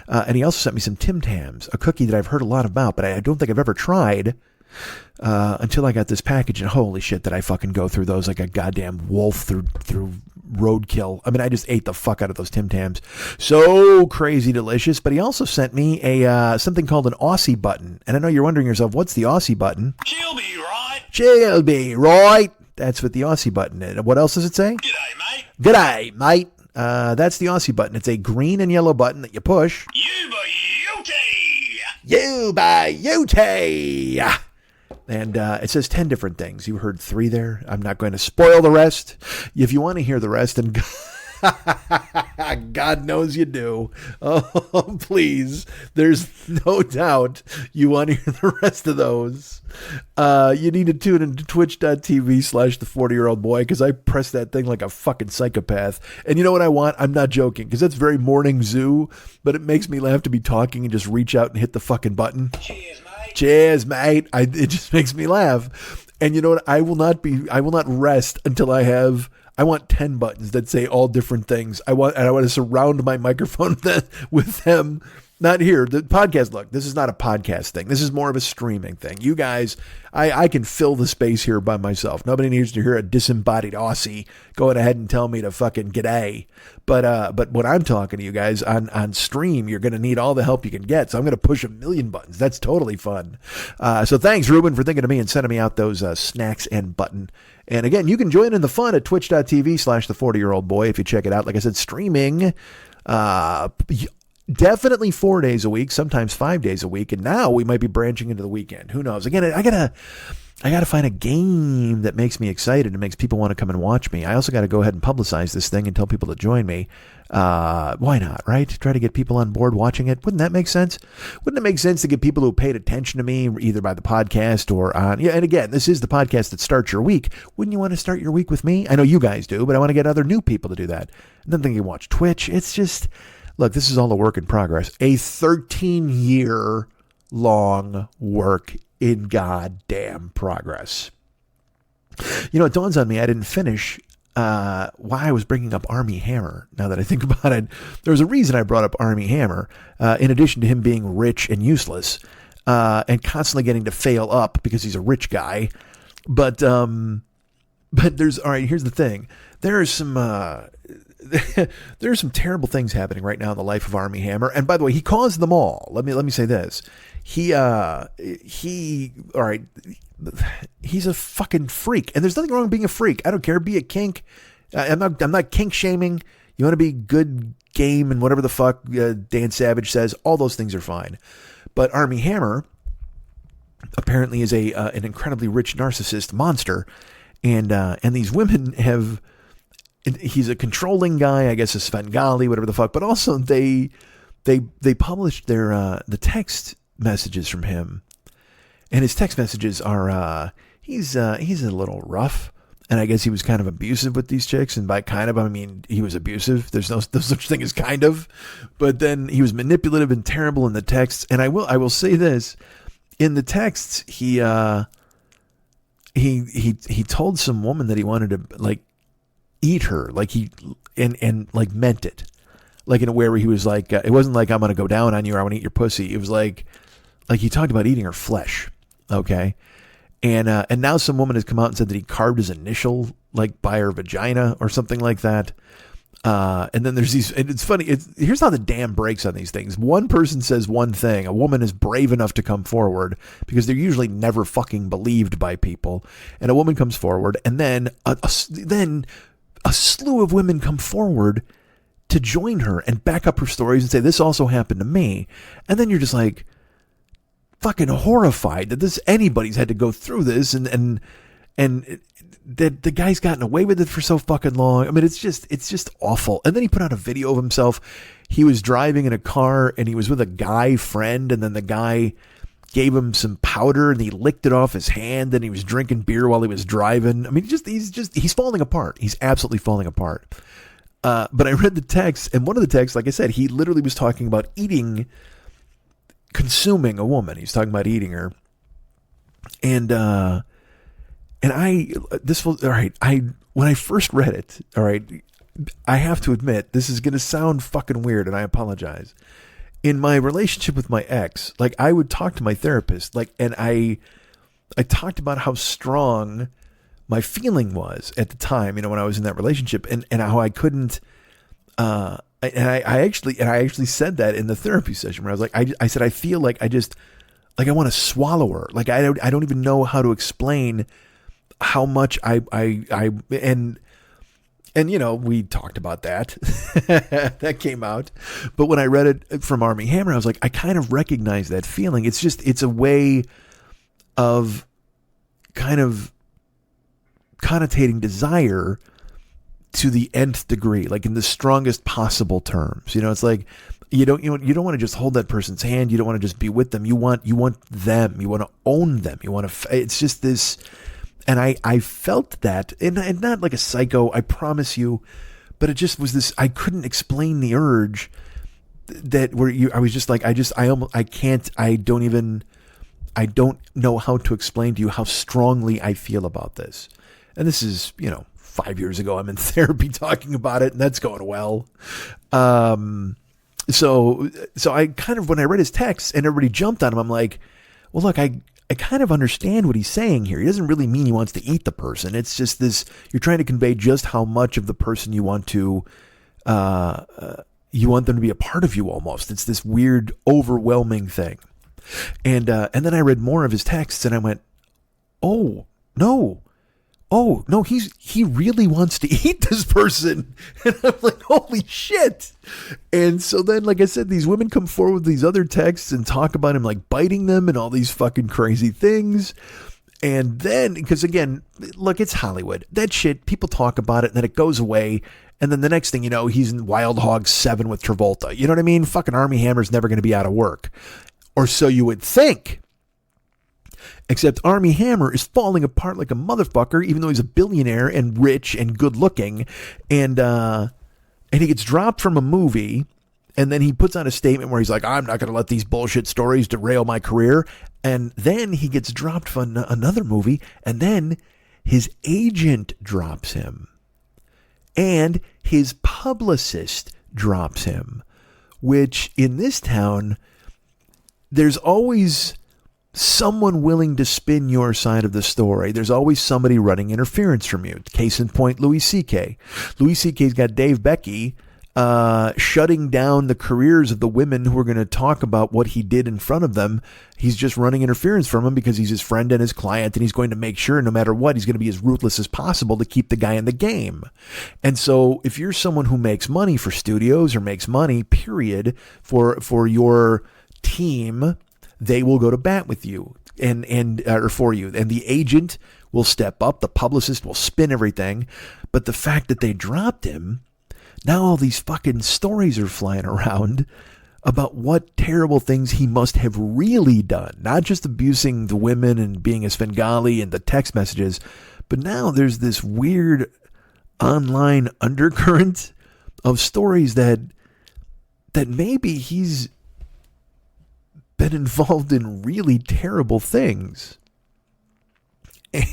[SPEAKER 4] And he also sent me some Tim Tams, a cookie that I've heard a lot about, but I don't think I've ever tried. Until I got this package, and holy shit, did I fucking go through those like a goddamn wolf through roadkill. I mean, I just ate the fuck out of those Tim Tams. So crazy delicious. But he also sent me a something called an Aussie button. And I know you're wondering yourself, what's the Aussie button?
[SPEAKER 2] She'll be right.
[SPEAKER 4] She'll be right. That's what the Aussie button is. What else does it say?
[SPEAKER 2] G'day, mate.
[SPEAKER 4] G'day, mate. That's the Aussie button. It's a green and yellow button that you push.
[SPEAKER 2] You be
[SPEAKER 4] You by Ute. And it says 10 different things. You heard 3 there. I'm not going to spoil the rest. If you want to hear the rest, and God knows you do. Oh, please. There's no doubt you want to hear the rest of those. You need to tune into twitch.tv/The40-Year-Old-Boy, because I press that thing like a fucking psychopath. And you know what I want? I'm not joking, because that's very morning zoo, but it makes me laugh to be talking and just reach out and hit the fucking button. Cheers, mate. It just makes me laugh. And you know what? I will not rest until I want 10 buttons that say all different things. I want to surround my microphone with them. Not here. The podcast, look, this is not a podcast thing. This is more of a streaming thing. You guys, I can fill the space here by myself. Nobody needs to hear a disembodied Aussie going ahead and tell me to fucking g'day. But when I'm talking to you guys on stream, you're going to need all the help you can get. So I'm going to push 1,000,000 buttons. That's totally fun. So thanks, Ruben, for thinking of me and sending me out those snacks and button. And again, you can join in the fun at twitch.tv/The40-Year-Old-Boy if you check it out. Like I said, streaming, definitely 4 days a week, sometimes 5 days a week. And now we might be branching into the weekend. Who knows? Again, I I got to find a game that makes me excited and makes people want to come and watch me. I also got to go ahead and publicize this thing and tell people to join me. Why not, right? Try to get people on board watching it. Wouldn't that make sense? Wouldn't it make sense to get people who paid attention to me either by the podcast or on, and again, this is the podcast that starts your week. Wouldn't you want to start your week with me? I know you guys do, but I want to get other new people to do that. And then they can watch Twitch. It's just, look, this is all a work in progress. A 13-year long work in goddamn progress. It dawns on me I didn't finish why I was bringing up Army Hammer. Now that I think about it, there was a reason I brought up Army Hammer, in addition to him being rich and useless, and constantly getting to fail up because he's a rich guy. But there's, all right, here's the thing. There are some terrible things happening right now in the life of Army Hammer. And by the way, he caused them all. Let me say this. All right, he's a fucking freak, and there's nothing wrong with being a freak. I don't care. Be a kink. I'm not kink shaming. You want to be good game and whatever the fuck Dan Savage says. All those things are fine. But Army Hammer apparently is an incredibly rich narcissist monster, and these women have. He's a controlling guy, I guess, a Svengali, whatever the fuck. But also they published their the text messages from him, and his text messages are he's a little rough, and I guess he was kind of abusive with these chicks. And by kind of, I mean he was abusive. There's no such thing as kind of, but then he was manipulative and terrible in the texts. And I will say this, in the texts he told some woman that he wanted to like eat her, like he and like meant it, like in a way where he was like, it wasn't like I'm gonna go down on you or I want to eat your pussy. It was like he talked about eating her flesh. Okay. And now some woman has come out and said that he carved his initial like by her vagina or something like that. And then there's these, and it's funny. Here's how the dam breaks on these things. One person says one thing. A woman is brave enough to come forward because they're usually never fucking believed by people. And a woman comes forward, and then then a slew of women come forward to join her and back up her stories and say, this also happened to me. And then you're just like fucking horrified that anybody's had to go through this, and that the guy's gotten away with it for so fucking long. I mean, it's just awful. And then he put out a video of himself. He was driving in a car and he was with a guy friend, and then the guy gave him some powder and he licked it off his hand, and he was drinking beer while he was driving. I mean, he's falling apart. He's absolutely falling apart. But I read the text, and one of the texts, like I said, he literally was talking about consuming a woman. He's talking about eating her. And all right, when I first read it, all right, I have to admit, this is going to sound fucking weird, and I apologize. In my relationship with my ex, like, I would talk to my therapist, like, and I talked about how strong my feeling was at the time, when I was in that relationship, and how I couldn't, I actually said that in the therapy session where I was like, I said, I feel like I want to swallow her. Like, I don't even know how to explain how much and we talked about that. That came out. But when I read it from Army Hammer, I was like, I kind of recognize that feeling. It's a way of kind of connotating desire to the nth degree, like in the strongest possible terms. It's like you don't want to just hold that person's hand. You don't want to just be with them. You want them. You want to own them. It's just this. And I felt that, and not like a psycho, I promise you, but it just was this, I couldn't explain the urge that I was just like, I don't know how to explain to you how strongly I feel about this. And this is, 5 years ago, I'm in therapy talking about it, and that's going well. So I kind of, when I read his text and everybody jumped on him, I'm like, well, look, I kind of understand what he's saying here. He doesn't really mean he wants to eat the person. It's just this, you're trying to convey just how much of the person you want to, you want them to be a part of you almost. It's this weird, overwhelming thing. And then I read more of his texts and I went, oh no, he really wants to eat this person. And I'm like, holy shit. And so then, like I said, these women come forward with these other texts and talk about him like biting them and all these fucking crazy things. And then, because again, look, it's Hollywood. That shit, people talk about it and then it goes away. And then the next thing you know, he's in Wild Hogs 7 with Travolta. You know what I mean? Fucking Army Hammer's never going to be out of work. Or so you would think. Except Army Hammer is falling apart like a motherfucker, even though he's a billionaire and rich and good looking. And he gets dropped from a movie. And then he puts out a statement where he's like, I'm not going to let these bullshit stories derail my career. And then he gets dropped from another movie. And then his agent drops him. And his publicist drops him. Which in this town, there's always someone willing to spin your side of the story. There's always somebody running interference from you. Case in point, Louis C.K. Louis C.K.'s got Dave Becky shutting down the careers of the women who are going to talk about what he did in front of them. He's just running interference from him because he's his friend and his client, and he's going to make sure no matter what, he's going to be as ruthless as possible to keep the guy in the game. And so if you're someone who makes money for studios or makes money, period, for your team, they will go to bat with you or for you. And the agent will step up. The publicist will spin everything. But the fact that they dropped him, now all these fucking stories are flying around about what terrible things he must have really done. Not just abusing the women and being a Svengali and the text messages, but now there's this weird online undercurrent of stories that maybe he's been involved in really terrible things.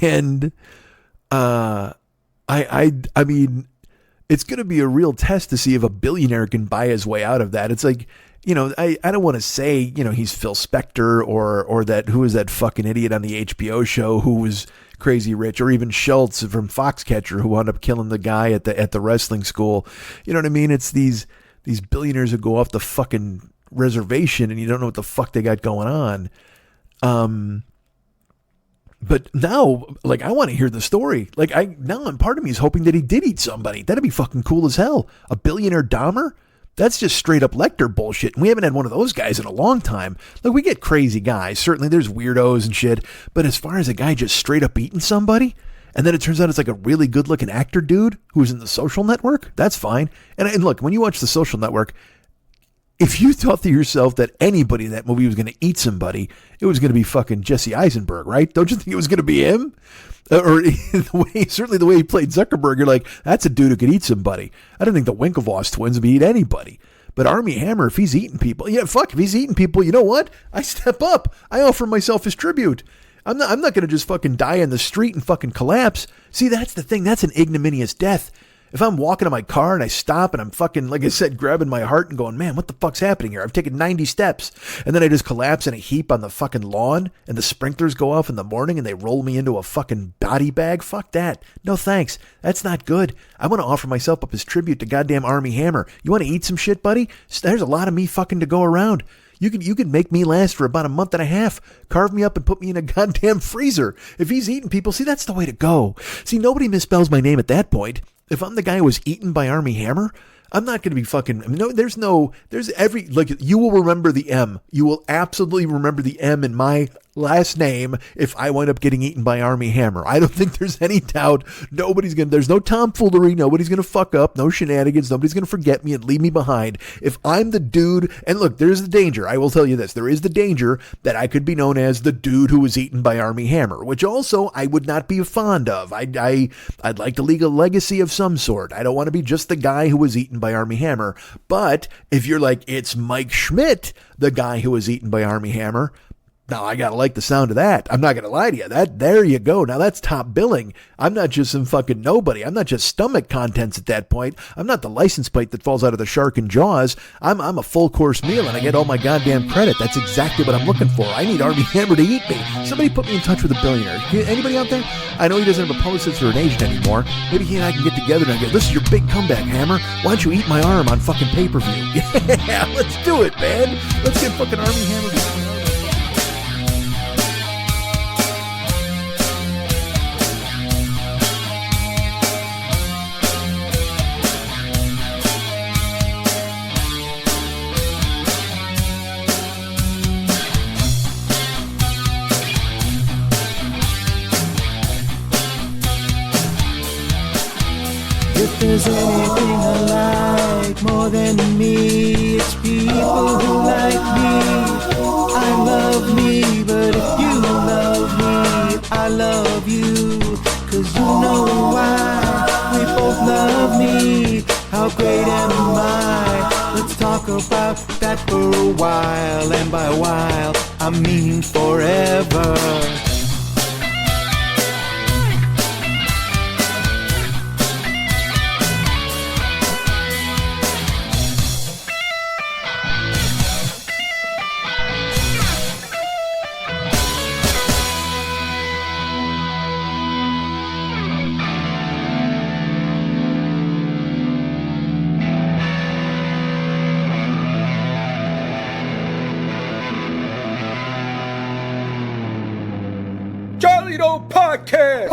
[SPEAKER 4] And I mean, it's going to be a real test to see if a billionaire can buy his way out of that. It's like, you know, I don't want to say, you know, he's Phil Spector or that, who is that fucking idiot on the HBO show who was crazy rich, or even Schultz from Foxcatcher who wound up killing the guy at the wrestling school. You know what I mean? It's these billionaires who go off the fucking reservation and you don't know what the fuck they got going on. But now, like, I want to hear the story. Like, part of me is hoping that he did eat somebody. That'd be fucking cool as hell. A billionaire Dahmer? That's just straight up Lecter bullshit. And we haven't had one of those guys in a long time. Like, we get crazy guys. Certainly there's weirdos and shit. But as far as a guy just straight up eating somebody, and then it turns out it's like a really good looking actor dude who's in The Social Network, that's fine. And look, when you watch The Social Network, if you thought to yourself that anybody in that movie was going to eat somebody, it was going to be fucking Jesse Eisenberg, right? Don't you think it was going to be him? Or certainly the way he played Zuckerberg, you're like, that's a dude who could eat somebody. I don't think the Winklevoss twins would eat anybody. But Army Hammer, if he's eating people, if he's eating people, you know what? I step up. I offer myself as tribute. I'm not going to just fucking die in the street and fucking collapse. See, that's the thing. That's an ignominious death. If I'm walking to my car and I stop and I'm fucking, like I said, grabbing my heart and going, man, what the fuck's happening here? I've taken 90 steps. And then I just collapse in a heap on the fucking lawn and the sprinklers go off in the morning and they roll me into a fucking body bag. Fuck that. No thanks. That's not good. I want to offer myself up as tribute to goddamn Army Hammer. You want to eat some shit, buddy? There's a lot of me fucking to go around. You could make me last for about a month and a half. Carve me up and put me in a goddamn freezer. If he's eating people, see, that's the way to go. See, nobody misspells my name at that point. If I'm the guy who was eaten by Army Hammer, I'm not going to be fucking, I mean, you will remember the M. You will absolutely remember the M in my last name if I wind up getting eaten by Army Hammer. I don't think there's any doubt. There's no tomfoolery. Nobody's going to fuck up. No shenanigans. Nobody's going to forget me and leave me behind. If I'm the dude, and look, there's the danger. I will tell you this. There is the danger that I could be known as the dude who was eaten by Army Hammer, which also I would not be fond of. I'd like to leave a legacy of some sort. I don't want to be just the guy who was eaten by Army Hammer. But if you're like, it's Mike Schmidt, the guy who was eaten by Army Hammer, now, I got to like the sound of that. I'm not going to lie to you. There you go. Now, that's top billing. I'm not just some fucking nobody. I'm not just stomach contents at that point. I'm not the license plate that falls out of the shark in Jaws. I'm a full course meal, and I get all my goddamn credit. That's exactly what I'm looking for. I need Army Hammer to eat me. Somebody put me in touch with a billionaire. Anybody out there? I know he doesn't have a publicist or an agent anymore. Maybe he and I can get together and go, this is your big comeback, Hammer. Why don't you eat my arm on fucking pay-per-view? Yeah, let's do it, man. Let's get fucking Army Hammer to
[SPEAKER 8] more than me. It's people who like me. I love me, but if you love me, I love you. 'Cause you know why we both love me. How great am I? Let's talk about that for a while. And by while, I mean forever.
[SPEAKER 9] Charlie Doe Podcast.